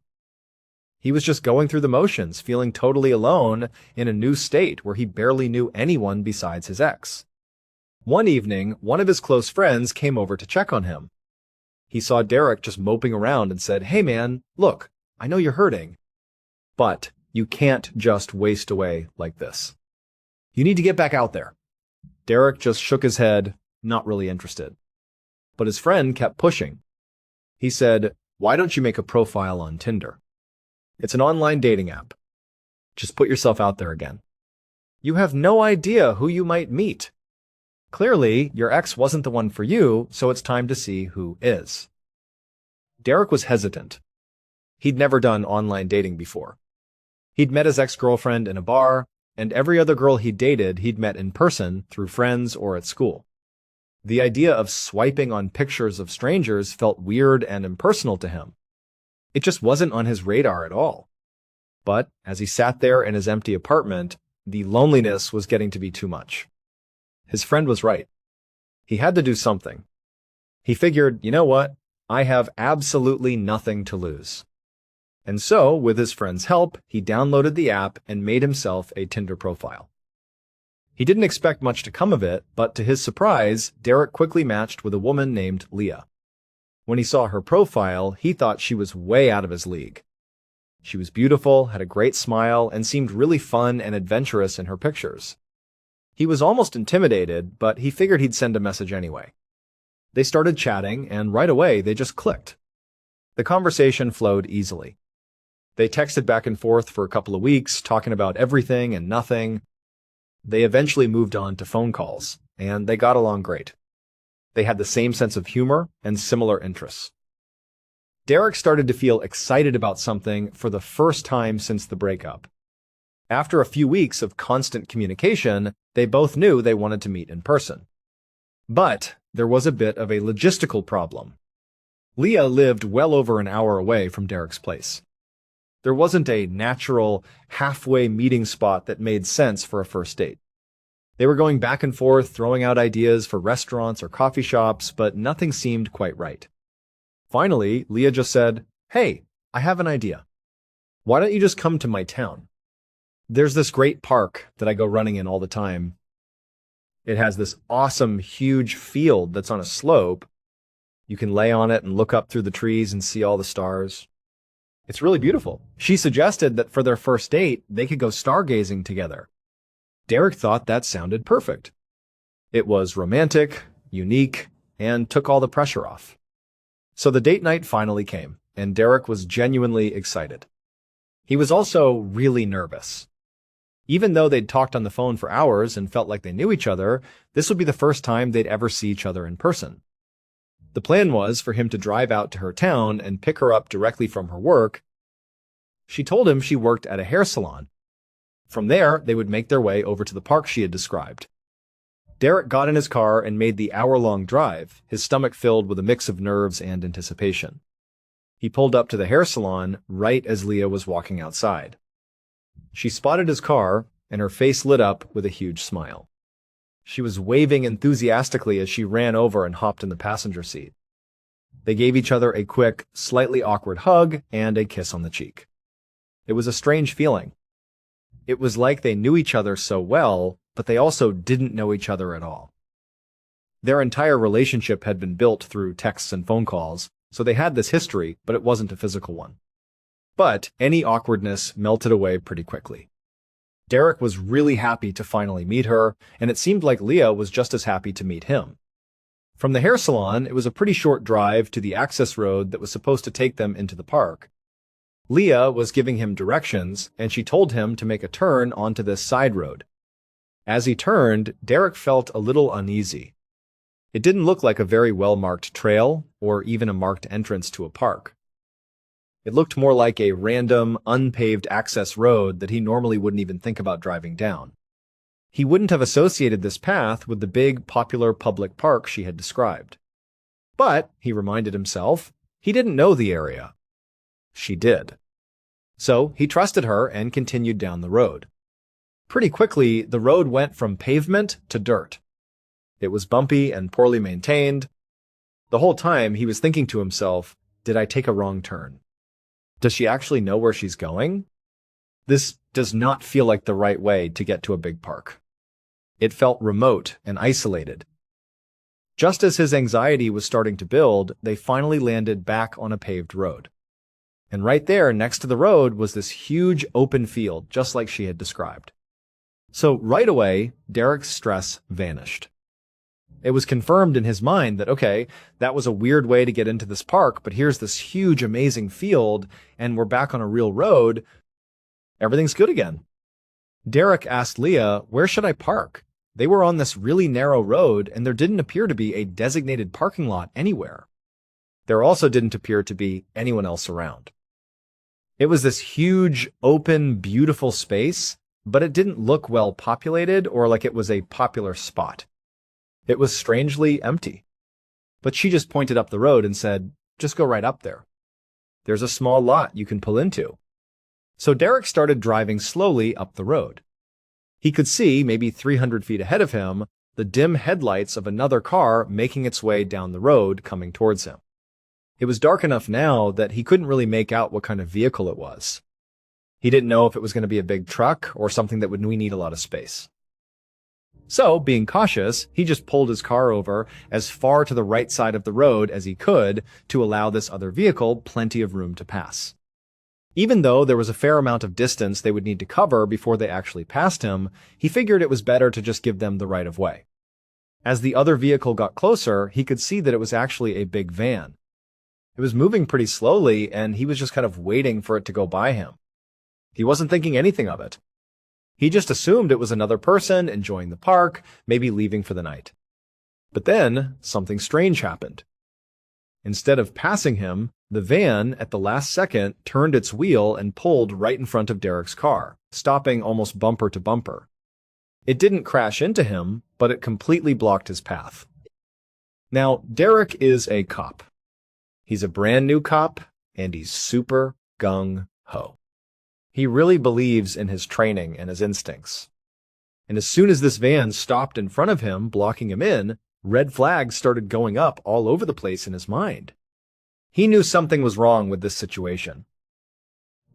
He was just going through the motions, feeling totally alone in a new state where he barely knew anyone besides his ex. One evening, one of his close friends came over to check on him. He saw Derek just moping around and said, "Hey man, look, I know you're hurting, but you can't just waste away like this. You need to get back out there." Derek just shook his head, not really interested. But his friend kept pushing. He said, "Why don't you make a profile on Tinder? It's an online dating app. Just put yourself out there again. You have no idea who you might meet. Clearly, your ex wasn't the one for you, so it's time to see who is." Derek was hesitant. He'd never done online dating before. He'd met his ex-girlfriend in a bar, and every other girl he dated he'd met in person through friends or at school. The idea of swiping on pictures of strangers felt weird and impersonal to him. It just wasn't on his radar at all. But as he sat there in his empty apartment, the loneliness was getting to be too much. His friend was right. He had to do something. He figured, you know what? I have absolutely nothing to lose. And so, with his friend's help, he downloaded the app and made himself a Tinder profile. He didn't expect much to come of it, but to his surprise, Derek quickly matched with a woman named Leah. When he saw her profile, he thought she was way out of his league. She was beautiful, had a great smile, and seemed really fun and adventurous in her pictures. He was almost intimidated, but he figured he'd send a message anyway. They started chatting, and right away they just clicked. The conversation flowed easily. They texted back and forth for a couple of weeks, talking about everything and nothing. They eventually moved on to phone calls, and they got along great. They had the same sense of humor and similar interests. Derek started to feel excited about something for the first time since the breakup. After a few weeks of constant communication, they both knew they wanted to meet in person. But there was a bit of a logistical problem. Leah lived well over an hour away from Derek's place. There wasn't a natural, halfway meeting spot that made sense for a first date. They were going back and forth, throwing out ideas for restaurants or coffee shops, but nothing seemed quite right. Finally, Leah just said, "Hey, I have an idea. Why don't you just come to my town? There's this great park that I go running in all the time. It has this awesome, huge field that's on a slope. You can lay on it and look up through the trees and see all the stars. It's really beautiful. She suggested that for their first date, they could go stargazing together. Derek thought that sounded perfect. It was romantic, unique, and took all the pressure off. So the date night finally came, and Derek was genuinely excited. He was also really nervous. Even though they'd talked on the phone for hours and felt like they knew each other, this would be the first time they'd ever see each other in person. The plan was for him to drive out to her town and pick her up directly from her work. She told him she worked at a hair salon. From there, they would make their way over to the park she had described. Derek got in his car and made the hour-long drive, his stomach filled with a mix of nerves and anticipation. He pulled up to the hair salon right as Leah was walking outside. She spotted his car, and her face lit up with a huge smile. She was waving enthusiastically as she ran over and hopped in the passenger seat. They gave each other a quick, slightly awkward hug and a kiss on the cheek. It was a strange feeling. It was like they knew each other so well, but they also didn't know each other at all. Their entire relationship had been built through texts and phone calls, so they had this history, but it wasn't a physical one. But any awkwardness melted away pretty quickly. Derek was really happy to finally meet her, and it seemed like Leah was just as happy to meet him. From the hair salon, it was a pretty short drive to the access road that was supposed to take them into the park. Leah was giving him directions, and she told him to make a turn onto this side road. As he turned, Derek felt a little uneasy. It didn't look like a very well-marked trail, or even a marked entrance to a park. It looked more like a random, unpaved access road that he normally wouldn't even think about driving down. He wouldn't have associated this path with the big, popular public park she had described. But, he reminded himself, he didn't know the area. She did. So he trusted her and continued down the road. Pretty quickly, the road went from pavement to dirt. It was bumpy and poorly maintained. The whole time, he was thinking to himself, did I take a wrong turn? Does she actually know where she's going? This does not feel like the right way to get to a big park. It felt remote and isolated. Just as his anxiety was starting to build, they finally landed back on a paved road. And right there, next to the road, was this huge open field, just like she had described. So right away, Derek's stress vanished. It was confirmed in his mind that, okay, that was a weird way to get into this park, but here's this huge, amazing field, and we're back on a real road. Everything's good again. Derek asked Leah, where should I park? They were on this really narrow road, and there didn't appear to be a designated parking lot anywhere. There also didn't appear to be anyone else around. It was this huge, open, beautiful space, but it didn't look well populated or like it was a popular spot. It was strangely empty. But she just pointed up the road and said, just go right up there. There's a small lot you can pull into. So Derek started driving slowly up the road. He could see, maybe 300 feet ahead of him, the dim headlights of another car making its way down the road coming towards him. It was dark enough now that he couldn't really make out what kind of vehicle it was. He didn't know if it was going to be a big truck or something that would need a lot of space. So, being cautious, he just pulled his car over as far to the right side of the road as he could to allow this other vehicle plenty of room to pass. Even though there was a fair amount of distance they would need to cover before they actually passed him, he figured it was better to just give them the right of way. As the other vehicle got closer, he could see that it was actually a big van. It was moving pretty slowly, and he was just kind of waiting for it to go by him. He wasn't thinking anything of it. He just assumed it was another person enjoying the park, maybe leaving for the night. But then, something strange happened. Instead of passing him, the van, at the last second, turned its wheel and pulled right in front of Derek's car, stopping almost bumper to bumper. It didn't crash into him, but it completely blocked his path. Now, Derek is a cop. He's a brand new cop, and he's super gung-ho. He really believes in his training and his instincts. And as soon as this van stopped in front of him, blocking him in, red flags started going up all over the place in his mind. He knew something was wrong with this situation,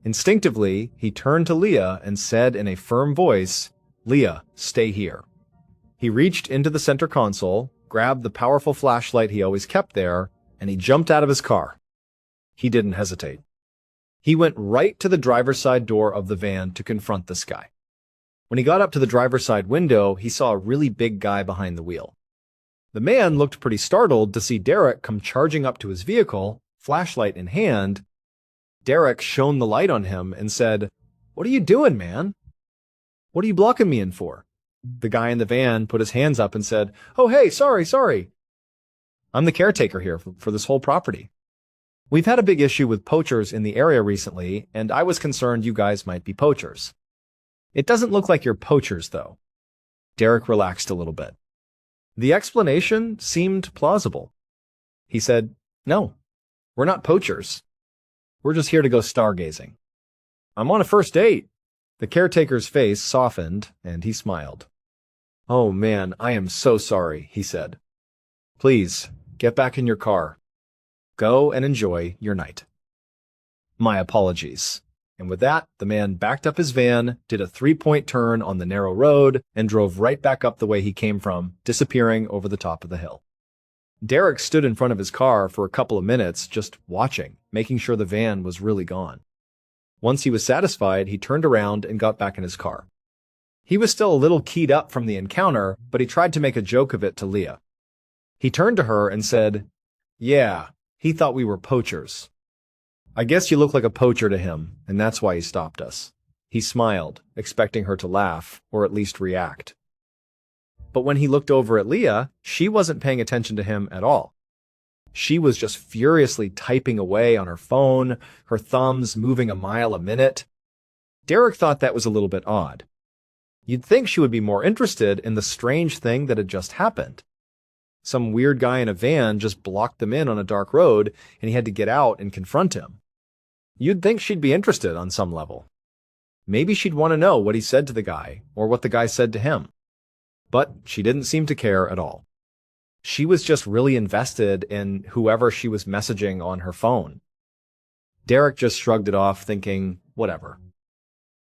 Instinctively, he turned to Leah and said in a firm voice, "Leah, stay here." He reached into the center console, grabbed the powerful flashlight he always kept there, and he jumped out of his car. He didn't hesitate. He went right to the driver's side door of the van to confront this guy. When he got up to the driver's side window, he saw a really big guy behind the wheel. The man looked pretty startled to see Derek come charging up to his vehicle, flashlight in hand. Derek shone the light on him and said, "What are you doing, man? What are you blocking me in for?" The guy in the van put his hands up and said, "Oh, hey, sorry. I'm the caretaker here for this whole property. We've had a big issue with poachers in the area recently, and I was concerned you guys might be poachers." "It doesn't look like you're poachers, though." Derek relaxed a little bit. The explanation seemed plausible. He said, "No, we're not poachers. We're just here to go stargazing." "I'm on a first date." The caretaker's face softened, and he smiled. "Oh man, I am so sorry," he said. "Please, get back in your car. Go and enjoy your night." "My apologies." And with that, the man backed up his van, did a three-point turn on the narrow road, and drove right back up the way he came from, disappearing over the top of the hill. Derek stood in front of his car for a couple of minutes, just watching, making sure the van was really gone. Once he was satisfied, he turned around and got back in his car. He was still a little keyed up from the encounter, but he tried to make a joke of it to Leah. He turned to her and said, "Yeah, he thought we were poachers. I guess you look like a poacher to him, and that's why he stopped us." He smiled, expecting her to laugh, or at least react. But when he looked over at Leah, she wasn't paying attention to him at all. She was just furiously typing away on her phone, her thumbs moving a mile a minute. Derek thought that was a little bit odd. You'd think she would be more interested in the strange thing that had just happened. Some weird guy in a van just blocked them in on a dark road, and he had to get out and confront him. You'd think she'd be interested on some level. Maybe she'd want to know what he said to the guy, or what the guy said to him. But she didn't seem to care at all. She was just really invested in whoever she was messaging on her phone. Derek just shrugged it off, thinking, whatever.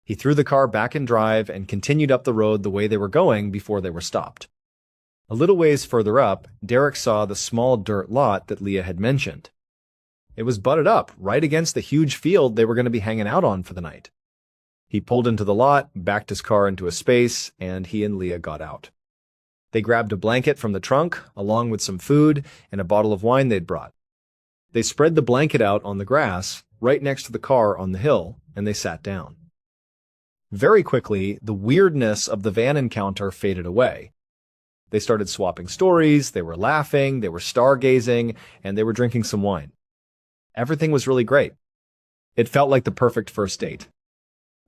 He threw the car back in drive and continued up the road the way they were going before they were stopped. A little ways further up, Derek saw the small dirt lot that Leah had mentioned. It was butted up right against the huge field they were going to be hanging out on for the night. He pulled into the lot, backed his car into a space, and he and Leah got out. They grabbed a blanket from the trunk, along with some food and a bottle of wine they'd brought. They spread the blanket out on the grass, right next to the car on the hill, and they sat down. Very quickly, the weirdness of the van encounter faded away. They started swapping stories, they were laughing, they were stargazing, and they were drinking some wine. Everything was really great. It felt like the perfect first date.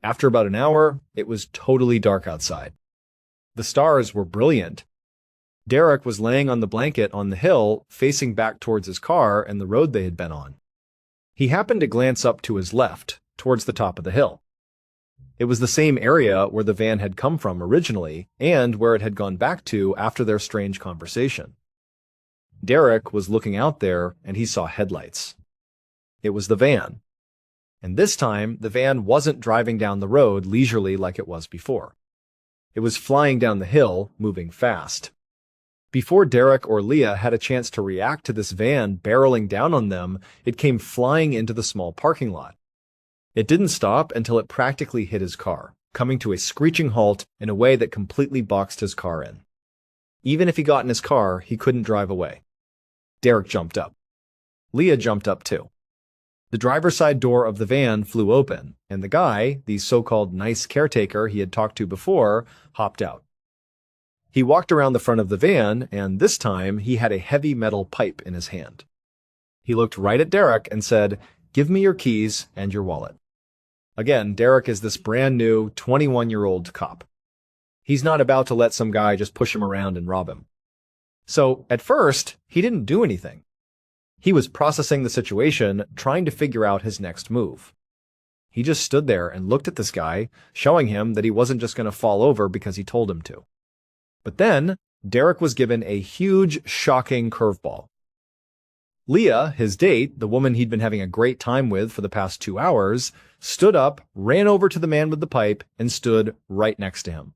After about an hour, it was totally dark outside. The stars were brilliant. Derek was laying on the blanket on the hill, facing back towards his car and the road they had been on. He happened to glance up to his left, towards the top of the hill. It was the same area where the van had come from originally, and where it had gone back to after their strange conversation. Derek was looking out there, and he saw headlights. It was the van. And this time, the van wasn't driving down the road leisurely like it was before. It was flying down the hill, moving fast. Before Derek or Leah had a chance to react to this van barreling down on them, it came flying into the small parking lot. It didn't stop until it practically hit his car, coming to a screeching halt in a way that completely boxed his car in. Even if he got in his car, he couldn't drive away. Derek jumped up. Leah jumped up too. The driver's side door of the van flew open, and the guy, the so-called nice caretaker he had talked to before, hopped out. He walked around the front of the van, and this time he had a heavy metal pipe in his hand. He looked right at Derek and said, "Give me your keys and your wallet." Again, Derek is this brand new 21-year-old cop. He's not about to let some guy just push him around and rob him. So, at first, he didn't do anything. He was processing the situation, trying to figure out his next move. He just stood there and looked at this guy, showing him that he wasn't just going to fall over because he told him to. But then, Derek was given a huge, shocking curveball. Leah, his date, the woman he'd been having a great time with for the past 2 hours, stood up, ran over to the man with the pipe, and stood right next to him.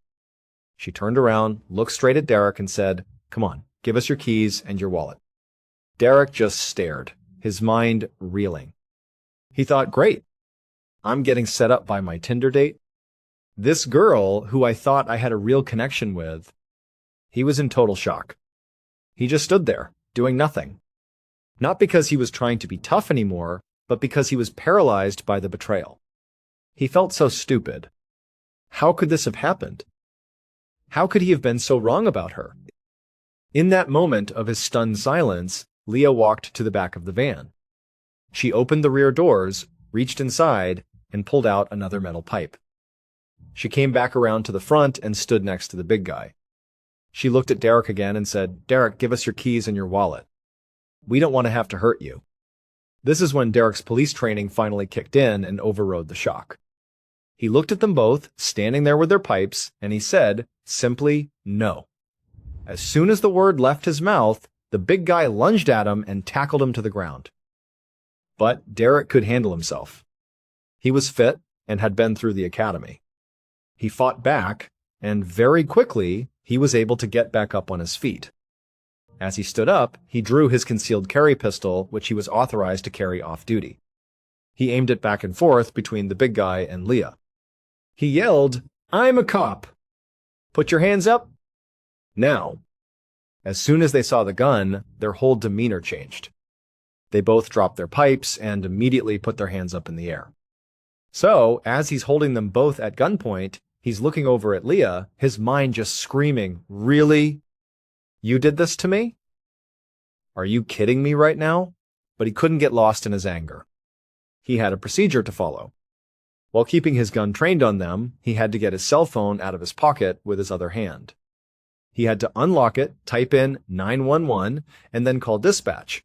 She turned around, looked straight at Derek, and said, "Come on, give us your keys and your wallet." Derek just stared, his mind reeling. He thought, great, I'm getting set up by my Tinder date. This girl, who I thought I had a real connection with, he was in total shock. He just stood there, doing nothing. Not because he was trying to be tough anymore, but because he was paralyzed by the betrayal. He felt so stupid. How could this have happened? How could he have been so wrong about her? In that moment of his stunned silence, Leah walked to the back of the van. She opened the rear doors, reached inside, and pulled out another metal pipe. She came back around to the front and stood next to the big guy. She looked at Derek again and said, "Derek, give us your keys and your wallet. We don't want to have to hurt you." This is when Derek's police training finally kicked in and overrode the shock. He looked at them both, standing there with their pipes, and he said, simply, "No." As soon as the word left his mouth, the big guy lunged at him and tackled him to the ground. But Derek could handle himself. He was fit and had been through the academy. He fought back, and very quickly, he was able to get back up on his feet. As he stood up, he drew his concealed carry pistol, which he was authorized to carry off-duty. He aimed it back and forth between the big guy and Leah. He yelled, "I'm a cop. Put your hands up now." As soon as they saw the gun, their whole demeanor changed. They both dropped their pipes and immediately put their hands up in the air. So, as he's holding them both at gunpoint, he's looking over at Leah, his mind just screaming, "Really? You did this to me? Are you kidding me right now?" But he couldn't get lost in his anger. He had a procedure to follow. While keeping his gun trained on them, he had to get his cell phone out of his pocket with his other hand. He had to unlock it, type in 911, and then call dispatch.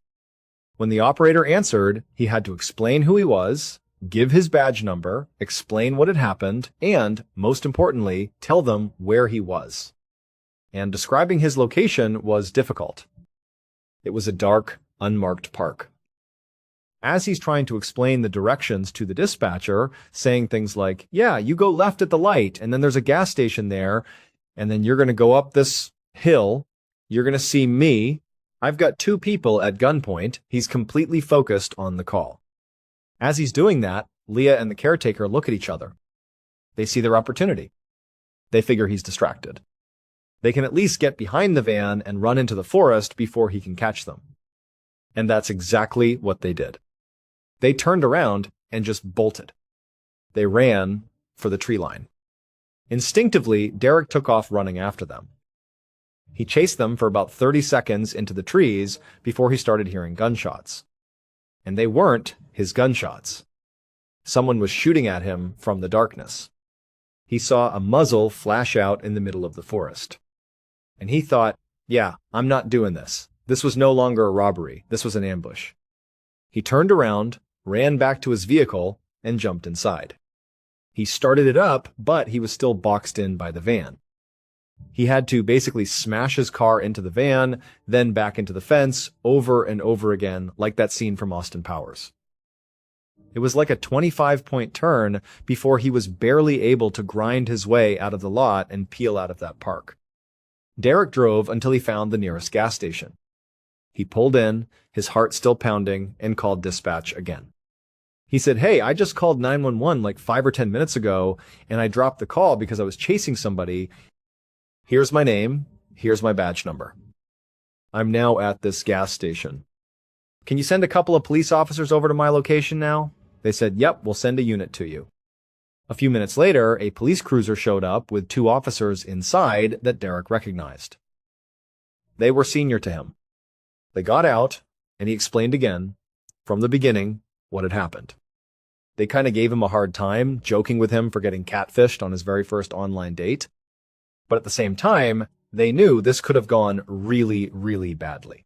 When the operator answered, he had to explain who he was, give his badge number, explain what had happened, and, most importantly, tell them where he was. And describing his location was difficult. It was a dark, unmarked park. As he's trying to explain the directions to the dispatcher, saying things like, "Yeah, you go left at the light, and then there's a gas station there, and then you're going to go up this hill, you're going to see me. I've got 2 people at gunpoint." He's completely focused on the call. As he's doing that, Leah and the caretaker look at each other. They see their opportunity. They figure he's distracted. They can at least get behind the van and run into the forest before he can catch them. And that's exactly what they did. They turned around and just bolted. They ran for the tree line. Instinctively, Derek took off running after them. He chased them for about 30 seconds into the trees before he started hearing gunshots. And they weren't his gunshots. Someone was shooting at him from the darkness. He saw a muzzle flash out in the middle of the forest. And he thought, "Yeah, I'm not doing this. This was no longer a robbery. This was an ambush." He turned around, ran back to his vehicle, and jumped inside. He started it up, but he was still boxed in by the van. He had to basically smash his car into the van, then back into the fence, over and over again, like that scene from Austin Powers. It was like a 25-point turn before he was barely able to grind his way out of the lot and peel out of that park. Derek drove until he found the nearest gas station. He pulled in, his heart still pounding, and called dispatch again. He said, "Hey, I just called 911 like 5 or 10 minutes ago, and I dropped the call because I was chasing somebody. Here's my name. Here's my badge number. I'm now at this gas station. Can you send a couple of police officers over to my location now?" They said, "Yep, we'll send a unit to you." A few minutes later, a police cruiser showed up with 2 officers inside that Derek recognized. They were senior to him. They got out, and he explained again, from the beginning, what had happened. They kind of gave him a hard time, joking with him for getting catfished on his very first online date. But at the same time, they knew this could have gone really, really badly.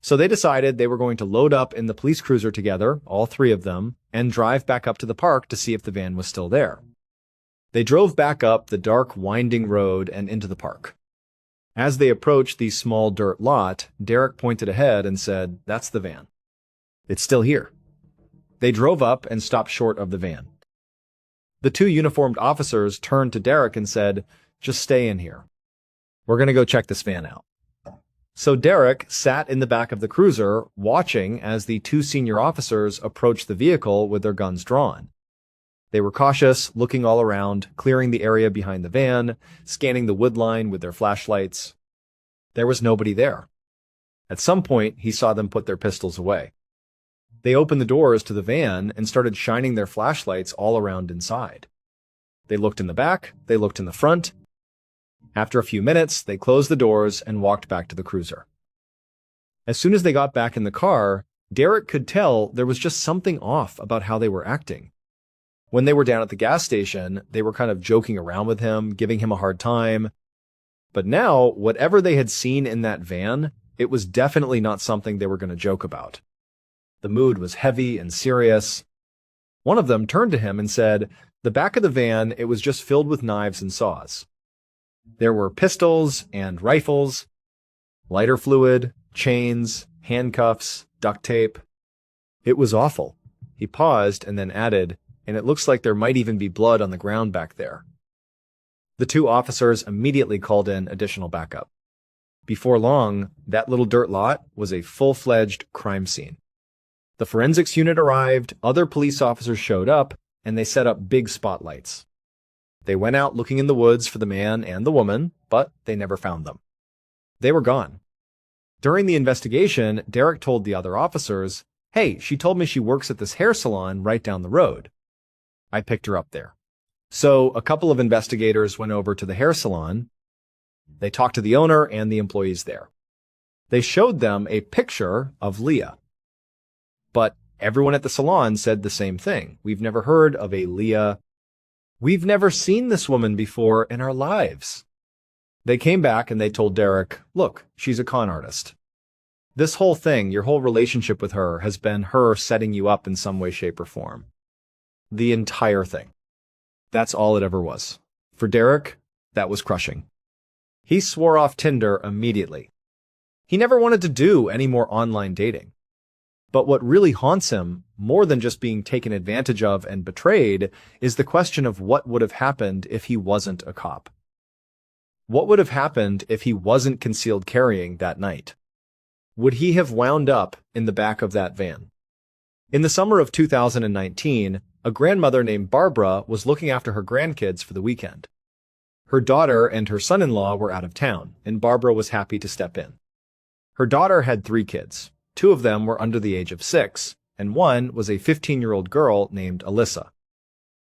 So they decided they were going to load up in the police cruiser together, all 3 of them, and drive back up to the park to see if the van was still there. They drove back up the dark, winding road and into the park. As they approached the small dirt lot, Derek pointed ahead and said, "That's the van." It's still here. They drove up and stopped short of the van. The two uniformed officers turned to Derek and said, "Just stay in here. We're going to go check this van out." So Derek sat in the back of the cruiser, watching as the two senior officers approached the vehicle with their guns drawn. They were cautious, looking all around, clearing the area behind the van, scanning the wood line with their flashlights. There was nobody there. At some point, he saw them put their pistols away. They opened the doors to the van and started shining their flashlights all around inside. They looked in the back, they looked in the front. After a few minutes, they closed the doors and walked back to the cruiser. As soon as they got back in the car, Derek could tell there was just something off about how they were acting. When they were down at the gas station, they were kind of joking around with him, giving him a hard time. But now, whatever they had seen in that van, it was definitely not something they were going to joke about. The mood was heavy and serious. One of them turned to him and said, "The back of the van, it was just filled with knives and saws. There were pistols and rifles, lighter fluid, chains, handcuffs, duct tape. It was awful." He paused and then added, "And it looks like there might even be blood on the ground back there." The two officers immediately called in additional backup. Before long, that little dirt lot was a full-fledged crime scene. The forensics unit arrived, other police officers showed up, and they set up big spotlights. They went out looking in the woods for the man and the woman, but they never found them. They were gone. During the investigation, Derek told the other officers, "Hey, she told me she works at this hair salon right down the road. I picked her up there." So a couple of investigators went over to the hair salon. They talked to the owner and the employees there. They showed them a picture of Leah. But everyone at the salon said the same thing. "We've never heard of a Leah. We've never seen this woman before in our lives." They came back and they told Derek, "Look, she's a con artist. This whole thing, your whole relationship with her, has been her setting you up in some way, shape, or form. The entire thing." That's all it ever was. For Derek, that was crushing. He swore off Tinder immediately. He never wanted to do any more online dating. But what really haunts him, more than just being taken advantage of and betrayed, is the question of what would have happened if he wasn't a cop. What would have happened if he wasn't concealed carrying that night? Would he have wound up in the back of that van? In the summer of 2019, a grandmother named Barbara was looking after her grandkids for the weekend. Her daughter and her son-in-law were out of town, and Barbara was happy to step in. Her daughter had 3 kids. 2 of them were under the age of 6, and one was a 15-year-old girl named Alyssa.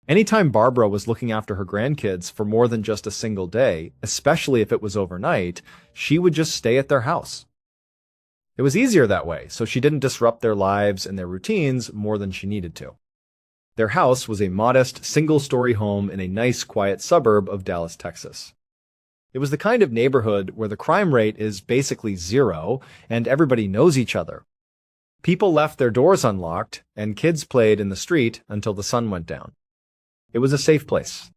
Anytime Barbara was looking after her grandkids for more than just a single day, especially if it was overnight, she would just stay at their house. It was easier that way, so she didn't disrupt their lives and their routines more than she needed to. Their house was a modest, single-story home in a nice, quiet suburb of Dallas, Texas. It was the kind of neighborhood where the crime rate is basically 0 and everybody knows each other. People left their doors unlocked and kids played in the street until the sun went down. It was a safe place.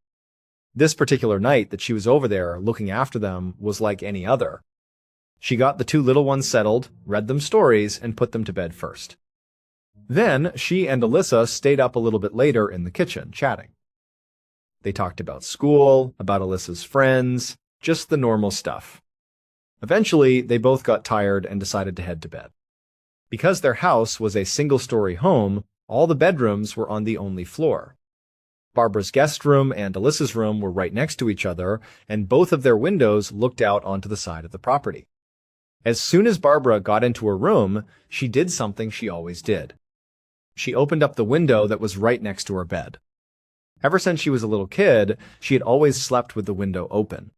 This particular night that she was over there looking after them was like any other. She got the 2 little ones settled, read them stories, and put them to bed first. Then she and Alyssa stayed up a little bit later in the kitchen, chatting. They talked about school, about Alyssa's friends, just the normal stuff. Eventually, they both got tired and decided to head to bed. Because their house was a single-story home, all the bedrooms were on the only floor. Barbara's guest room and Alyssa's room were right next to each other, and both of their windows looked out onto the side of the property. As soon as Barbara got into her room, she did something she always did. She opened up the window that was right next to her bed. Ever since she was a little kid, she had always slept with the window open.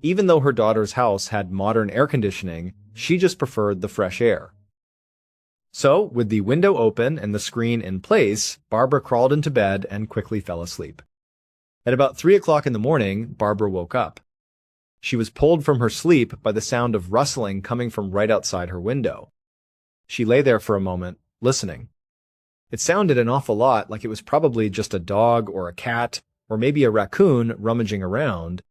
Even though her daughter's house had modern air conditioning, she just preferred the fresh air. So, with the window open and the screen in place, Barbara crawled into bed and quickly fell asleep. At about 3 o'clock in the morning, Barbara woke up. She was pulled from her sleep by the sound of rustling coming from right outside her window. She lay there for a moment, listening. It sounded an awful lot like it was probably just a dog or a cat, or maybe a raccoon rummaging around.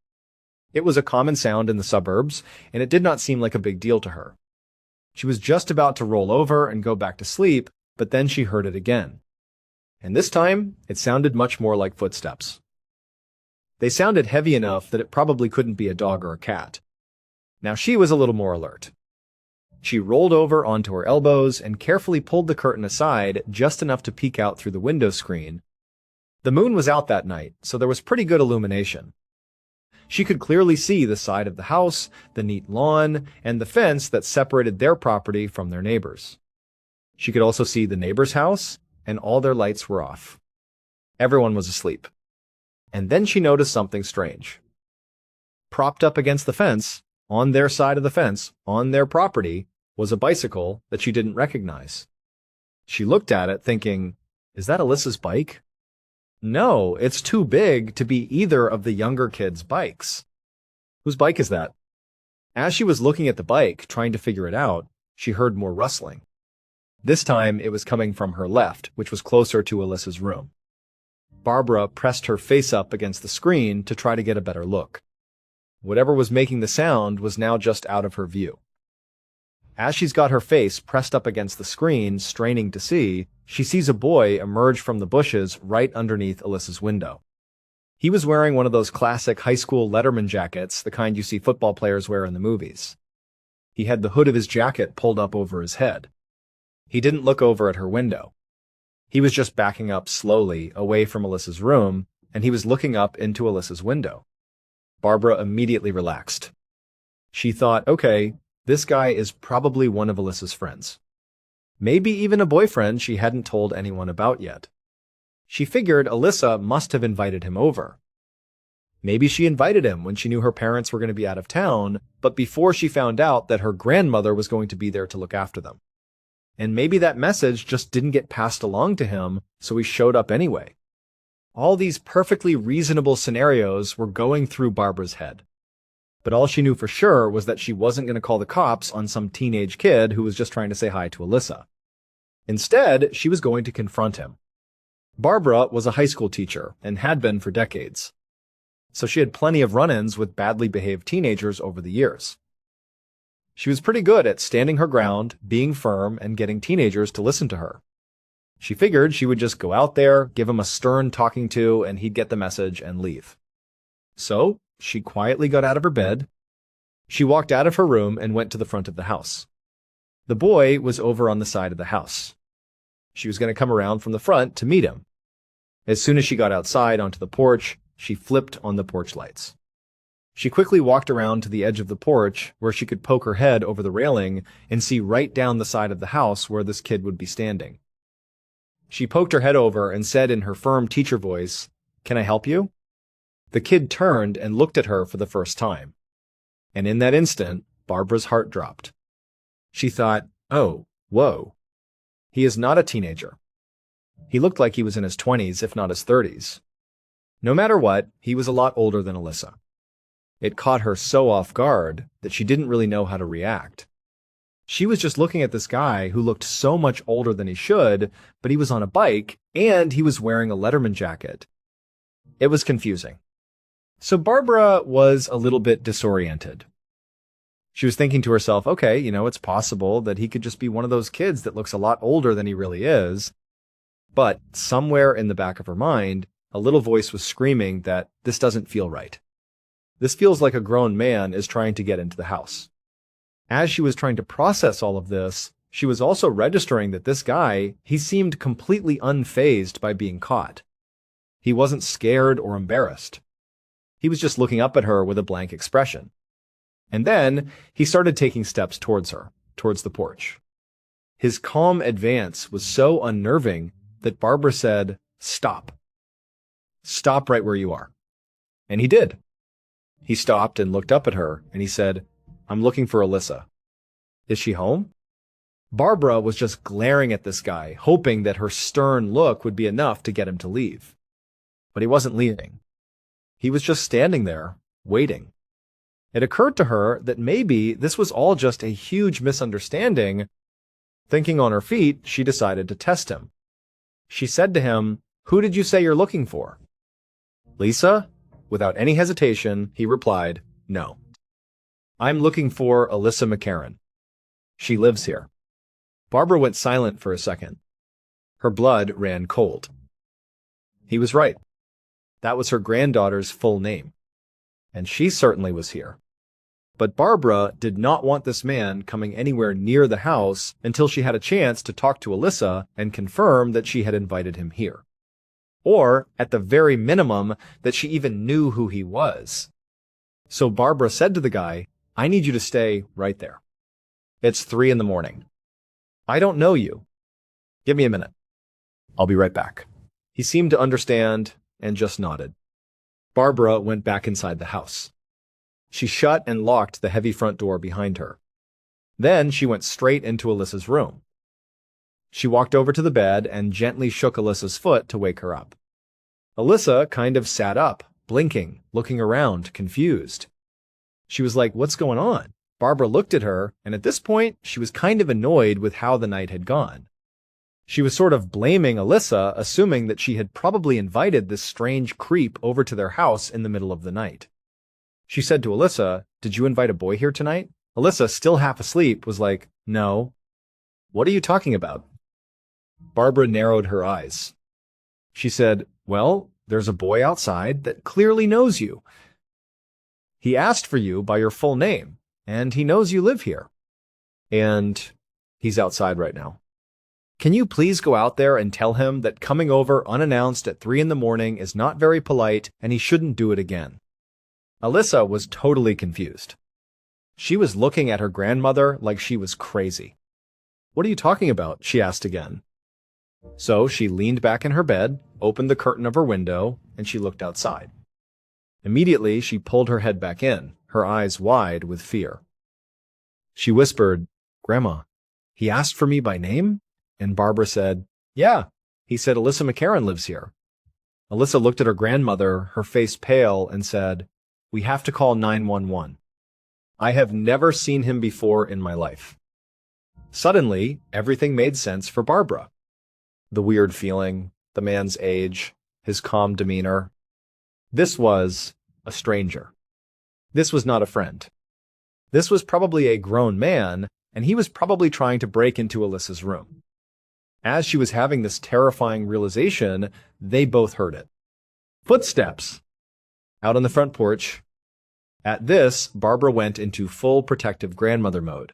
It was a common sound in the suburbs, and it did not seem like a big deal to her. She was just about to roll over and go back to sleep but then she heard it again. And this time, it sounded much more like footsteps. They sounded heavy enough that it probably couldn't be a dog or a cat. Now she was a little more alert. She rolled over onto her elbows and carefully pulled the curtain aside just enough to peek out through the window screen. The moon was out that night, so there was pretty good illumination. She could clearly see the side of the house, the neat lawn, and the fence that separated their property from their neighbors. She could also see the neighbor's house, and all their lights were off. Everyone was asleep. And then she noticed something strange. Propped up against the fence, on their side of the fence, on their property, was a bicycle that she didn't recognize. She looked at it thinking, is that Alyssa's bike? No, it's too big to be either of the younger kids' bikes. Whose bike is that? As she was looking at the bike, trying to figure it out, she heard more rustling. This time it was coming from her left, which was closer to Alyssa's room. Barbara pressed her face up against the screen to try to get a better look. Whatever was making the sound was now just out of her view. As she's got her face pressed up against the screen, straining to see, she sees a boy emerge from the bushes right underneath Alyssa's window. He was wearing one of those classic high school Letterman jackets, the kind you see football players wear in the movies. He had the hood of his jacket pulled up over his head. He didn't look over at her window. He was just backing up slowly away from Alyssa's room, and he was looking up into Alyssa's window. Barbara immediately relaxed. She thought, okay, this guy is probably one of Alyssa's friends. Maybe even a boyfriend she hadn't told anyone about yet. She figured Alyssa must have invited him over. Maybe she invited him when she knew her parents were going to be out of town, but before she found out that her grandmother was going to be there to look after them. And maybe that message just didn't get passed along to him, so he showed up anyway. All these perfectly reasonable scenarios were going through Barbara's head. But all she knew for sure was that she wasn't going to call the cops on some teenage kid who was just trying to say hi to Alyssa. Instead, she was going to confront him. Barbara was a high school teacher and had been for decades. So she had plenty of run-ins with badly behaved teenagers over the years. She was pretty good at standing her ground, being firm, and getting teenagers to listen to her. She figured she would just go out there, give him a stern talking to, and he'd get the message and leave. So, she quietly got out of her bed. She walked out of her room and went to the front of the house. The boy was over on the side of the house. She was going to come around from the front to meet him. As soon as she got outside onto the porch, she flipped on the porch lights. She quickly walked around to the edge of the porch where she could poke her head over the railing and see right down the side of the house where this kid would be standing. She poked her head over and said in her firm teacher voice, "Can I help you?" The kid turned and looked at her for the first time. And in that instant, Barbara's heart dropped. She thought, oh, whoa. He is not a teenager. He looked like he was in his 20s, if not his 30s. No matter what, he was a lot older than Alyssa. It caught her so off guard that she didn't really know how to react. She was just looking at this guy who looked so much older than he should, but he was on a bike and he was wearing a Letterman jacket. It was confusing. So Barbara was a little bit disoriented. She was thinking to herself, okay, it's possible that he could just be one of those kids that looks a lot older than he really is. But somewhere in the back of her mind, a little voice was screaming that this doesn't feel right. This feels like a grown man is trying to get into the house. As she was trying to process all of this, she was also registering that this guy, he seemed completely unfazed by being caught. He wasn't scared or embarrassed. He was just looking up at her with a blank expression. And then he started taking steps towards her, towards the porch. His calm advance was so unnerving that Barbara said, "Stop. Stop right where you are." And he did. He stopped and looked up at her, and he said, "I'm looking for Alyssa. Is she home?" Barbara was just glaring at this guy, hoping that her stern look would be enough to get him to leave. But he wasn't leaving. He was just standing there, waiting. It occurred to her that maybe this was all just a huge misunderstanding. Thinking on her feet, she decided to test him. She said to him, "Who did you say you're looking for?" "Lisa?" Without any hesitation, he replied, "No. I'm looking for Alyssa McCarran. She lives here." Barbara went silent for a second. Her blood ran cold. He was right. That was her granddaughter's full name. And she certainly was here. But Barbara did not want this man coming anywhere near the house until she had a chance to talk to Alyssa and confirm that she had invited him here. Or, at the very minimum, that she even knew who he was. So Barbara said to the guy, "I need you to stay right there. It's 3 in the morning. I don't know you. Give me a minute. I'll be right back." He seemed to understand and just nodded. Barbara went back inside the house. She shut and locked the heavy front door behind her. Then she went straight into Alyssa's room. She walked over to the bed and gently shook Alyssa's foot to wake her up. Alyssa kind of sat up, blinking, looking around, confused. She was like, "What's going on?" Barbara looked at her, and at this point, she was kind of annoyed with how the night had gone. She was sort of blaming Alyssa, assuming that she had probably invited this strange creep over to their house in the middle of the night. She said to Alyssa, "Did you invite a boy here tonight?" Alyssa, still half asleep, was like, "No." "What are you talking about?" Barbara narrowed her eyes. She said, "Well, there's a boy outside that clearly knows you. He asked for you by your full name, and he knows you live here. And he's outside right now. Can you please go out there and tell him that coming over unannounced at 3 in the morning is not very polite and he shouldn't do it again?" Alyssa was totally confused. She was looking at her grandmother like she was crazy. "What are you talking about?" she asked again. So she leaned back in her bed, opened the curtain of her window, and she looked outside. Immediately, she pulled her head back in, her eyes wide with fear. She whispered, "Grandma, he asked for me by name?" And Barbara said, "Yeah, he said Alyssa McCarran lives here." Alyssa looked at her grandmother, her face pale, and said, "We have to call 911. I have never seen him before in my life." Suddenly, everything made sense for Barbara. The weird feeling, the man's age, his calm demeanor. This was a stranger. This was not a friend. This was probably a grown man, and he was probably trying to break into Alyssa's room. As she was having this terrifying realization, they both heard it. Footsteps! Out on the front porch. At this, Barbara went into full protective grandmother mode.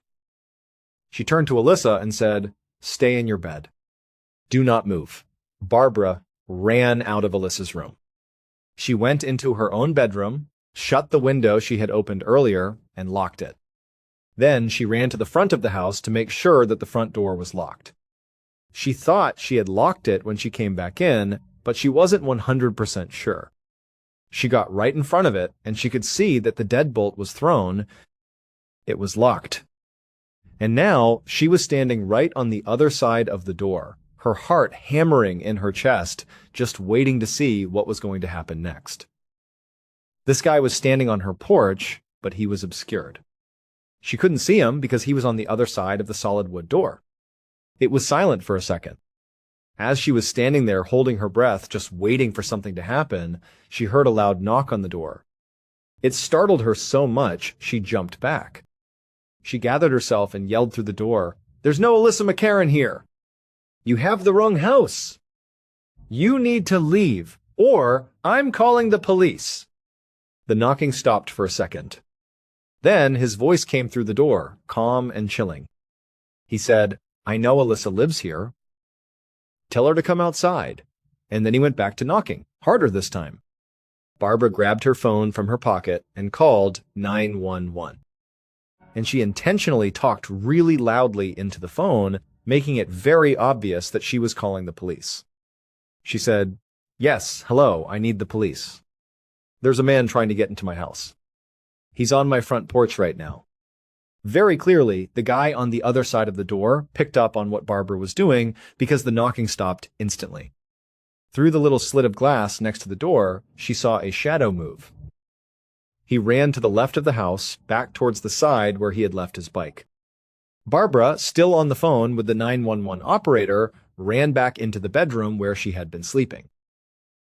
She turned to Alyssa and said, "Stay in your bed. Do not move." Barbara ran out of Alyssa's room. She went into her own bedroom, shut the window she had opened earlier, and locked it. Then she ran to the front of the house to make sure that the front door was locked. She thought she had locked it when she came back in, but she wasn't 100% sure. She got right in front of it, and she could see that the deadbolt was thrown. It was locked. And now she was standing right on the other side of the door, her heart hammering in her chest, just waiting to see what was going to happen next. This guy was standing on her porch, but he was obscured. She couldn't see him because he was on the other side of the solid wood door. It was silent for a second. As she was standing there holding her breath, just waiting for something to happen, she heard a loud knock on the door. It startled her so much, she jumped back. She gathered herself and yelled through the door, "There's no Alyssa McCarran here! You have the wrong house! You need to leave, or I'm calling the police!" The knocking stopped for a second. Then his voice came through the door, calm and chilling. He said, "I know Alyssa lives here. Tell her to come outside." And then he went back to knocking, harder this time. Barbara grabbed her phone from her pocket and called 911. And she intentionally talked really loudly into the phone, making it very obvious that she was calling the police. She said, "Yes, hello, I need the police. There's a man trying to get into my house. He's on my front porch right now." Very clearly, the guy on the other side of the door picked up on what Barbara was doing because the knocking stopped instantly. Through the little slit of glass next to the door, she saw a shadow move. He ran to the left of the house, back towards the side where he had left his bike. Barbara, still on the phone with the 911 operator, ran back into the bedroom where she had been sleeping.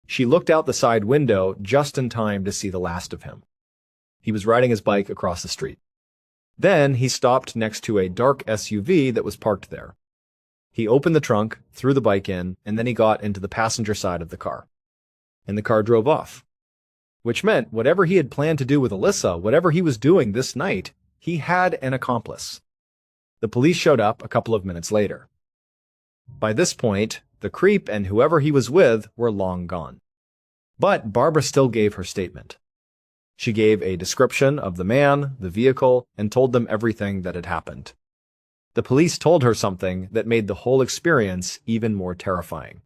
She looked out the side window just in time to see the last of him. He was riding his bike across the street. Then he stopped next to a dark SUV that was parked there. He opened the trunk, threw the bike in, and then he got into the passenger side of the car. And the car drove off. Which meant whatever he had planned to do with Alyssa, whatever he was doing this night, he had an accomplice. The police showed up a couple of minutes later. By this point, the creep and whoever he was with were long gone. But Barbara still gave her statement. She gave a description of the man, the vehicle, and told them everything that had happened. The police told her something that made the whole experience even more terrifying.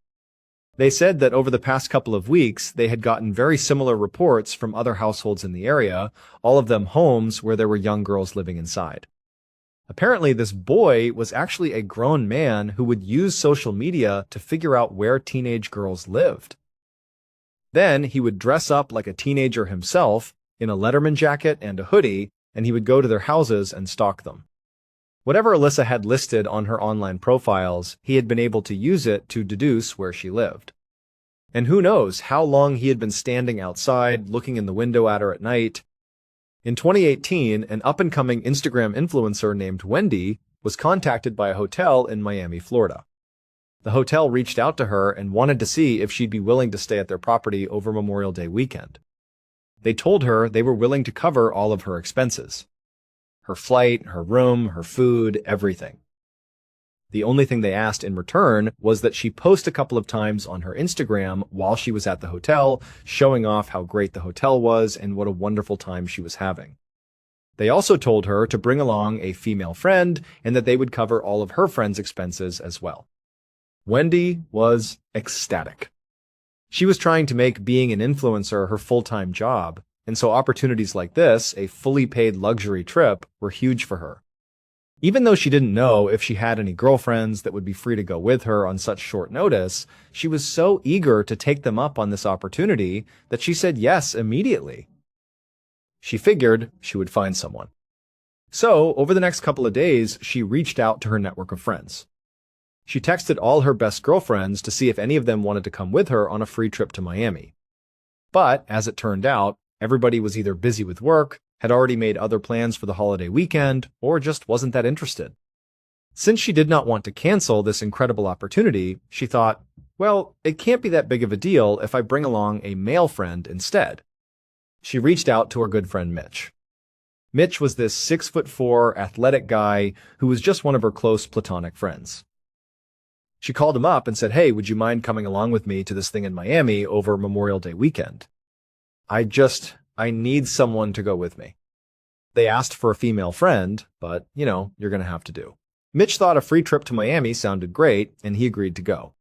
They said that over the past couple of weeks, they had gotten very similar reports from other households in the area, all of them homes where there were young girls living inside. Apparently, this boy was actually a grown man who would use social media to figure out where teenage girls lived. Then he would dress up like a teenager himself in a Letterman jacket and a hoodie, and he would go to their houses and stalk them. Whatever Alyssa had listed on her online profiles, he had been able to use it to deduce where she lived. And who knows how long he had been standing outside, looking in the window at her at night. In 2018, an up-and-coming Instagram influencer named Wendy was contacted by a hotel in Miami, Florida. The hotel reached out to her and wanted to see if she'd be willing to stay at their property over Memorial Day weekend. They told her they were willing to cover all of her expenses. Her flight, her room, her food, everything. The only thing they asked in return was that she post a couple of times on her Instagram while she was at the hotel, showing off how great the hotel was and what a wonderful time she was having. They also told her to bring along a female friend and that they would cover all of her friends' expenses as well. Wendy was ecstatic. She was trying to make being an influencer her full-time job, and so opportunities like this, a fully paid luxury trip, were huge for her. Even though she didn't know if she had any girlfriends that would be free to go with her on such short notice, she was so eager to take them up on this opportunity that she said yes immediately. She figured she would find someone. So, over the next couple of days, she reached out to her network of friends. She texted all her best girlfriends to see if any of them wanted to come with her on a free trip to Miami. But, as it turned out, everybody was either busy with work, had already made other plans for the holiday weekend, or just wasn't that interested. Since she did not want to cancel this incredible opportunity, she thought, well, it can't be that big of a deal if I bring along a male friend instead. She reached out to her good friend Mitch. Mitch was this 6'4" athletic guy who was just one of her close platonic friends. She called him up and said, hey, would you mind coming along with me to this thing in Miami over Memorial Day weekend? I need someone to go with me. They asked for a female friend, but, you're going to have to do. Mitch thought a free trip to Miami sounded great, and he agreed to go.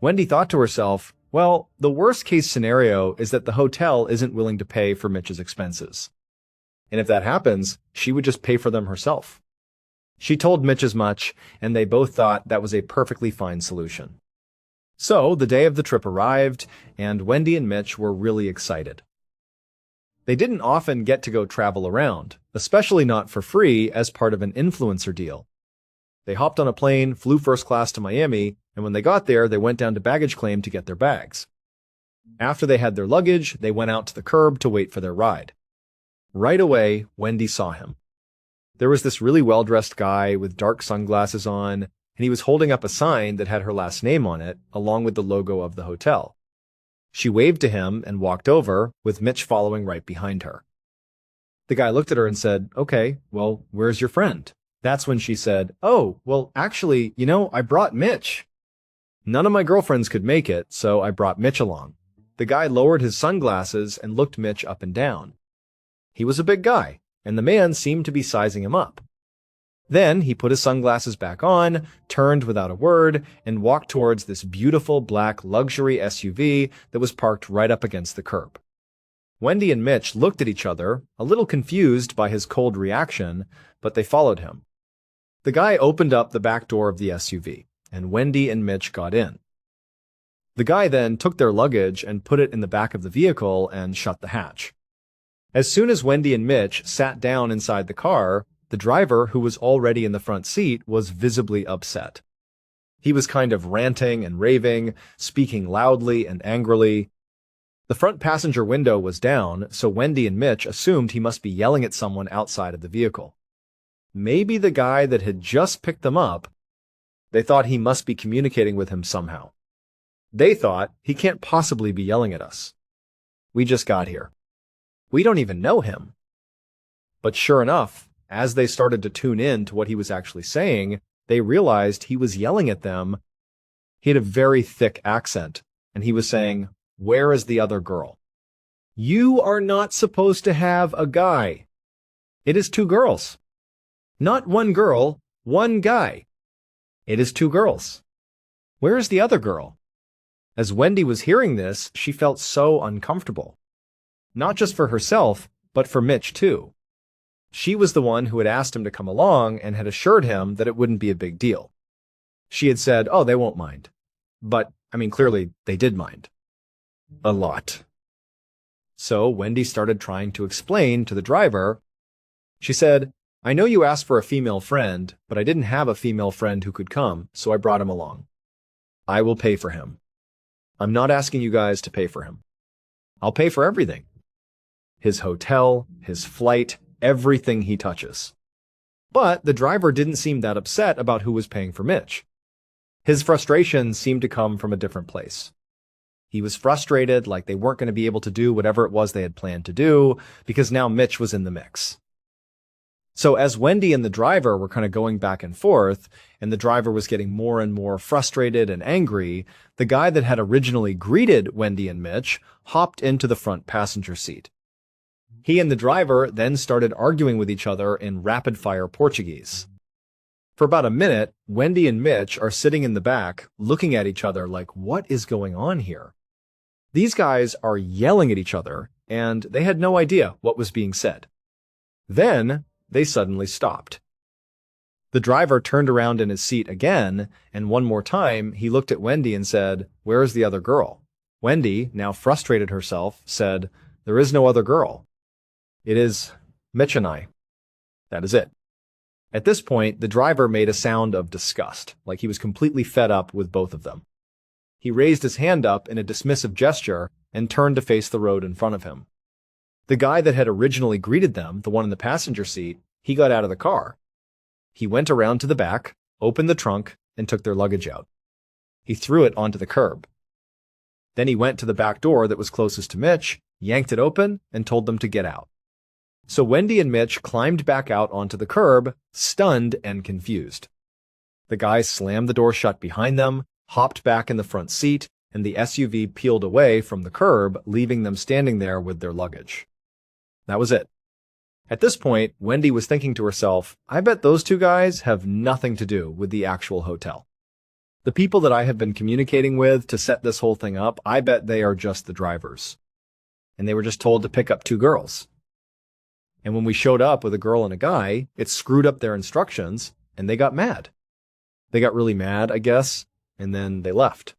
Wendy thought to herself, well, the worst case scenario is that the hotel isn't willing to pay for Mitch's expenses. And if that happens, she would just pay for them herself. She told Mitch as much, and they both thought that was a perfectly fine solution. So, the day of the trip arrived, and Wendy and Mitch were really excited. They didn't often get to go travel around, especially not for free as part of an influencer deal. They hopped on a plane, flew first class to Miami, and when they got there, they went down to baggage claim to get their bags. After they had their luggage, they went out to the curb to wait for their ride. Right away, Wendy saw him. There was this really well-dressed guy with dark sunglasses on, and he was holding up a sign that had her last name on it, along with the logo of the hotel. She waved to him and walked over, with Mitch following right behind her. The guy looked at her and said, okay, well, where's your friend? That's when she said, oh, well, actually, I brought Mitch. None of my girlfriends could make it, so I brought Mitch along. The guy lowered his sunglasses and looked Mitch up and down. He was a big guy, and the man seemed to be sizing him up. Then he put his sunglasses back on, turned without a word, and walked towards this beautiful black luxury SUV that was parked right up against the curb. Wendy and Mitch looked at each other, a little confused by his cold reaction, but they followed him. The guy opened up the back door of the SUV, and Wendy and Mitch got in. The guy then took their luggage and put it in the back of the vehicle and shut the hatch. As soon as Wendy and Mitch sat down inside the car, the driver, who was already in the front seat, was visibly upset. He was kind of ranting and raving, speaking loudly and angrily. The front passenger window was down, so Wendy and Mitch assumed he must be yelling at someone outside of the vehicle. Maybe the guy that had just picked them up. They thought he must be communicating with him somehow. They thought he can't possibly be yelling at us. We just got here. We don't even know him. But sure enough, as they started to tune in to what he was actually saying, they realized he was yelling at them. He had a very thick accent, and he was saying, "Where is the other girl? You are not supposed to have a guy. It is two girls. Not one girl, one guy. It is two girls. Where is the other girl?" As Wendy was hearing this, she felt so uncomfortable. Not just for herself, but for Mitch too. She was the one who had asked him to come along and had assured him that it wouldn't be a big deal. She had said, "Oh, they won't mind." But, clearly they did mind. A lot. So Wendy started trying to explain to the driver. She said, "I know you asked for a female friend, but I didn't have a female friend who could come, so I brought him along. I will pay for him. I'm not asking you guys to pay for him. I'll pay for everything. His hotel, his flight, everything he touches." But the driver didn't seem that upset about who was paying for Mitch. His frustration seemed to come from a different place. He was frustrated, like they weren't going to be able to do whatever it was they had planned to do, because now Mitch was in the mix. So as Wendy and the driver were kind of going back and forth, and the driver was getting more and more frustrated and angry, the guy that had originally greeted Wendy and Mitch hopped into the front passenger seat. He and the driver then started arguing with each other in rapid-fire Portuguese. For about a minute, Wendy and Mitch are sitting in the back, looking at each other like, what is going on here? These guys are yelling at each other, and they had no idea what was being said. Then, they suddenly stopped. The driver turned around in his seat again, and one more time, he looked at Wendy and said, "Where is the other girl?" Wendy, now frustrated herself, said, "There is no other girl. It is Mitch and I. That is it." At this point, the driver made a sound of disgust, like he was completely fed up with both of them. He raised his hand up in a dismissive gesture and turned to face the road in front of him. The guy that had originally greeted them, the one in the passenger seat, he got out of the car. He went around to the back, opened the trunk, and took their luggage out. He threw it onto the curb. Then he went to the back door that was closest to Mitch, yanked it open, and told them to get out. So Wendy and Mitch climbed back out onto the curb, stunned and confused. The guy slammed the door shut behind them, hopped back in the front seat, and the SUV peeled away from the curb, leaving them standing there with their luggage. That was it. At this point, Wendy was thinking to herself, I bet those two guys have nothing to do with the actual hotel. The people that I have been communicating with to set this whole thing up, I bet they are just the drivers. And they were just told to pick up two girls. And when we showed up with a girl and a guy, it screwed up their instructions, and they got mad. They got really mad, I guess, and then they left.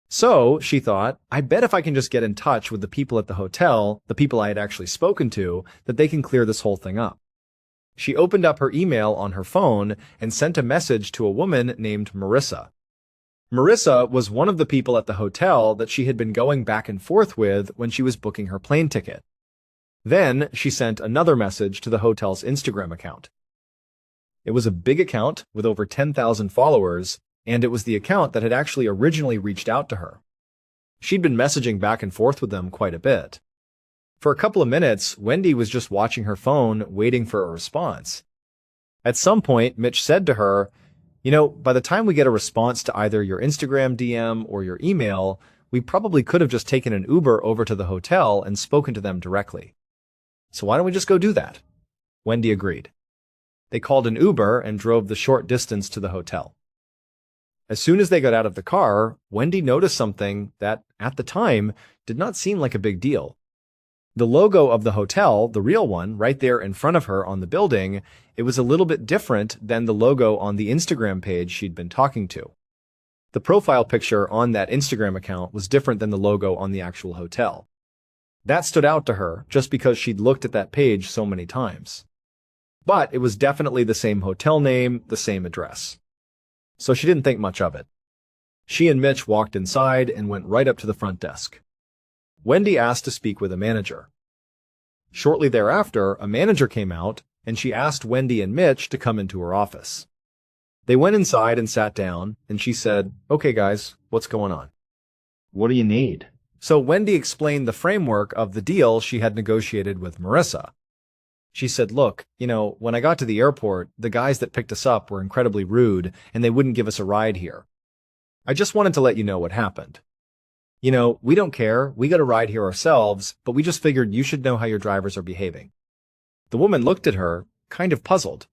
So, she thought, I bet if I can just get in touch with the people at the hotel, the people I had actually spoken to, that they can clear this whole thing up. She opened up her email on her phone and sent a message to a woman named Marissa. Marissa was one of the people at the hotel that she had been going back and forth with when she was booking her plane ticket. Then, she sent another message to the hotel's Instagram account. It was a big account with over 10,000 followers, and it was the account that had actually originally reached out to her. She'd been messaging back and forth with them quite a bit. For a couple of minutes, Wendy was just watching her phone, waiting for a response. At some point, Mitch said to her, by the time we get a response to either your Instagram DM or your email, we probably could have just taken an Uber over to the hotel and spoken to them directly. So why don't we just go do that? Wendy agreed. They called an Uber and drove the short distance to the hotel. As soon as they got out of the car, Wendy noticed something that, at the time, did not seem like a big deal. The logo of the hotel, the real one, right there in front of her on the building, it was a little bit different than the logo on the Instagram page she'd been talking to. The profile picture on that Instagram account was different than the logo on the actual hotel. That stood out to her just because she'd looked at that page so many times. But it was definitely the same hotel name, the same address. So she didn't think much of it. She and Mitch walked inside and went right up to the front desk. Wendy asked to speak with a manager. Shortly thereafter, a manager came out, and she asked Wendy and Mitch to come into her office. They went inside and sat down, and she said, "Okay, guys, what's going on? What do you need?" So Wendy explained the framework of the deal she had negotiated with Marissa. She said, "Look, when I got to the airport, the guys that picked us up were incredibly rude, and they wouldn't give us a ride here. I just wanted to let you know what happened. We don't care. We got a ride here ourselves, but we just figured you should know how your drivers are behaving." The woman looked at her, kind of puzzled.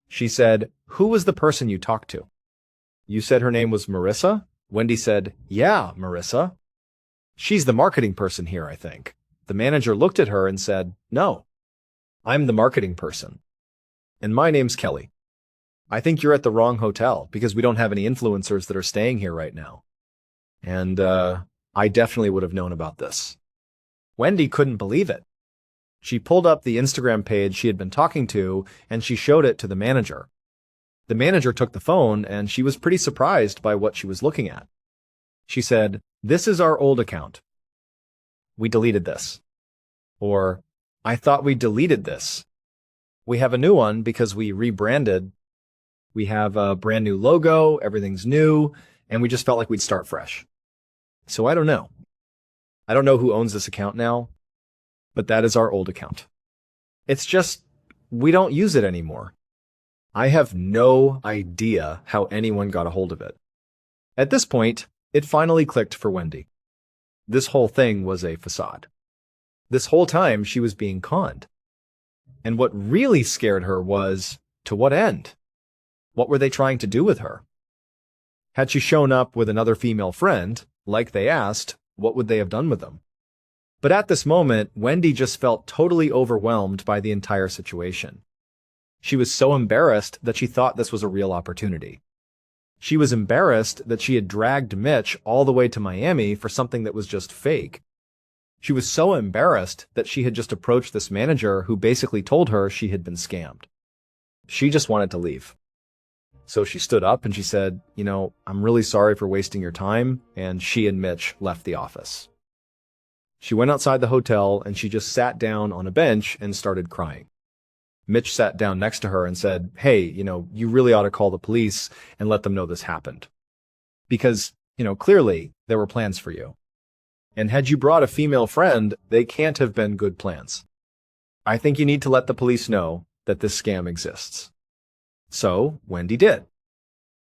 She said, "Who was the person you talked to?" "You said her name was Marissa?" Wendy said, "Yeah, Marissa. She's the marketing person here, I think." The manager looked at her and said, "No, I'm the marketing person. And my name's Kelly. I think you're at the wrong hotel because we don't have any influencers that are staying here right now. And I definitely would have known about this." Wendy couldn't believe it. She pulled up the Instagram page she had been talking to, and she showed it to the manager. The manager took the phone, and she was pretty surprised by what she was looking at. She said, "This is our old account. We deleted this." Or, "I thought we deleted this. We have a new one because we rebranded. We have a brand new logo, everything's new, and we just felt like we'd start fresh. So I don't know. I don't know who owns this account now, but that is our old account. It's just, we don't use it anymore. I have no idea how anyone got a hold of it." At this point, it finally clicked for Wendy. This whole thing was a facade. This whole time she was being conned. And what really scared her was, to what end? What were they trying to do with her? Had she shown up with another female friend, like they asked, what would they have done with them? But at this moment, Wendy just felt totally overwhelmed by the entire situation. She was so embarrassed that she thought this was a real opportunity. She was embarrassed that she had dragged Mitch all the way to Miami for something that was just fake. She was so embarrassed that she had just approached this manager who basically told her she had been scammed. She just wanted to leave. So she stood up and she said, "I'm really sorry for wasting your time," and she and Mitch left the office. She went outside the hotel and she just sat down on a bench and started crying. Mitch sat down next to her and said, "Hey, you really ought to call the police and let them know this happened. Because, clearly there were plans for you. And had you brought a female friend, they can't have been good plans. I think you need to let the police know that this scam exists." So Wendy did.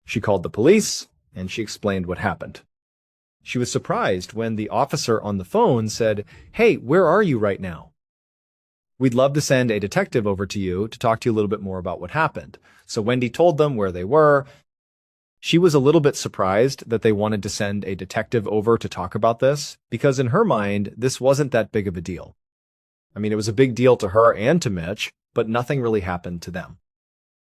She called the police and she explained what happened. She was surprised when the officer on the phone said, "Hey, where are you right now? We'd love to send a detective over to you to talk to you a little bit more about what happened." So Wendy told them where they were. She was a little bit surprised that they wanted to send a detective over to talk about this, because in her mind, this wasn't that big of a deal. I mean, it was a big deal to her and to Mitch, but nothing really happened to them.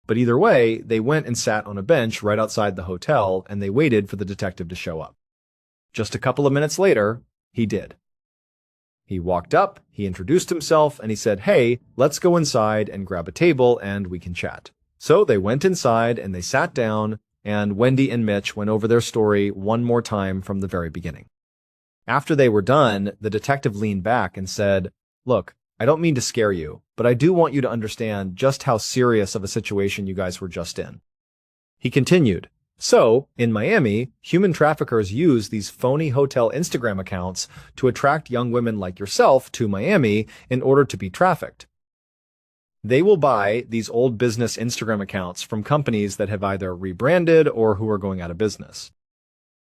But either way, they went and sat on a bench right outside the hotel, and they waited for the detective to show up. Just a couple of minutes later, he did. He walked up, he introduced himself, and he said, "Hey, let's go inside and grab a table and we can chat." So they went inside and they sat down, and Wendy and Mitch went over their story one more time from the very beginning. After they were done, the detective leaned back and said, "Look, I don't mean to scare you, but I do want you to understand just how serious of a situation you guys were just in." He continued, "So, in Miami, human traffickers use these phony hotel Instagram accounts to attract young women like yourself to Miami in order to be trafficked. They will buy these old business Instagram accounts from companies that have either rebranded or who are going out of business.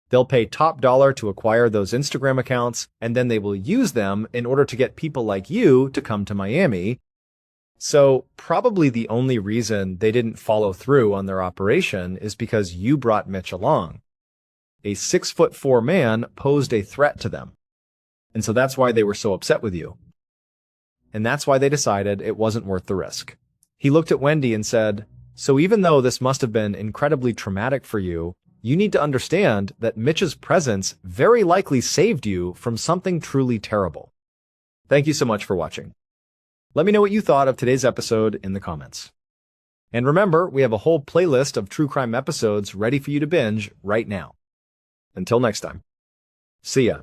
They'll pay top dollar to acquire those Instagram accounts, and then they will use them in order to get people like you to come to Miami. So probably the only reason they didn't follow through on their operation is because you brought Mitch along. A 6'4" man posed a threat to them. And so that's why they were so upset with you. And that's why they decided it wasn't worth the risk." He looked at Wendy and said, "So even though this must have been incredibly traumatic for you, you need to understand that Mitch's presence very likely saved you from something truly terrible." Thank you so much for watching. Let me know what you thought of today's episode in the comments. And remember, we have a whole playlist of true crime episodes ready for you to binge right now. Until next time. See ya.